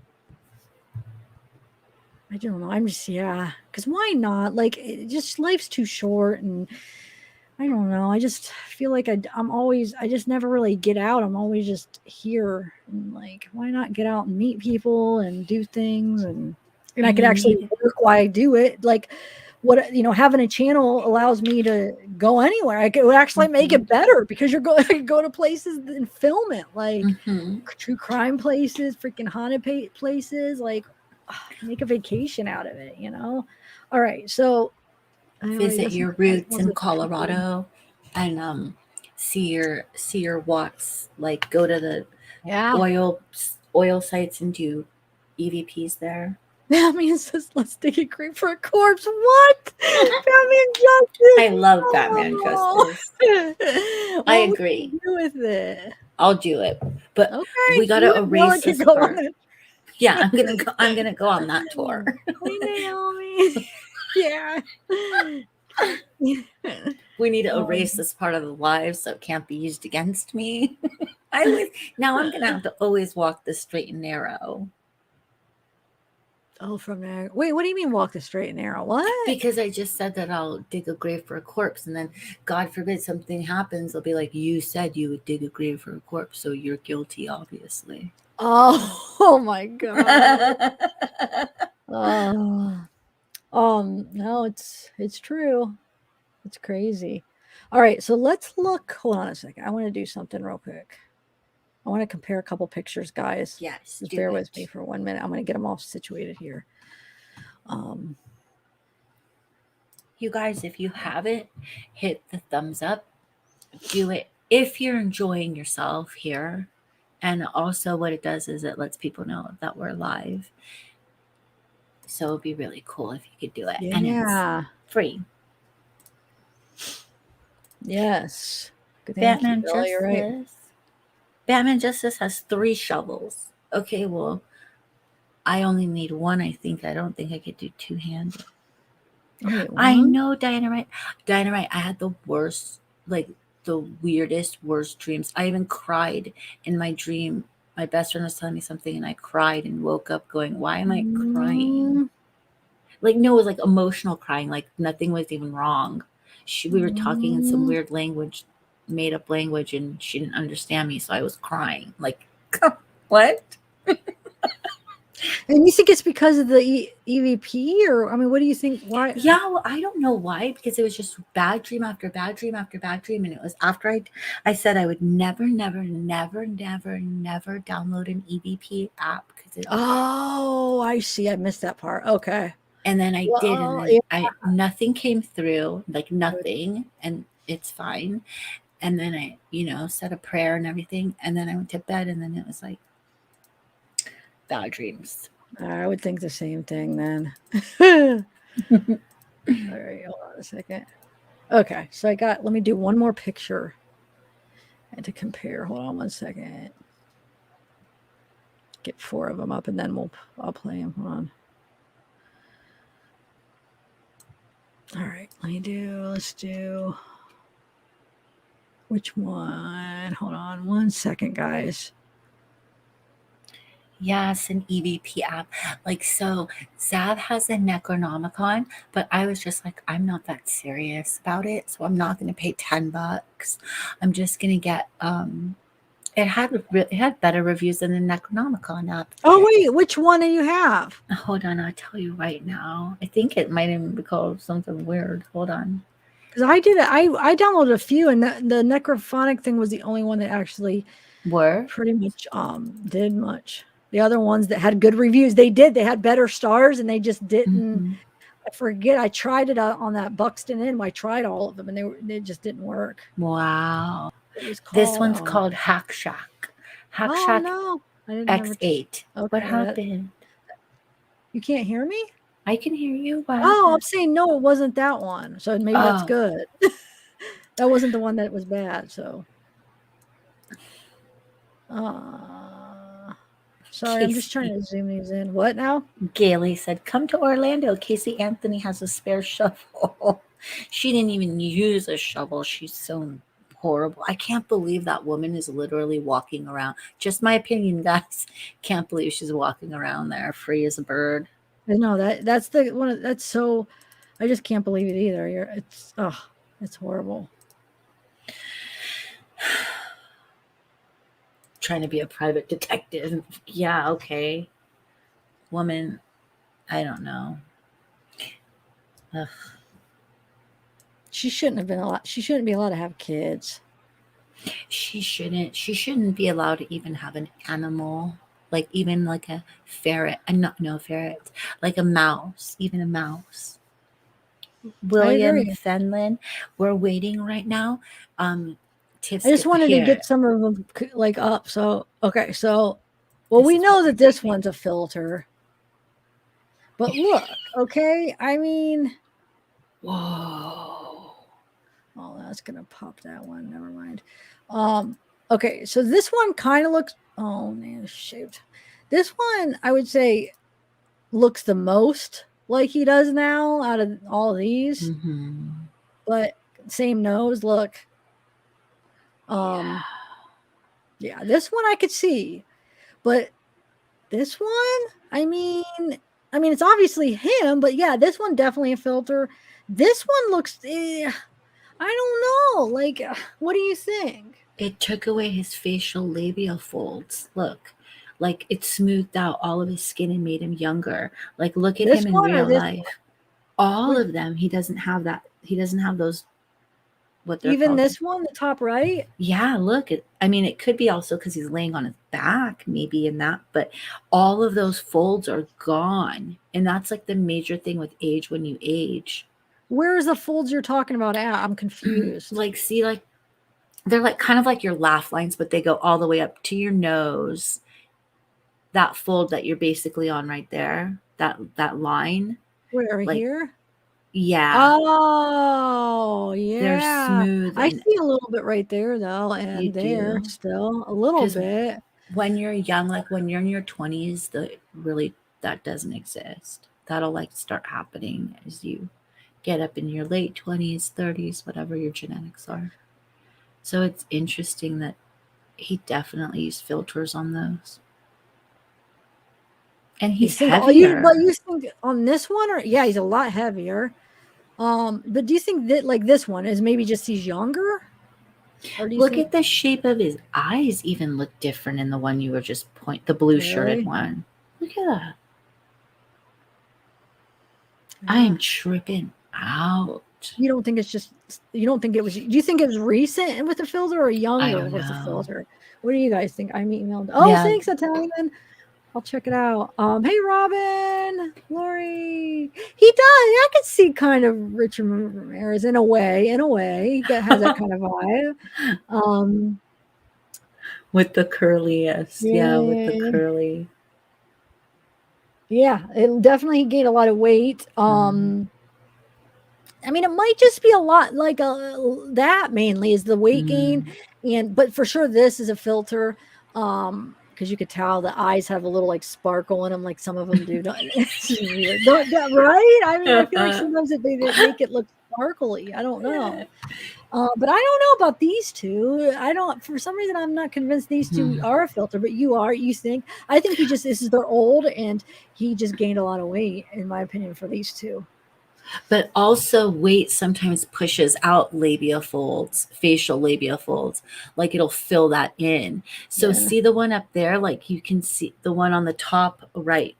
don't know. I'm just because why not? Like, just life's too short, and I don't know. I just feel like I just never really get out. I'm always just here, and like, why not get out and meet people and do things, and I could actually work while I do it. Like, having a channel allows me to go anywhere. I could actually make it better because you're going to go to places and film it, like true crime places, freaking haunted places, like make a vacation out of it, All right, so visit your roots in Colorado and see your walks, like go to the oil sites and do EVPs there. Batman says, let's dig a grave for a corpse. What? Batman Justice. I love Batman Justice. I agree. Do with it? I'll do it. But we gotta erase this part. Yeah, I'm gonna go on that tour. Naomi. Yeah. We need to erase this part of the live so it can't be used against me. Now I'm gonna have to always walk the straight and narrow. Oh, from there. Wait, what do you mean walk the straight and narrow? What? Because I just said that I'll dig a grave for a corpse, and then God forbid something happens, they'll be like, you said you would dig a grave for a corpse, so you're guilty, obviously. Oh my God. No, it's true. It's crazy. All right, so let's look. Hold on a second. I want to do something real quick. I want to compare a couple pictures, guys. Yes. Just bear with me for 1 minute. I'm going to get them all situated here. You guys, if you haven't, hit the thumbs up. Do it if you're enjoying yourself here. And also what it does is it lets people know that we're live. So it'd be really cool if you could do it. Yeah. And it's free. Yes. Batman Justice. Right. Batman Justice has 3 shovels. Okay, well, I only need 1, I think. I don't think I could do 2-handed. I know, Dynamite. I had the worst, like the weirdest, worst dreams. I even cried in my dream my best friend was telling me something and I cried and woke up going, why am I crying? Like, no, it was like emotional crying, like nothing was even wrong. We were talking in some weird language, made up language, and she didn't understand me, so I was crying. Like, what? And you think it's because of the EVP, or I mean, what do you think? Why? Yeah, well, I don't know why, because it was just bad dream after bad dream after bad dream, and it was after I said I would never download an EVP app because Oh, I see. I missed that part. Okay. and then I did, and Well, then nothing came through, like nothing, and it's fine. And then I, said a prayer and everything, and then I went to bed, and then it was like bad dreams. I would think the same thing then. All right, hold on a second. Okay, so let me do one more picture and to compare. Hold on one second. Get 4 of them up, and then I'll play them. Hold on. All right, let's do, which one? Hold on one second, guys. Yes, an EVP app. Like, so Zav has a Necronomicon, but I was just like, I'm not that serious about it, so I'm not going to pay $10. I'm just going to get, it had better reviews than the Necronomicon app. Oh, wait, which one do you have? Hold on, I'll tell you right now. I think it might even be called something weird. Hold on. Because I did it. I downloaded a few, and the necrophonic thing was the only one that actually pretty much did much. The other ones that had good reviews, they had better stars, and they just didn't. I forget. I tried it out on that Buxton Inn. I tried all of them, and they just didn't work. Wow. This one's called Hack Shack. Hack Shack no. X8. Okay, what happened? You can't hear me? I can hear you. Oh, I'm saying no, it wasn't that one. So maybe that's good. That wasn't the one that was bad. So, sorry, I'm just trying to zoom these in. What now? Gailey said, "Come to Orlando. Casey Anthony has a spare shovel." She didn't even use a shovel. She's so horrible. I can't believe that woman is literally walking around. Just my opinion, guys. Can't believe she's walking around there free as a bird. I know that's the one. That's so. I just can't believe it either. It's horrible. Trying to be a private detective. Yeah, okay. Woman, I don't know. Ugh. She shouldn't be allowed to have kids. She shouldn't be allowed to even have an animal. Like even like a ferret, and no ferret, like a mouse, even a mouse. William Fenlon, we're waiting right now. Tips. I just wanted to get some of them like up. So okay, so we know that this one's a filter, but look, okay. I mean, whoa. Oh, that's gonna pop that one. Never mind. Okay, so this one kind of looks. Oh man, shoot. This one I would say looks the most like he does now out of all of these. But same nose. Look. Yeah, this one I could see, but this one, I mean, it's obviously him, but yeah, this one definitely a filter. This one looks. I don't know. Like, what do you think? It took away his facial labial folds. Look, like it smoothed out all of his skin and made him younger. Like, look at him in real life. All of them. He doesn't have that. He doesn't have those. What they're even called. This one, the top right. Yeah, look. I mean, it could be also because he's laying on his back, maybe in that. But all of those folds are gone, and that's like the major thing with age when you age. Where's the folds you're talking about at? I'm confused. Like, see, like they're like kind of like your laugh lines, but they go all the way up to your nose. That fold that you're basically on right there, that line. Where, like, here? Yeah. Oh, yeah. They're smooth. I see a little bit right there, though, and there still a little bit. When you're young, like when you're in your 20s, that doesn't exist. That'll like start happening as you get up in your late 20s, 30s, whatever your genetics are. So it's interesting that he definitely used filters on those. And You he's think, heavier. but you think on this one, or yeah, he's a lot heavier. But do you think that like this one is maybe just he's younger? Or do you Look think at the shape of his eyes even look different in the one you were just the blue shirted really? one. Look at that. Yeah. I am tripping out. You don't think it's just, you don't think it was, do you think it was recent with the filter or younger don't with the know. filter? What do you guys think? I'm emailed. Oh, Yeah. thanks, Italian. I'll check it out. Hey, Robin, Lori. He does. I could see kind of Richard Ramirez in a way. He has that kind of vibe. With the curliest. Yeah, with the Yeah. curly. Yeah, it definitely gained a lot of weight. I mean, it might just be a lot like that mainly is the weight gain, but for sure this is a filter. Because you could tell the eyes have a little like sparkle in them, like some of them do. It's weird, right? I mean, I feel like sometimes they make it look sparkly. I don't know. But I don't know about these two. I don't, for some reason, I'm not convinced these two are a filter, but you are. You think? I think they're old and he just gained a lot of weight, in my opinion, for these two. But also weight sometimes pushes out labia folds, facial labia folds, like it'll fill that in. So see the one up there, like you can see the one on the top right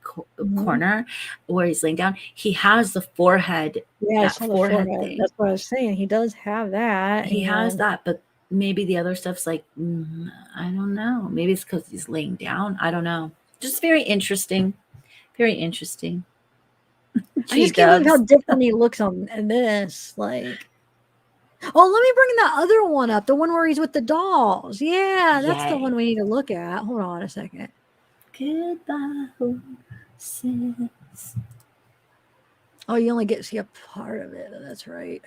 corner where he's laying down. He has the forehead. Yeah, that forehead thing. That's what I was saying. He does have that. He has that, but maybe the other stuff's like, I don't know. Maybe it's because he's laying down. I don't know. Just very interesting. Very interesting. I just can't believe how different he looks on this. Like, oh, let me bring that other one up. The one where he's with the dolls. Yeah, that's the one we need to look at. Hold on a second. Goodbye, horses. Oh, you only get to see a part of it. That's right.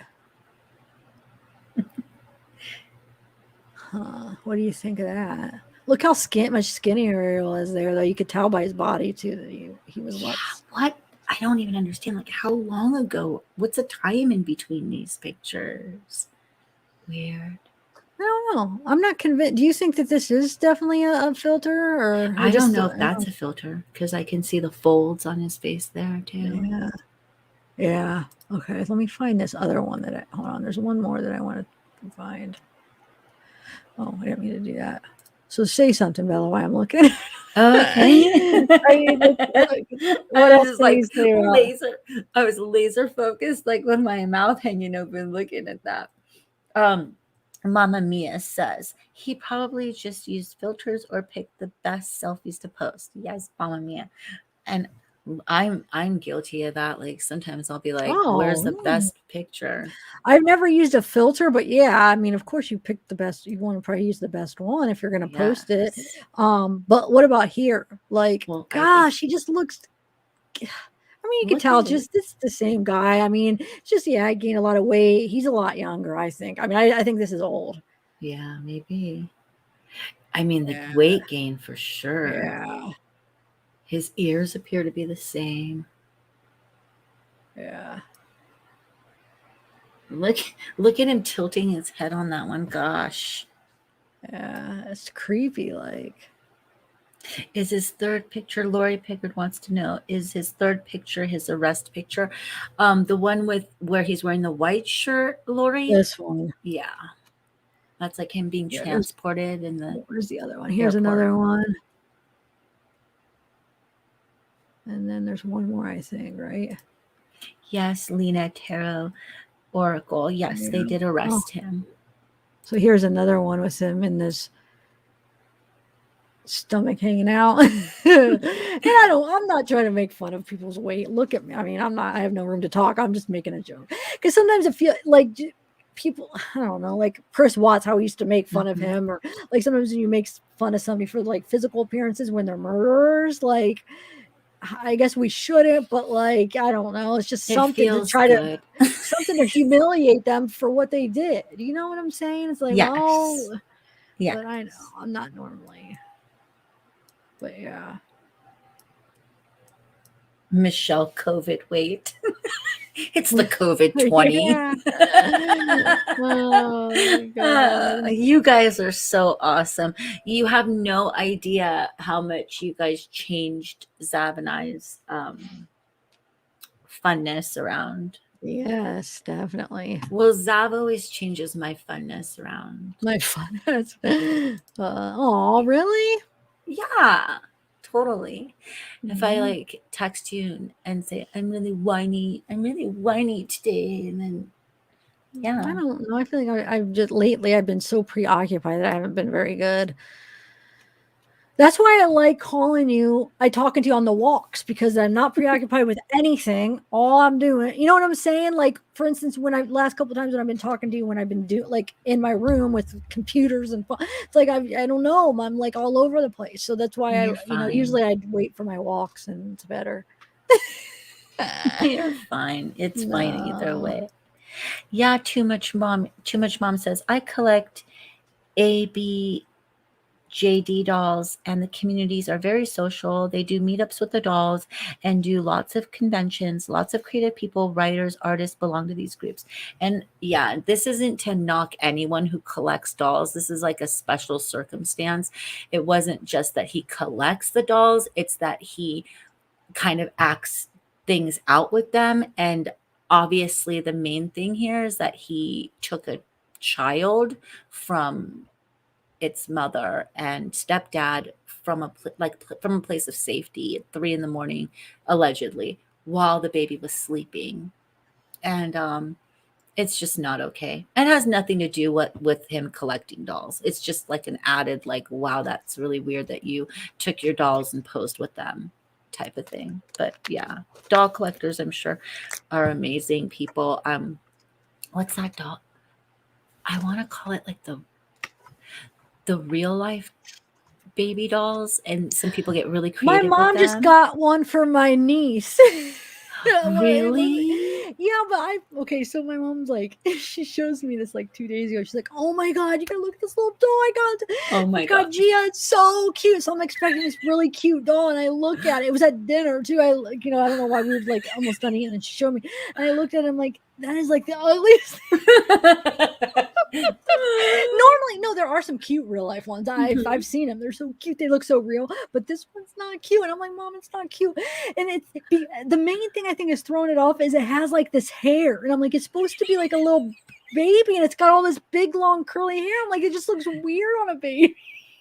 What do you think of that? Look how much skinnier he was there, though. You could tell by his body too that he was what? I don't even understand. Like, how long ago? What's the time in between these pictures? Weird. I don't know. I'm not convinced. Do you think that this is definitely a filter, or I don't know if that's a filter because I can see the folds on his face there too. Yeah. Yeah. Okay. Let me find this other one that hold on. There's one more that I want to find. Oh, I didn't mean to do that. So say something, Bella, while I'm looking. Okay. I was laser focused, like with my mouth hanging open, looking at that. Mama Mia says he probably just used filters or picked the best selfies to post. Yes, Mama Mia. And I'm guilty of that. Like sometimes I'll be like, where's the best picture? I've never used a filter, but yeah, I mean, of course you pick the best. You want to probably use the best one if you're going to post it. But what about here? Like, gosh, he just looks. I mean, you can tell just it's the same guy. I mean, just I gained a lot of weight. He's a lot younger, I think. I mean, I think this is old. Yeah, maybe. I mean, the weight gain for sure. Yeah. His ears appear to be the same. Yeah. Look at him tilting his head on that one. Gosh. Yeah, it's creepy. Like, is his third picture? Lori Pickard wants to know: is his third picture his arrest picture? The one with where he's wearing the white shirt, Lori. This one. Yeah, that's like him being transported in the. Where's the other one? Here's another one. And then there's one more, I think, right? Yes, Lena Tarot Oracle. Yes, they did arrest him. So here's another one with him in this stomach hanging out. And I'm not trying to make fun of people's weight. Look at me. I mean, I have no room to talk. I'm just making a joke. Because sometimes I feel like people, I don't know, like Chris Watts, how he used to make fun of him, or like sometimes when you make fun of somebody for like physical appearances when they're murderers, like I guess we shouldn't, but like I don't know, it's just something to try to something to humiliate them for what they did. You know what I'm saying? It's like, well, yeah, but I know I'm not normally, but yeah. Michelle COVID weight. It's the COVID 20. Yeah. Oh my God. You guys are so awesome. You have no idea how much you guys changed Zav and I's funness around. Yes, definitely. Well, Zav always changes my funness around. My fun. Oh, really? Yeah, totally. If I Mhm. like text you and say, I'm really whiny today, and then yeah. I don't know. I feel like I've just lately I've been so preoccupied that I haven't been very good. That's why I like talking to you on the walks because I'm not preoccupied with anything. All I'm doing, you know what I'm saying? Like, for instance, last couple of times when I've been talking to you, when I've been like in my room with computers and it's like, I don't know. I'm like all over the place. So that's why You're fine. usually I wait for my walks and it's better. You're fine. It's fine either way. Yeah, too much mom says, I collect ABJD dolls and the communities are very social. They do meetups with the dolls and do lots of conventions. Lots of creative people, writers, artists belong to these groups. And yeah, this isn't to knock anyone who collects dolls. This is like a special circumstance. It wasn't just that he collects the dolls, it's that he kind of acts things out with them. And obviously the main thing here is that he took a child from its mother and stepdad from a place of safety at 3 a.m, allegedly, while the baby was sleeping. And it's just not okay. It has nothing to do with him collecting dolls. It's just like an added like, wow, that's really weird that you took your dolls and posed with them type of thing. But yeah, doll collectors, I'm sure, are amazing people. What's that doll? I want to call it like the real life baby dolls, and some people get really My creative mom with just them. got one for my niece. Really? Yeah, but okay, so my mom's like, she shows me this like 2 days ago. She's like, oh my God, you gotta look at this little doll I got. Oh my God, gosh. Gia, it's so cute. So I'm expecting this really cute doll, and I look at it. It was at dinner too. I don't know why we were like almost done eating, and she showed me, and I looked at him like, that is like the ugliest thing. Normally, no, there are some cute real life ones. I've seen them. They're so cute. They look so real. But this one's not cute. And I'm like, Mom, it's not cute. And the main thing I think is throwing it off is it has like this hair. And I'm like, it's supposed to be like a little baby, and it's got all this big long curly hair. I'm like, it just looks weird on a baby.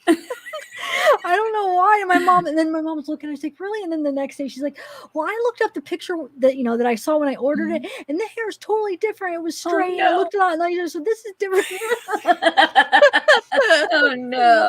I don't know why. And then my mom was looking, I was like, really? And then the next day she's like, well, I looked up the picture that that I saw when I ordered it, and the hair is totally different. It was straight. no. I looked it up and I just said, this is different. Oh no.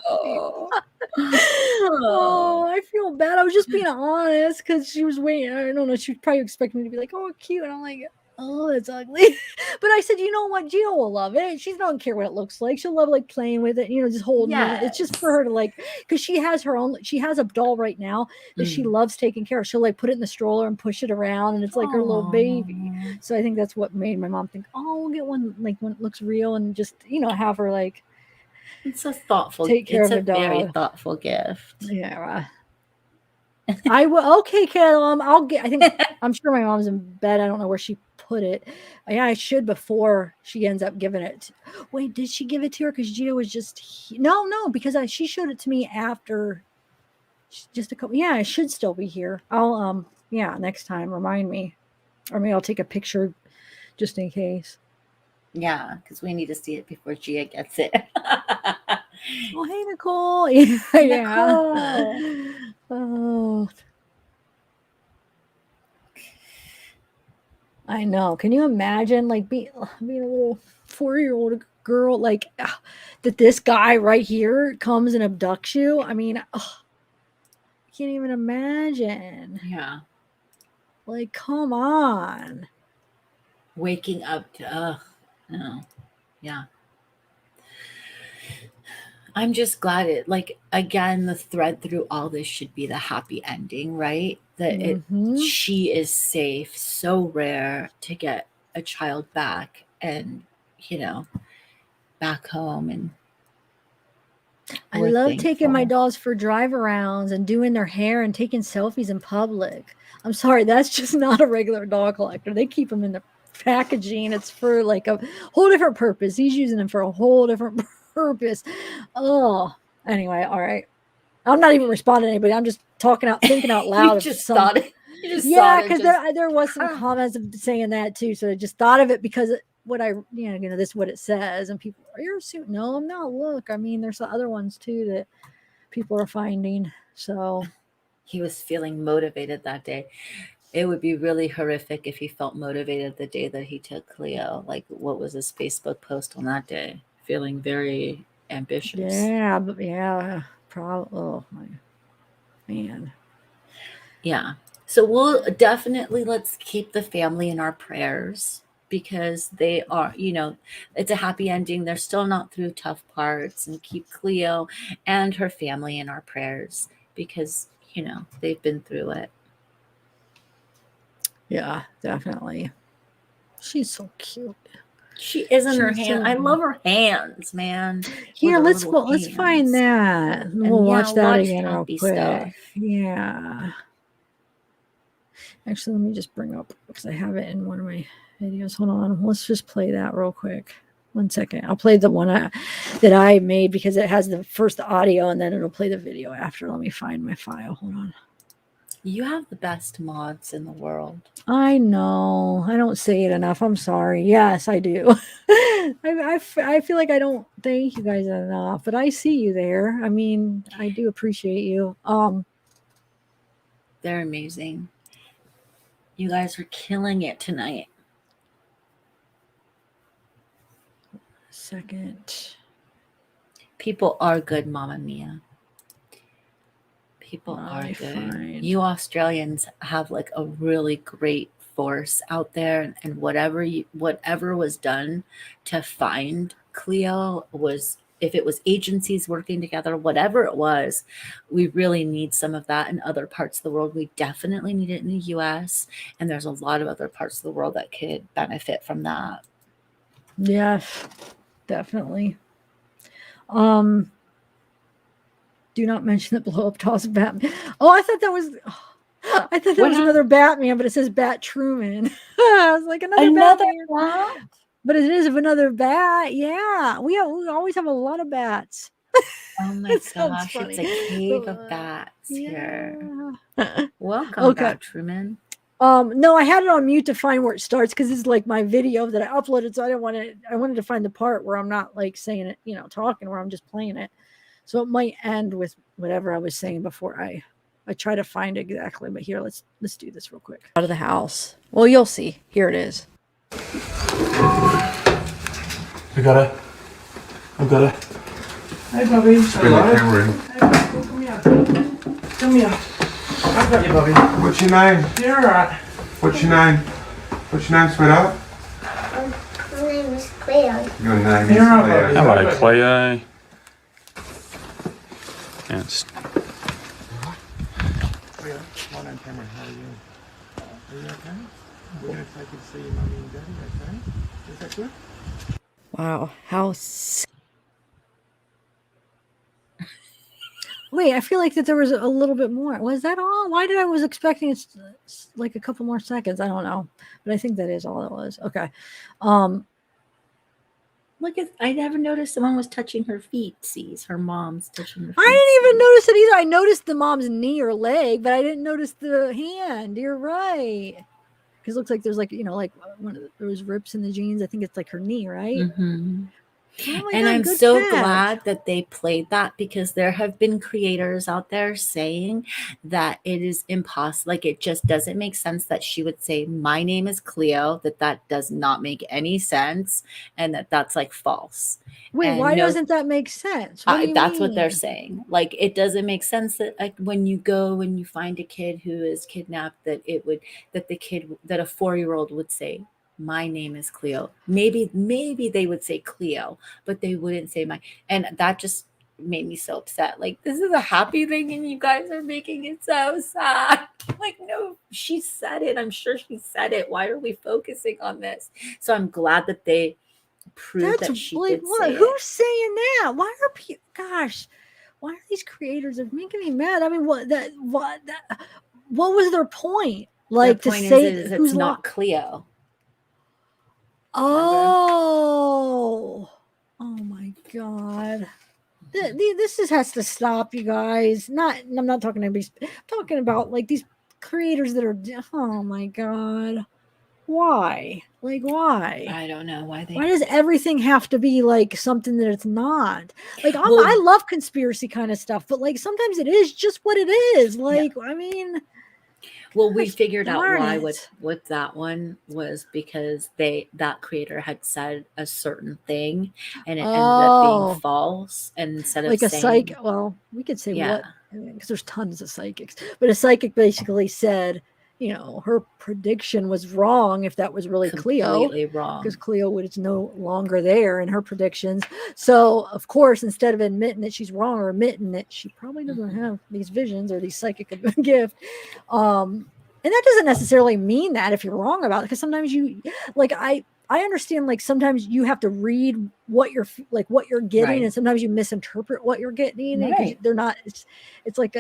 Oh, I feel bad. I was just being honest because she was waiting. I don't know. She was probably expecting me to be like, oh, cute. And I'm like, oh, that's ugly. But I said, you know what? Gio will love it. She don't care what it looks like. She'll love like playing with it, just holding it. It's just for her to like, because she has a doll right now that she loves taking care of. She'll like put it in the stroller and push it around, and it's like her little baby. So I think that's what made my mom think, oh, we'll get one like one that looks real, and just have her like. It's a thoughtful. Take care it's of a a dog. very thoughtful gift. Yeah. I will. Okay, Caleb. I'm sure my mom's in bed. I don't know where she put it. Yeah, I should before she ends up giving it. Wait, did she give it to her? Because Gio was just no, because she showed it to me after just a couple. Yeah, I should still be here. I'll next time remind me, or maybe I'll take a picture just in case. Yeah, because we need to see it before Gia gets it. Oh, hey, Nicole. Yeah. Nicole. Oh. I know. Can you imagine like being a little 4-year-old girl like that this guy right here comes and abducts you? I mean, I can't even imagine. Yeah. Like, come on. Waking up to no. Yeah. I'm just glad it, like, again, the thread through all this should be the happy ending, right? That she is safe. So rare to get a child back and, back home. And I We're love taking my thankful. dolls for drive arounds and doing their hair and taking selfies in public. I'm sorry, that's just not a regular doll collector. They keep them in the packaging. It's for like a whole different purpose. He's using them for a whole different purpose. Oh, anyway, all right. I'm not even responding to anybody. I'm just thinking out loud You of just some. thought it. You just Yeah, thought it. because there was some Huh. comments saying that too. So I just thought of it because what I this is what it says, and people are you assuming? No, I'm not. Look, I mean, there's other ones too that people are finding. So He was feeling motivated that day. It would be really horrific if he felt motivated the day that he took Cleo. Like, what was his Facebook post on that day? Feeling very ambitious. yeah, but yeah, probably. Oh my man. Yeah. So we'll definitely let's keep the family in our prayers because they are, it's a happy ending. They're still not through tough parts, and keep Cleo and her family in our prayers because, they've been through it. Yeah, definitely. She's so cute. She is in her She's hand. so I love her hands, man. Here, With her little let's find hands. that. And We'll watch that watch again real happy quick. stuff. Yeah. Actually, let me just bring up because I have it in one of my videos. Hold on. Let's just play that real quick. 1 second. I'll play the one that I made because it has the first audio and then it'll play the video after. Let me find my file. Hold on. You have the best mods in the world. I know. I don't say it enough. I'm sorry. Yes, I do. I feel like I don't thank you guys enough, but I see you there. I mean, I do appreciate you. They're amazing. You guys are killing it tonight. Second. People are good, Mama Mia. People are good. You Australians have like a really great force out there, and whatever was done to find Cleo was, if it was agencies working together, whatever it was, we really need some of that in other parts of the world. We definitely need it in the US, and there's a lot of other parts of the world that could benefit from that. Yes, definitely. Do not mention the blow up toss of Batman. Oh, I thought that was another Batman, but it says Bat Truman. I was like another what? But it is of another bat. Yeah, we always have a lot of bats. Oh my gosh, it's a cave of bats here. Welcome, Okay. Bat Truman. No, I had it on mute to find where it starts because it's like my video that I uploaded, so I wanted to find the part where I'm not like saying it, talking, where I'm just playing it. So it might end with whatever I was saying before I try to find exactly. But here, let's do this real quick. Out of the house. Well, you'll see. Here it is. I've got it. Hey, Bobby. Bring the camera in. Hey, come here. Come here. I've got you, Bobby. What's your name? You're alright. What's your name? What's your name, sweetheart? My name is Cleo. Your name is You're alright, Cleo. Bobby. Hello, Cleo. Yes. Cleo, my name's Cameron. How are you? Are you okay? We're going to take you to see your mummy and daddy, okay? Is that good? Wow. How Wait, I feel like that there was a little bit more. Was that all? Why did I was expecting it's like a couple more seconds? I don't know, but I think that is all it was. Okay. Look I never noticed someone was touching her feet. Sees her mom's touching her feet. I didn't even notice it either. I noticed the mom's knee or leg, but I didn't notice the hand. You're right. Because it looks like there's like, like one of those rips in the jeans. I think it's like her knee, right? Mm-hmm. Oh And God, I'm good so catch. glad that they played that, because there have been creators out there saying that it is impossible. Like, it just doesn't make sense that she would say, my name is Cleo, that does not make any sense. And that's like false. Wait, And why no- doesn't that make sense? What do you that's what they're mean? saying. Like, it doesn't make sense that, like, when you find a kid who is kidnapped, that a 4-year-old would say, my name is Cleo. Maybe they would say Cleo, but they wouldn't say my. And that just made me so upset. Like, this is a happy thing and you guys are making it so sad. Like, no, she said it. I'm sure she said it. Why are we focusing on this? So I'm glad that they proved that she did say Who's it. saying that? Why are people? Gosh, why are these creators are making me mad? I mean, what was their point? Like Their to point say is who's it's not Cleo. Oh, oh my God. This has to stop, you guys. I'm not talking to anybody. I'm talking about like these creators that are, oh my God. Why? Like, why? I don't know why Why does everything have to be like something that it's not? Like, I love conspiracy kind of stuff, but like sometimes it is just what it is. Like, I mean, well, we figured out darn why it. with that one was because that creator had said a certain thing and it ended up being false. And instead of like a saying, psychic, well, we could say yeah, what, because there's tons of psychics, but a psychic basically said, you know, her prediction was wrong if that was really Cleo, completely wrong. because Cleo was no longer there in her predictions. So, of course, instead of admitting that she's wrong or admitting that she probably doesn't have these visions or these psychic gift, and that doesn't necessarily mean that if you're wrong about it, because sometimes you, like, I understand, like, sometimes you have to read what you're getting, Right. and sometimes you misinterpret what you're getting, because Right. they're not. It's like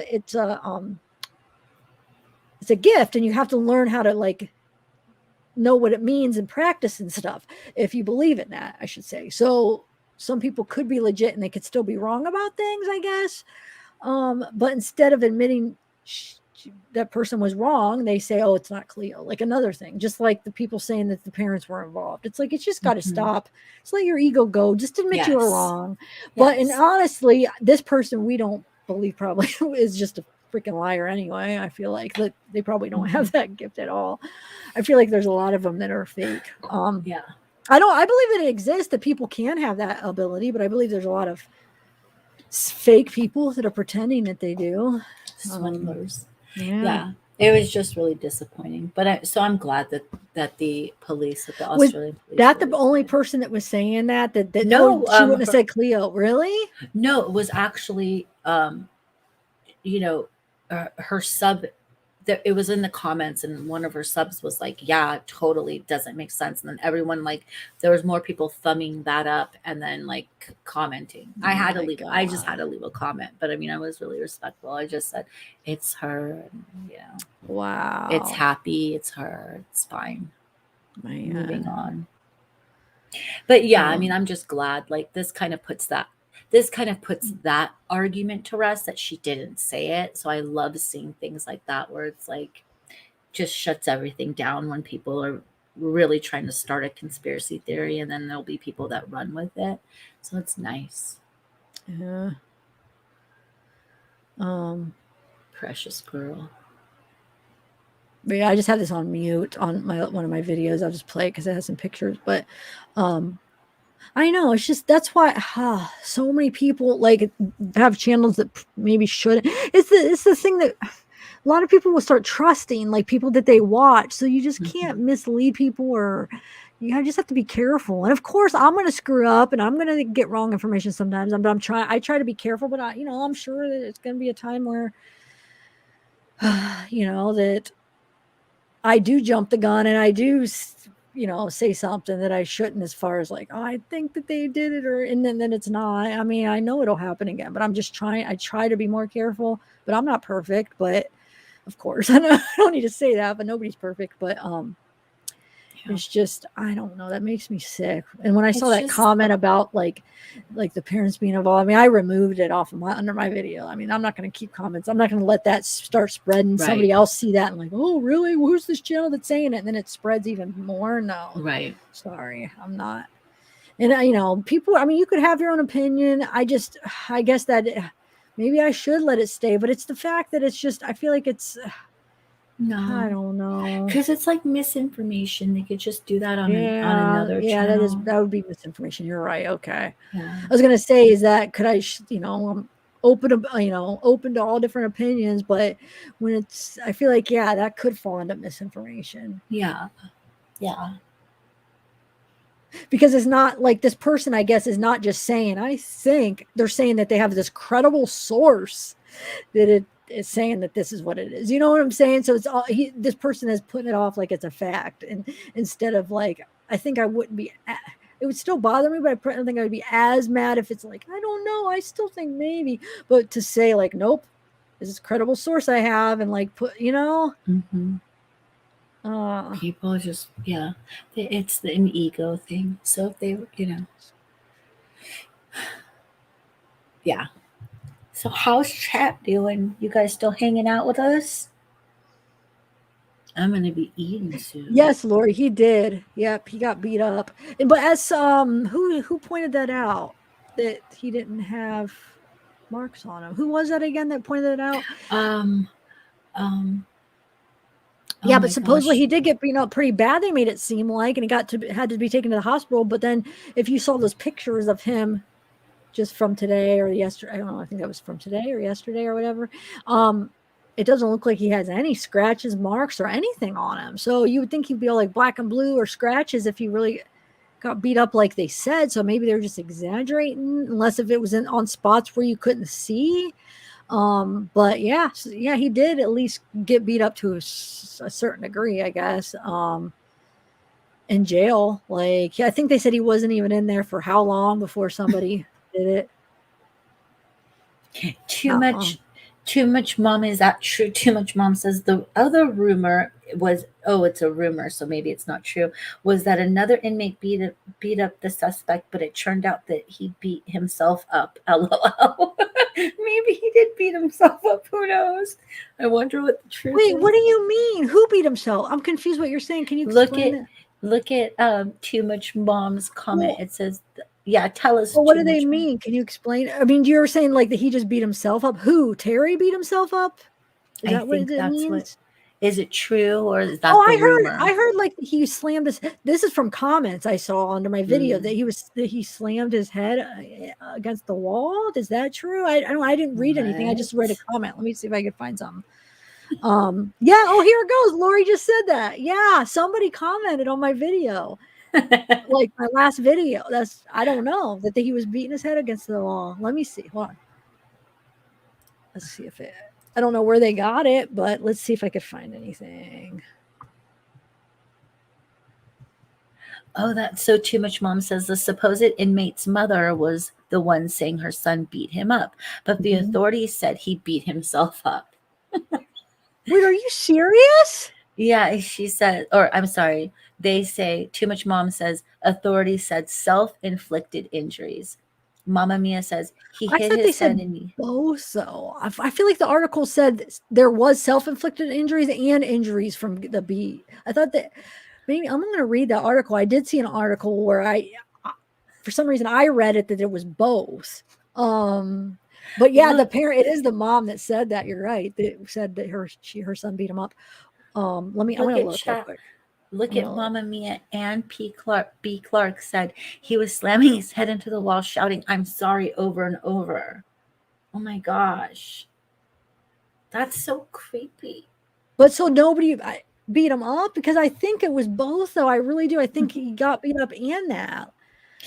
it's a gift, and you have to learn how to like know what it means and practice and stuff. If you believe in that, I should say. So some people could be legit and they could still be wrong about things, I guess. But instead of admitting that person was wrong, they say, oh, it's not Cleo. Like another thing, just like the people saying that the parents were involved. It's like, it's just got to stop. Just let your ego go. Just admit you were wrong. But, and honestly, this person we don't believe probably is just a freaking liar anyway. I feel like that they probably don't have that gift at all. I feel like there's a lot of them that are fake. I believe it exists, that people can have that ability, but I believe there's a lot of fake people that are pretending that they do. Swindlers. Yeah. It was just really disappointing. But so I'm glad that the police, that the Australian police. That the only person that was saying that no, she wouldn't have said Cleo. Really? No, it was actually you know, her sub. It was in the comments, and one of her subs was like, yeah, totally doesn't make sense. And then everyone, like, there was more people thumbing that up and then like commenting. I just had to leave a comment, but I mean, I was really respectful. I just said, it's her, and, you know, wow, it's happy, it's her, it's fine. Man. Moving on. But yeah, I mean, I'm just glad, like, this kind of puts that argument to rest, that she didn't say it. So I love seeing things like that where it's like just shuts everything down when people are really trying to start a conspiracy theory, and then there'll be people that run with it. So it's nice. Yeah. Precious girl. But yeah, I just have this on mute on one of my videos. I'll just play it because it has some pictures. But I know, it's just, that's why so many people like have channels that maybe shouldn't. It's the thing that a lot of people will start trusting, like people that they watch. So you just can't mislead people, or you just have to be careful. And of course, I'm going to screw up and I'm going to get wrong information sometimes. But I try to be careful. But I'm sure that it's going to be a time where, that I do jump the gun and I do, say something that I shouldn't, as far as like, oh, I think that they did it, and then it's not. I mean, I know it'll happen again, but I'm just I try to be more careful, but I'm not perfect. But of course, I don't need to say that, but nobody's perfect. But it's just, I don't know, that makes me sick. And when I saw that comment about like the parents being involved, I mean, I removed it off of under my video. I mean, I'm not going to keep comments. I'm not going to let that start spreading. Right. Somebody else see that and like, oh, really? Who's this channel that's saying it? And then it spreads even more. No, right. Sorry, I'm not. And people, I mean, you could have your own opinion. I guess that maybe I should let it stay, but it's the fact that it's just, I feel like it's, no, I don't know, because it's like misinformation. They could just do that on another channel. That would be misinformation. You're right. Okay. Yeah. I was gonna say, is that could I, I'm open to all different opinions, but when it's, I feel like that could fall into misinformation. Yeah. Because it's not like this person, I guess, is not just saying. I think they're saying that they have this credible source that it is saying that this is what it is. You know what I'm saying? So it's all this person is putting it off like it's a fact, and instead of like, I think I wouldn't be. it would still bother me, but I don't think I would be as mad if it's like, I don't know, I still think maybe. But to say like, nope, this is a credible source I have, and like put, Mm-hmm. People just, it's an ego thing. So if they, yeah. So how's Trap doing? You guys still hanging out with us? I'm gonna be eating soon. Yes, Lori, he did. Yep, he got beat up. But as who pointed that out, that he didn't have marks on him? Who was that again that pointed it out? Um, um. Yeah, Oh but my supposedly gosh. he did get beaten up pretty bad. They made it seem like, and he had to be taken to the hospital. But then, if you saw those pictures of him just from today or yesterday, I don't know. I think that was from today or yesterday or whatever. It doesn't look like he has any scratches, marks, or anything on him. So you would think he'd be all like black and blue or scratches if he really got beat up like they said. So maybe they're just exaggerating, unless if it was on spots where you couldn't see. But yeah, he did at least get beat up to a certain degree, I guess. In jail, like I think they said he wasn't even in there for how long before somebody did it. Too much mom. Is that true? Too much mom says the other rumor was, it's a rumor, so maybe it's not true, was that another inmate beat up the suspect, but it turned out that he beat himself up. LOL. Maybe he did beat himself up. Who knows? I wonder what the truth is. Wait, what do you mean? Who beat himself? I'm confused what you're saying. Can you explain look at Too Much Mom's comment. It says, tell us. Well, what do they mean? Can you explain? I mean, you're saying like that he just beat himself up. Who? Terry beat himself up? Is that what it means? Is it true, or is that I rumor? heard like he slammed his. This is from comments I saw under my video that he slammed his head against the wall. Is that true? I didn't read anything. I just read a comment. Let me see if I can find something. Yeah. Oh, here it goes. Lori just said that. Yeah, somebody commented on my video, like my last video. I don't know that he was beating his head against the wall. Let me see. Hold on. Let's see if it. I don't know where they got it, but let's see if I could find anything. Oh, that's so Too Much Mom says the supposed inmate's mother was the one saying her son beat him up, but the authorities said he beat himself up. Wait, are you serious? Yeah, she said, or I'm sorry, they say, Too Much Mom says authorities said self-inflicted injuries. Mama Mia says he hit his head in the both. So I feel like the article said there was self-inflicted injuries and injuries from the beat. I thought that maybe I'm going to read that article. I did see an article where for some reason I read it that it was both. But yeah, the parent, it is the mom that said that. You're right. That said that her son beat him up. I'm going to look real quick. Look at Mama Mia. And B. Clark said he was slamming his head into the wall, shouting, "I'm sorry," over and over. Oh my gosh. That's so creepy. But so nobody beat him up? Because I think it was both, though. I really do. I think he got beat up and that.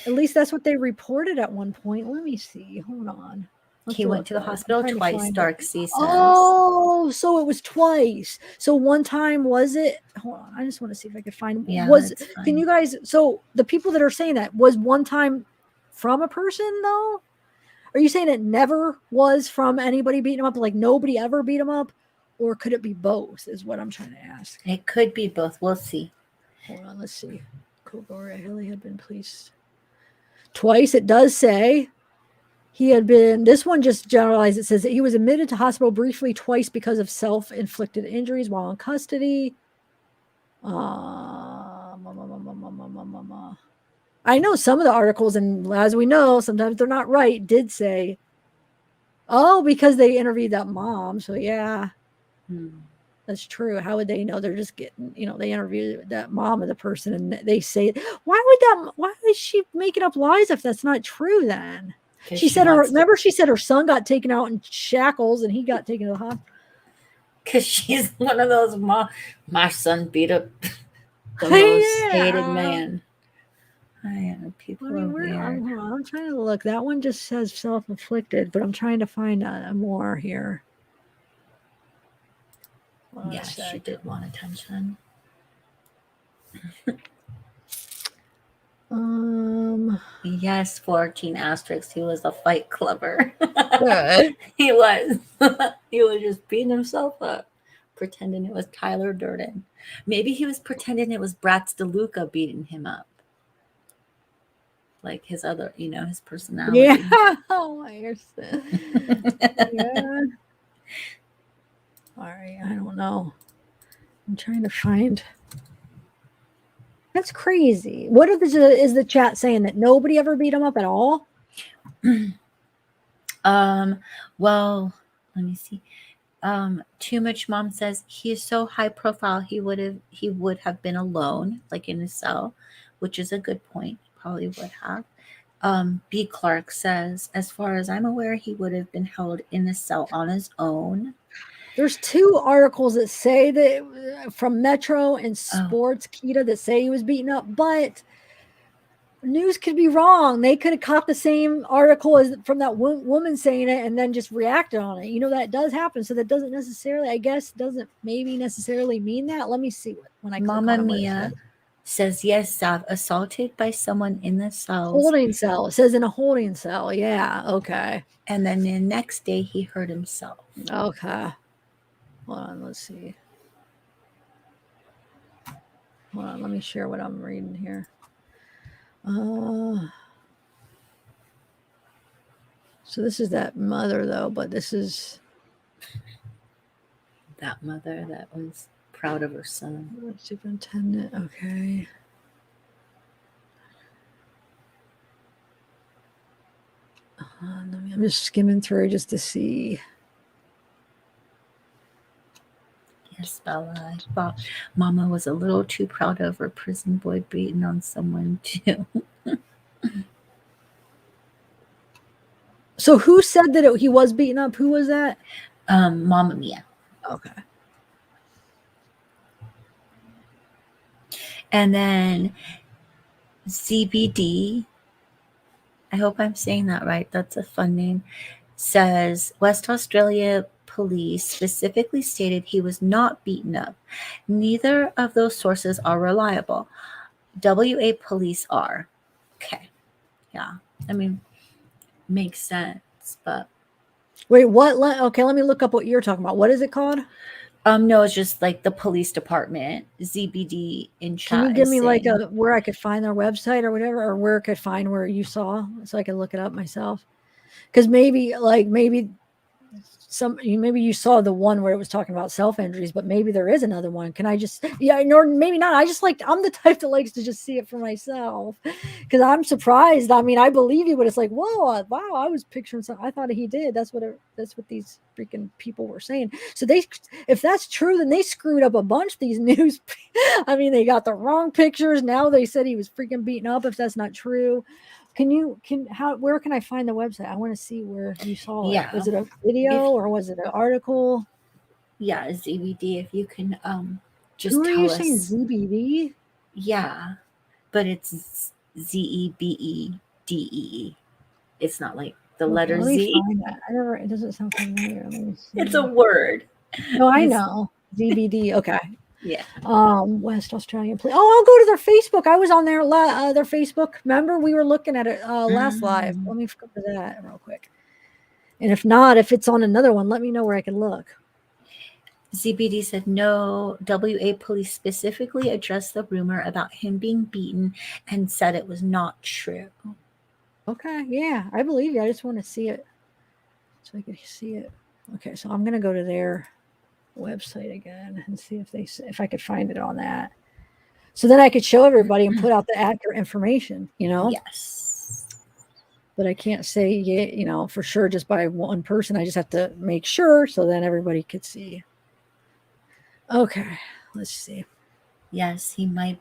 At least that's what they reported at one point. Let me see. Hold on. He went to the hospital twice, Darksea says. Oh, so it was twice. So one time, was it? Hold on. I just want to see if I could find. Yeah, can you guys? So the people that are saying that was one time from a person though? Are you saying it never was from anybody beating him up? Like nobody ever beat him up, or could it be both? Is what I'm trying to ask. It could be both. We'll see. Hold on. Let's see. Kogoria Haley had been policed twice. It does say. He had been, this one just generalized. It says that he was admitted to hospital briefly twice because of self-inflicted injuries while in custody. I know some of the articles, and as we know, sometimes they're not right, did say, because they interviewed that mom. So yeah, that's true. How would they know? They're just getting, they interviewed that mom of the person and they say, why is she making up lies if that's not true then? She said she said her son got taken out in shackles and he got taken to the hospital. Because she's one of those, my son beat up the most hated man. People are weird. I'm trying to look. That one just says self-inflicted, but I'm trying to find more here. She did want attention. Yes, 14 asterisks. He was a fight clubber. Good. He was. He was just beating himself up, pretending it was Tyler Durden. Maybe he was pretending it was Bratz DeLuca beating him up. Like his other, his personality. Yeah. Oh, I understand. Yeah. All right. I don't know. I'm trying to find. That's crazy. What is the chat saying that nobody ever beat him up at all? Well, let me see. Too Much Mom says he is so high profile he would have been alone, like in a cell, which is a good point. He probably would have. B. Clark says, as far as I'm aware, he would have been held in a cell on his own. There's 2 articles that say that from Metro and Sports Kita that say he was beaten up, but news could be wrong. They could have caught the same article as from that woman saying it and then just reacted on it. That does happen. So that doesn't necessarily, I guess, doesn't maybe necessarily mean that. Let me see when I click Mama on Mia says, yes, Sav, assaulted by someone in the cells. Holding cell. It says in a holding cell. Yeah. Okay. And then the next day he hurt himself. Okay. Hold on. Let's see. Hold on. Let me share what I'm reading here. So this is that mother though, but this is that mother that was proud of her son. Superintendent. Okay. I'm just skimming through just to see. Yes, Bella. I thought Mama was a little too proud of her prison boy beating on someone too. So who said that he was beaten up? Who was that? Mama Mia. Okay. And then ZBD, I hope I'm saying that right. That's a fun name. Says West Australia police specifically stated he was not beaten up. Neither of those sources are reliable. WA police are. Okay. Yeah. I mean, makes sense, but wait, what? Okay, let me look up what you're talking about. What is it called? No, it's just like the police department, ZBD in chat. Can you give me like where I could find their website or whatever, or where I could find where you saw so I can look it up myself? Because maybe you saw the one where it was talking about self injuries, but maybe there is another one. Can I just or maybe not. I'm the type that likes to just see it for myself because I'm surprised. I mean, I believe you, but it's like, whoa, wow, I was picturing something. I thought he did. That's what these freaking people were saying. So if that's true, then they screwed up a bunch. These news, I mean, they got the wrong pictures. Now they said he was freaking beaten up. If that's not true. Where can I find the website? I want to see where you saw it. Was it a video or was it an article? Yeah, ZBD. If you can just Who tell are you us. saying ZBD? Yeah, but it's ZEBEDEE. It's not like the letter let me Z. find that. It doesn't sound familiar. Let me see. It's a word. No, I know. ZBD. Okay. Yeah. West Australian police. Oh, I'll go to their Facebook. I was on their Facebook. Remember, we were looking at it last live. Let me go to that real quick. And if not, if it's on another one, let me know where I can look. ZBD said no. WA police specifically addressed the rumor about him being beaten and said it was not true. Okay, yeah, I believe you. I just want to see it so I can see it. Okay, so I'm gonna go to their website again and see if I could find it on that. So then I could show everybody and put out the accurate information, Yes. But I can't say for sure just by one person. I just have to make sure so then everybody could see. Okay, let's see. Yes, he might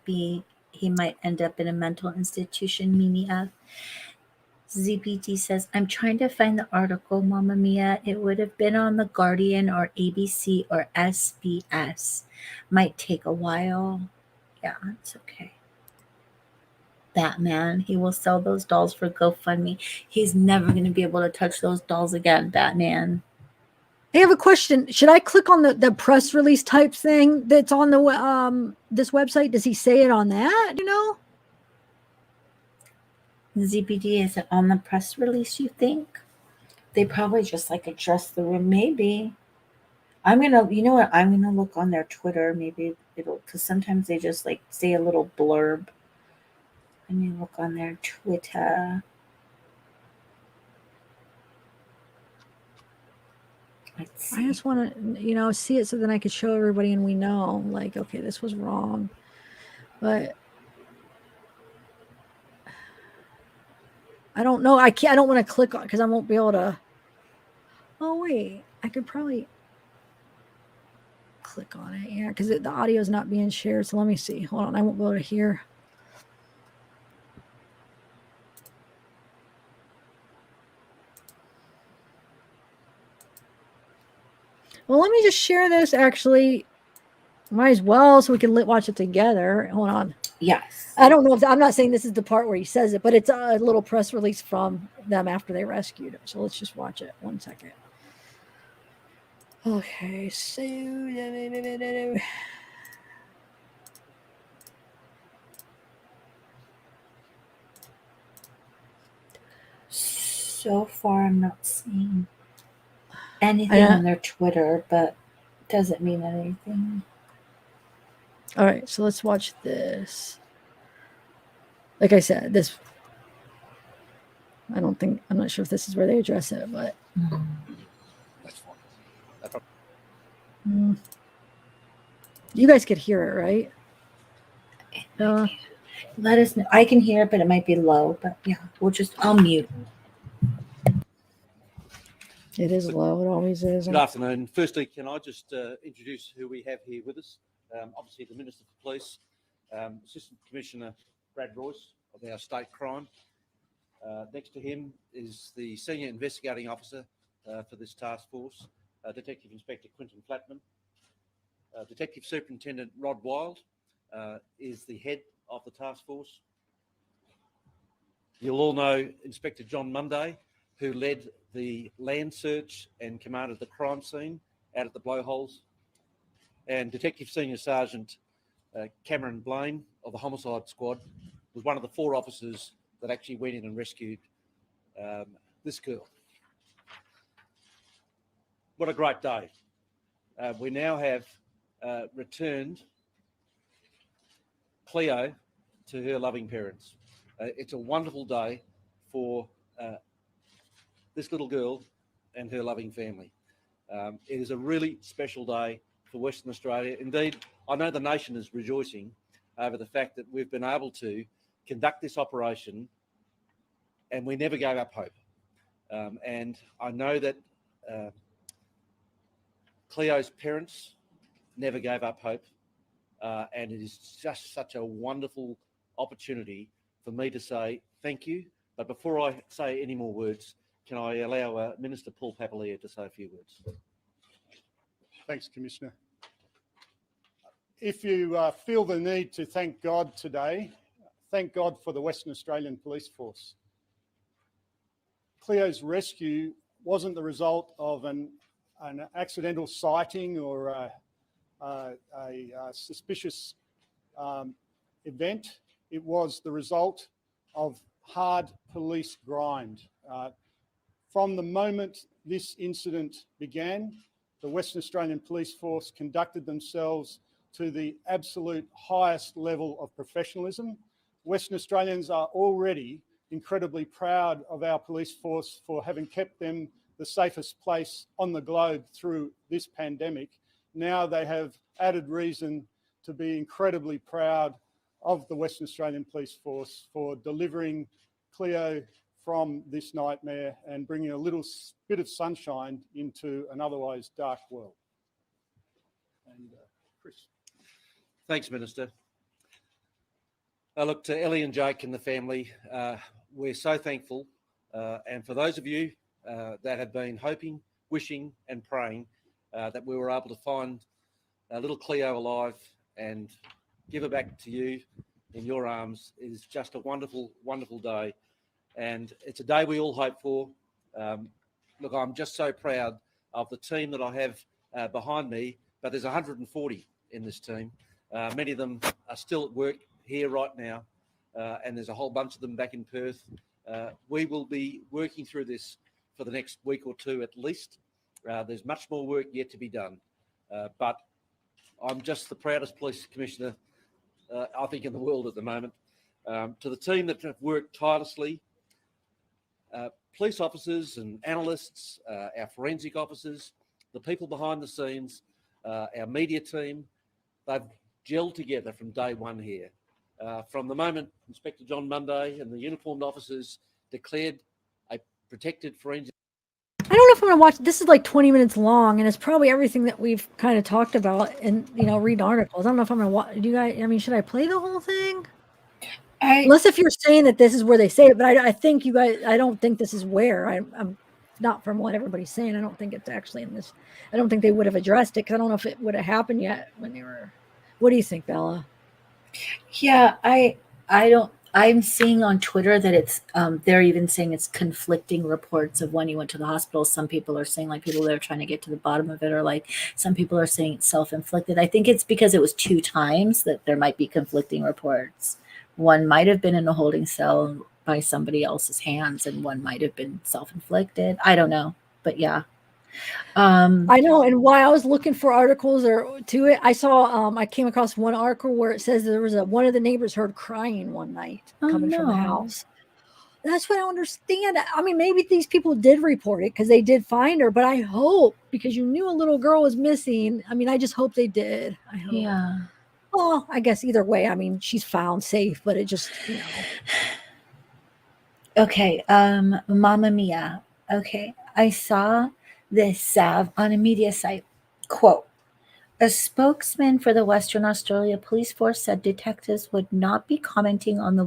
end up in a mental institution, Mimi F. ZBD says, I'm trying to find the article, Mama Mia. It would have been on The Guardian or ABC or SBS. Might take a while. Yeah, it's okay. Batman, he will sell those dolls for GoFundMe. He's never going to be able to touch those dolls again, Batman. I have a question. Should I click on the press release type thing that's on the this website? Does he say it on that? ZBD, is it on the press release, you think? They probably just like address the room. Maybe. I'm gonna, you know what? I'm gonna look on their Twitter. Maybe it'll, because sometimes they just like say a little blurb. Let me look on their Twitter. Let's see. I just want to, see it so then I could show everybody and we know, like, okay, this was wrong. But I don't know. I don't want to click on because I won't be able to. Oh wait, I could probably click on it. Yeah, because the audio is not being shared. So let me see. Hold on, I won't be able to hear. Well, let me just share this. Actually, might as well so we can watch it together. Hold on. Yes. I don't know if I'm not saying this is the part where he says it, but it's a little press release from them after they rescued him. So let's just watch it. 1 second. Okay, so so far I'm not seeing anything on their Twitter, but doesn't mean anything. All right, so let's watch this. Like I said, this, I'm not sure if this is where they address it, but you guys could hear it, right? Let us know. I can hear it, but it might be low. But yeah, I'll mute. It is low. It always is. Good afternoon. Firstly, can I just introduce who we have here with us? Obviously, the Minister for Police, Assistant Commissioner Brad Royce of our state crime. Next to him is the Senior Investigating Officer for this task force, Detective Inspector Quinton Flatman. Detective Superintendent Rod Wild is the head of the task force. You'll all know Inspector John Munday, who led the land search and commanded the crime scene out at the blowholes, and Detective Senior Sergeant Cameron Blaine of the Homicide Squad was one of the 4 officers that actually went in and rescued this girl. What a great day. We now have returned Cleo to her loving parents. It's a wonderful day for this little girl and her loving family. It is a really special day for Western Australia. Indeed, I know the nation is rejoicing over the fact that we've been able to conduct this operation and we never gave up hope. And I know that Cleo's parents never gave up hope. And it is just such a wonderful opportunity for me to say thank you. But before I say any more words, can I allow Minister Paul Papalia to say a few words? Thanks, Commissioner. If you feel the need to thank God today, thank God for the Western Australian Police Force. Cleo's rescue wasn't the result of an accidental sighting or a suspicious event. It was the result of hard police grind. From the moment this incident began, the Western Australian Police Force conducted themselves to the absolute highest level of professionalism. Western Australians are already incredibly proud of our police force for having kept them the safest place on the globe through this pandemic. Now they have added reason to be incredibly proud of the Western Australian Police Force for delivering Cleo from this nightmare and bringing a little bit of sunshine into an otherwise dark world. And Chris. Thanks, Minister. Look, to Ellie and Jake and the family, we're so thankful. And for those of you that have been hoping, wishing and praying that we were able to find little Cleo alive and give her back to you in your arms, it is just a wonderful, wonderful day. And it's a day we all hope for. Look, I'm just so proud of the team that I have behind me, but there's 140 in this team. Many of them are still at work here right now. and there's a whole bunch of them back in Perth. We will be working through this for the next week or two at least. There's much more work yet to be done, but I'm just the proudest police commissioner, I think, in the world at the moment. To the team that have worked tirelessly, police officers and analysts, our forensic officers, the people behind the scenes, our media team, they've gelled together from day one here. From the moment Inspector John Munday and the uniformed officers declared a protected forensic. I don't know if I'm going to watch. This is like 20 minutes long, and it's probably everything that we've kind of talked about and, read articles. I don't know if I'm going to watch. Do you guys, should I play the whole thing? Unless if you're saying that this is where they say it, but I think you guys, I don't think this is where. I'm not from what everybody's saying. I don't think it's actually in this. I don't think they would have addressed it because I don't know if it would have happened yet when they were. What do you think, Bella? Yeah, I don't. I'm seeing on Twitter that it's they're even saying it's conflicting reports of when you went to the hospital. Some people are saying like people that are trying to get to the bottom of it, or like some people are saying it's self-inflicted. I think it's because it was 2 times that there might be conflicting reports. One might have been in a holding cell by somebody else's hands, and one might have been self-inflicted. I don't know, but yeah. I know, and while I was looking for articles or to it, I saw I came across one article where it says there was one of the neighbors heard crying one night coming from the house. That's what I don't understand. I mean, maybe these people did report it because they did find her, but I hope, because you knew a little girl was missing. I mean, I just hope they did. I hope. Yeah. Well, I guess either way, I mean, she's found safe, but it just, Okay, Mamma Mia. Okay, I saw this Sav on a media site. Quote, a spokesman for the Western Australia Police Force said detectives would not be commenting on the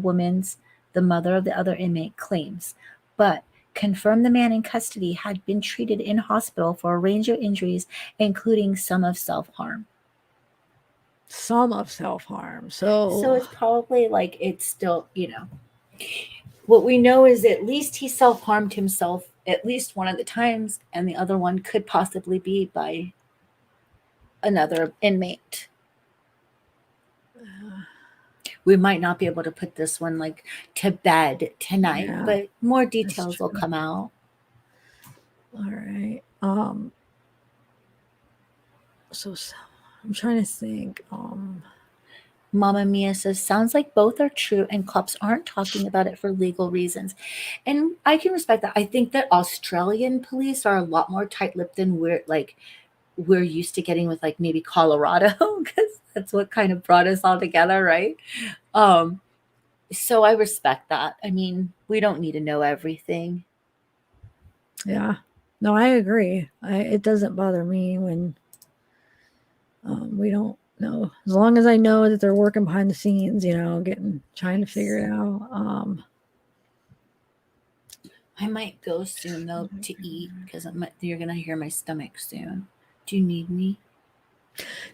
mother of the other inmate, claims, but confirmed the man in custody had been treated in hospital for a range of injuries, including some of self-harm. So it's probably like it's still, what we know is at least he self-harmed himself at least one of the times, and the other one could possibly be by another inmate. We might not be able to put this one like to bed tonight, but more details will come out. All right. So I'm trying to think. Mamma Mia says, sounds like both are true and cops aren't talking about it for legal reasons. And I can respect that. I think that Australian police are a lot more tight-lipped than we're used to getting with like maybe Colorado, because that's what kind of brought us all together, right? So I respect that. I mean, we don't need to know everything. Yeah. No, I agree. It doesn't bother me when we don't know. As long as I know that they're working behind the scenes, trying to figure it out. I might go soon though to eat because you're gonna hear my stomach soon. Do you need me?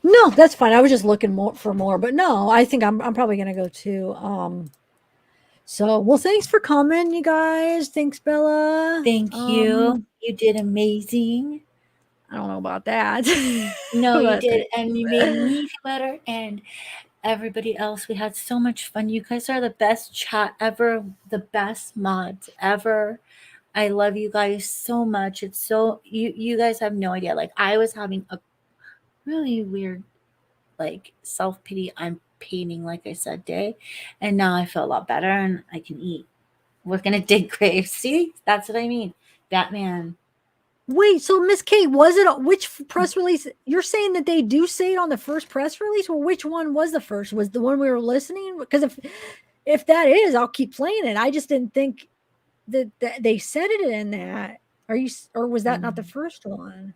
No, that's fine. I was just looking for more, but no, I think I'm probably gonna go too. So, well, thanks for coming, you guys. Thanks, Bella. Thank you. You did amazing. I don't know about that. No, you did, and you made me feel better, and everybody else. We had so much fun. You guys are the best chat ever, the best mods ever. I love you guys so much. It's so you guys have no idea. Like, I was having a really weird like self-pity, I'm painting, like I said, day, and now I feel a lot better and I can eat. We're gonna dig graves. See, that's what I mean. Batman. Wait, so Miss Kate, was it which press release? You're saying that they do say it on the first press release? Well, which one was the first? Was the one we were listening? Because if that is, I'll keep playing it. I just didn't think that they said it in that. Or was that not the first one?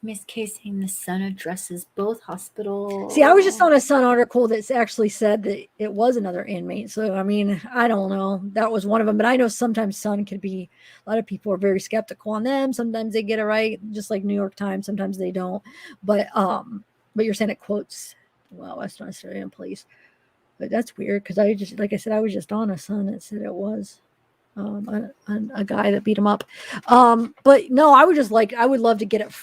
Miss K saying the Sun addresses both hospitals. See, I was just on a Sun article that's actually said that it was another inmate. So, I mean, I don't know. That was one of them. But I know sometimes Sun could be, a lot of people are very skeptical on them. Sometimes they get it right, just like New York Times. Sometimes they don't. But you're saying it quotes, well, Western Australian police. But that's weird because I just, like I said, I was just on a Sun that said it was a guy that beat him up. But no, I would love to get it.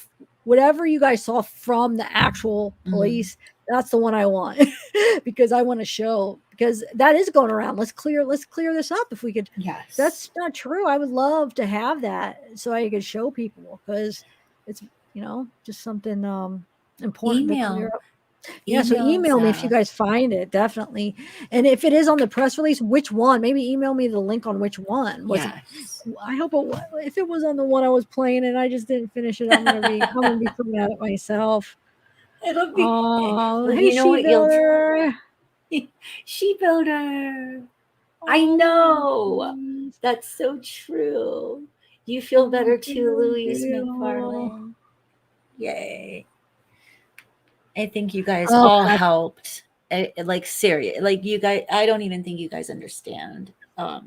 Whatever you guys saw from the actual police, that's the one I want because I want to show, because that is going around. Let's clear this up if we could. Yes. If that's not true. I would love to have that so I could show people, because it's, just something important to clear up. Yeah, so email me if you guys find it, definitely. And if it is on the press release, which one? Maybe email me the link on which one. Yes. I hope if it was on the one I was playing and I just didn't finish it, I'm gonna be coming at it myself. It'll be. Oh, Well, hey, you know what you'll She-Builder. She-Builder. I know. That's so true. You feel better too, Louise McFarlane. Yay. I think you guys all helped. Like, serious. Like, you guys, I don't even think you guys understand. I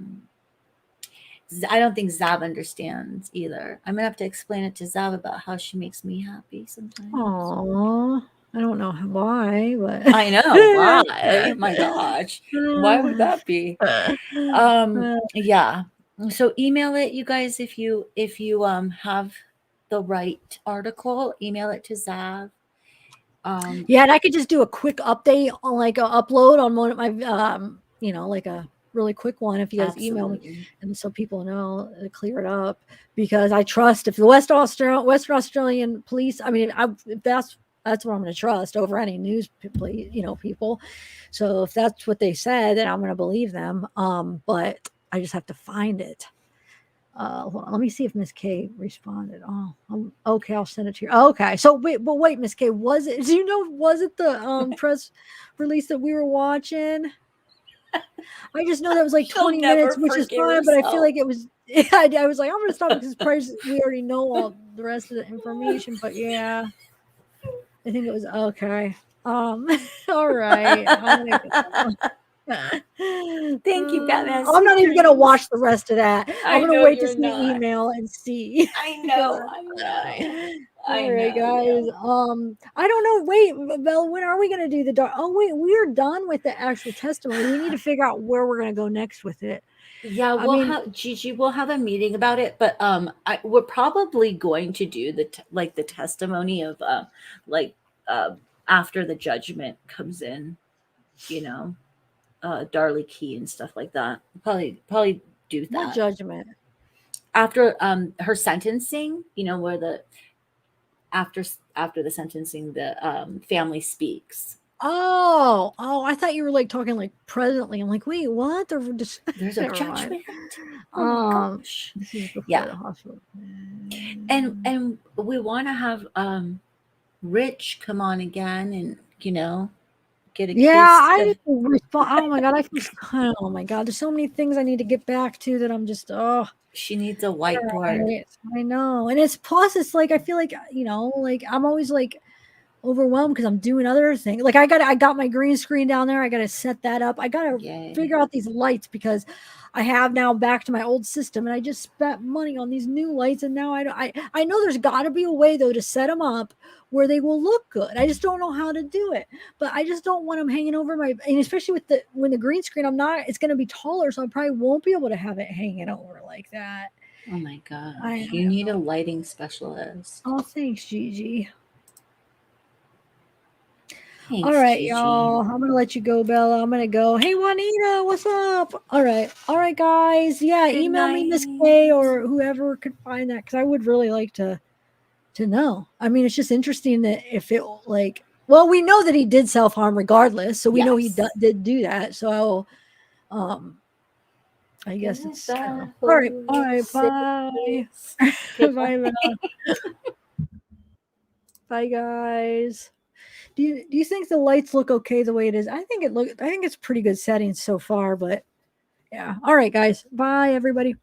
don't think Zav understands either. I'm gonna have to explain it to Zav about how she makes me happy sometimes. Aww. I don't know why, but I know why. My gosh. Why would that be? Yeah. So email it, you guys, if you have the right article, email it to Zav. Yeah, and I could just do a quick update on like a upload on one of my like a really quick one if you guys email me, and so people know to clear it up, because I trust if the Western Australian police, I mean, if that's what I'm going to trust over any news people. So if that's what they said, then I'm going to believe them. But I just have to find it. Hold on, let me see if Miss K responded. Oh, okay, I'll send it to you. Okay, so wait, Miss K, was it the press release that we were watching? I just know that was like 20 minutes, which is fine, but I feel like it was. I was like, I'm gonna stop because we already know all the rest of the information. But yeah, I think it was okay. All right. Thank you, Batman. I'm not even gonna watch the rest of that. I'm gonna wait to see not. the email and see. I know. All right, guys. I don't know. Wait, Bella, when are we gonna do the dark? Oh, wait, we're done with the actual testimony. We need to figure out where we're gonna go next with it. Yeah, we'll have a meeting about it, but we're probably going to do the testimony of after the judgment comes in, Darlie Key and stuff like that. Probably do that. What judgment? After her sentencing, where the after the sentencing, the family speaks. Oh, I thought you were like talking like presently. I'm like, wait, what? There's a judgment. Oh my gosh. This is before the hospital. And we want to have Rich come on again and get a I respond. Oh my god, oh my god, there's so many things I need to get back to that I'm just she needs a whiteboard. Right. I know. And it's like I feel like like I'm always like overwhelmed because I'm doing other things. Like I got my green screen down there. I got to set that up. I got to figure out these lights because I have now back to my old system, and I just spent money on these new lights, and now I know there's got to be a way though to set them up where they will look good. I just don't know how to do it, but I just don't want them hanging over and especially when the green screen, it's going to be taller, so I probably won't be able to have it hanging over like that. Oh my god, you need a lighting specialist. Oh, thanks, Gigi. Thanks, all right, Gigi. y'all. I'm gonna let you go, Bella. I'm gonna go. Hey, Juanita, what's up? All right, guys. Yeah, Good email me, Miss K, or whoever could find that, because I would really like to know. I mean, it's just interesting that if it we know that he did self-harm regardless, so we know he did do that. So, I guess it's all right. Bye. Bye, Bella. Bye, guys. Do you think the lights look okay the way it is? I think it's pretty good settings so far, but yeah. All right, guys. Bye, everybody.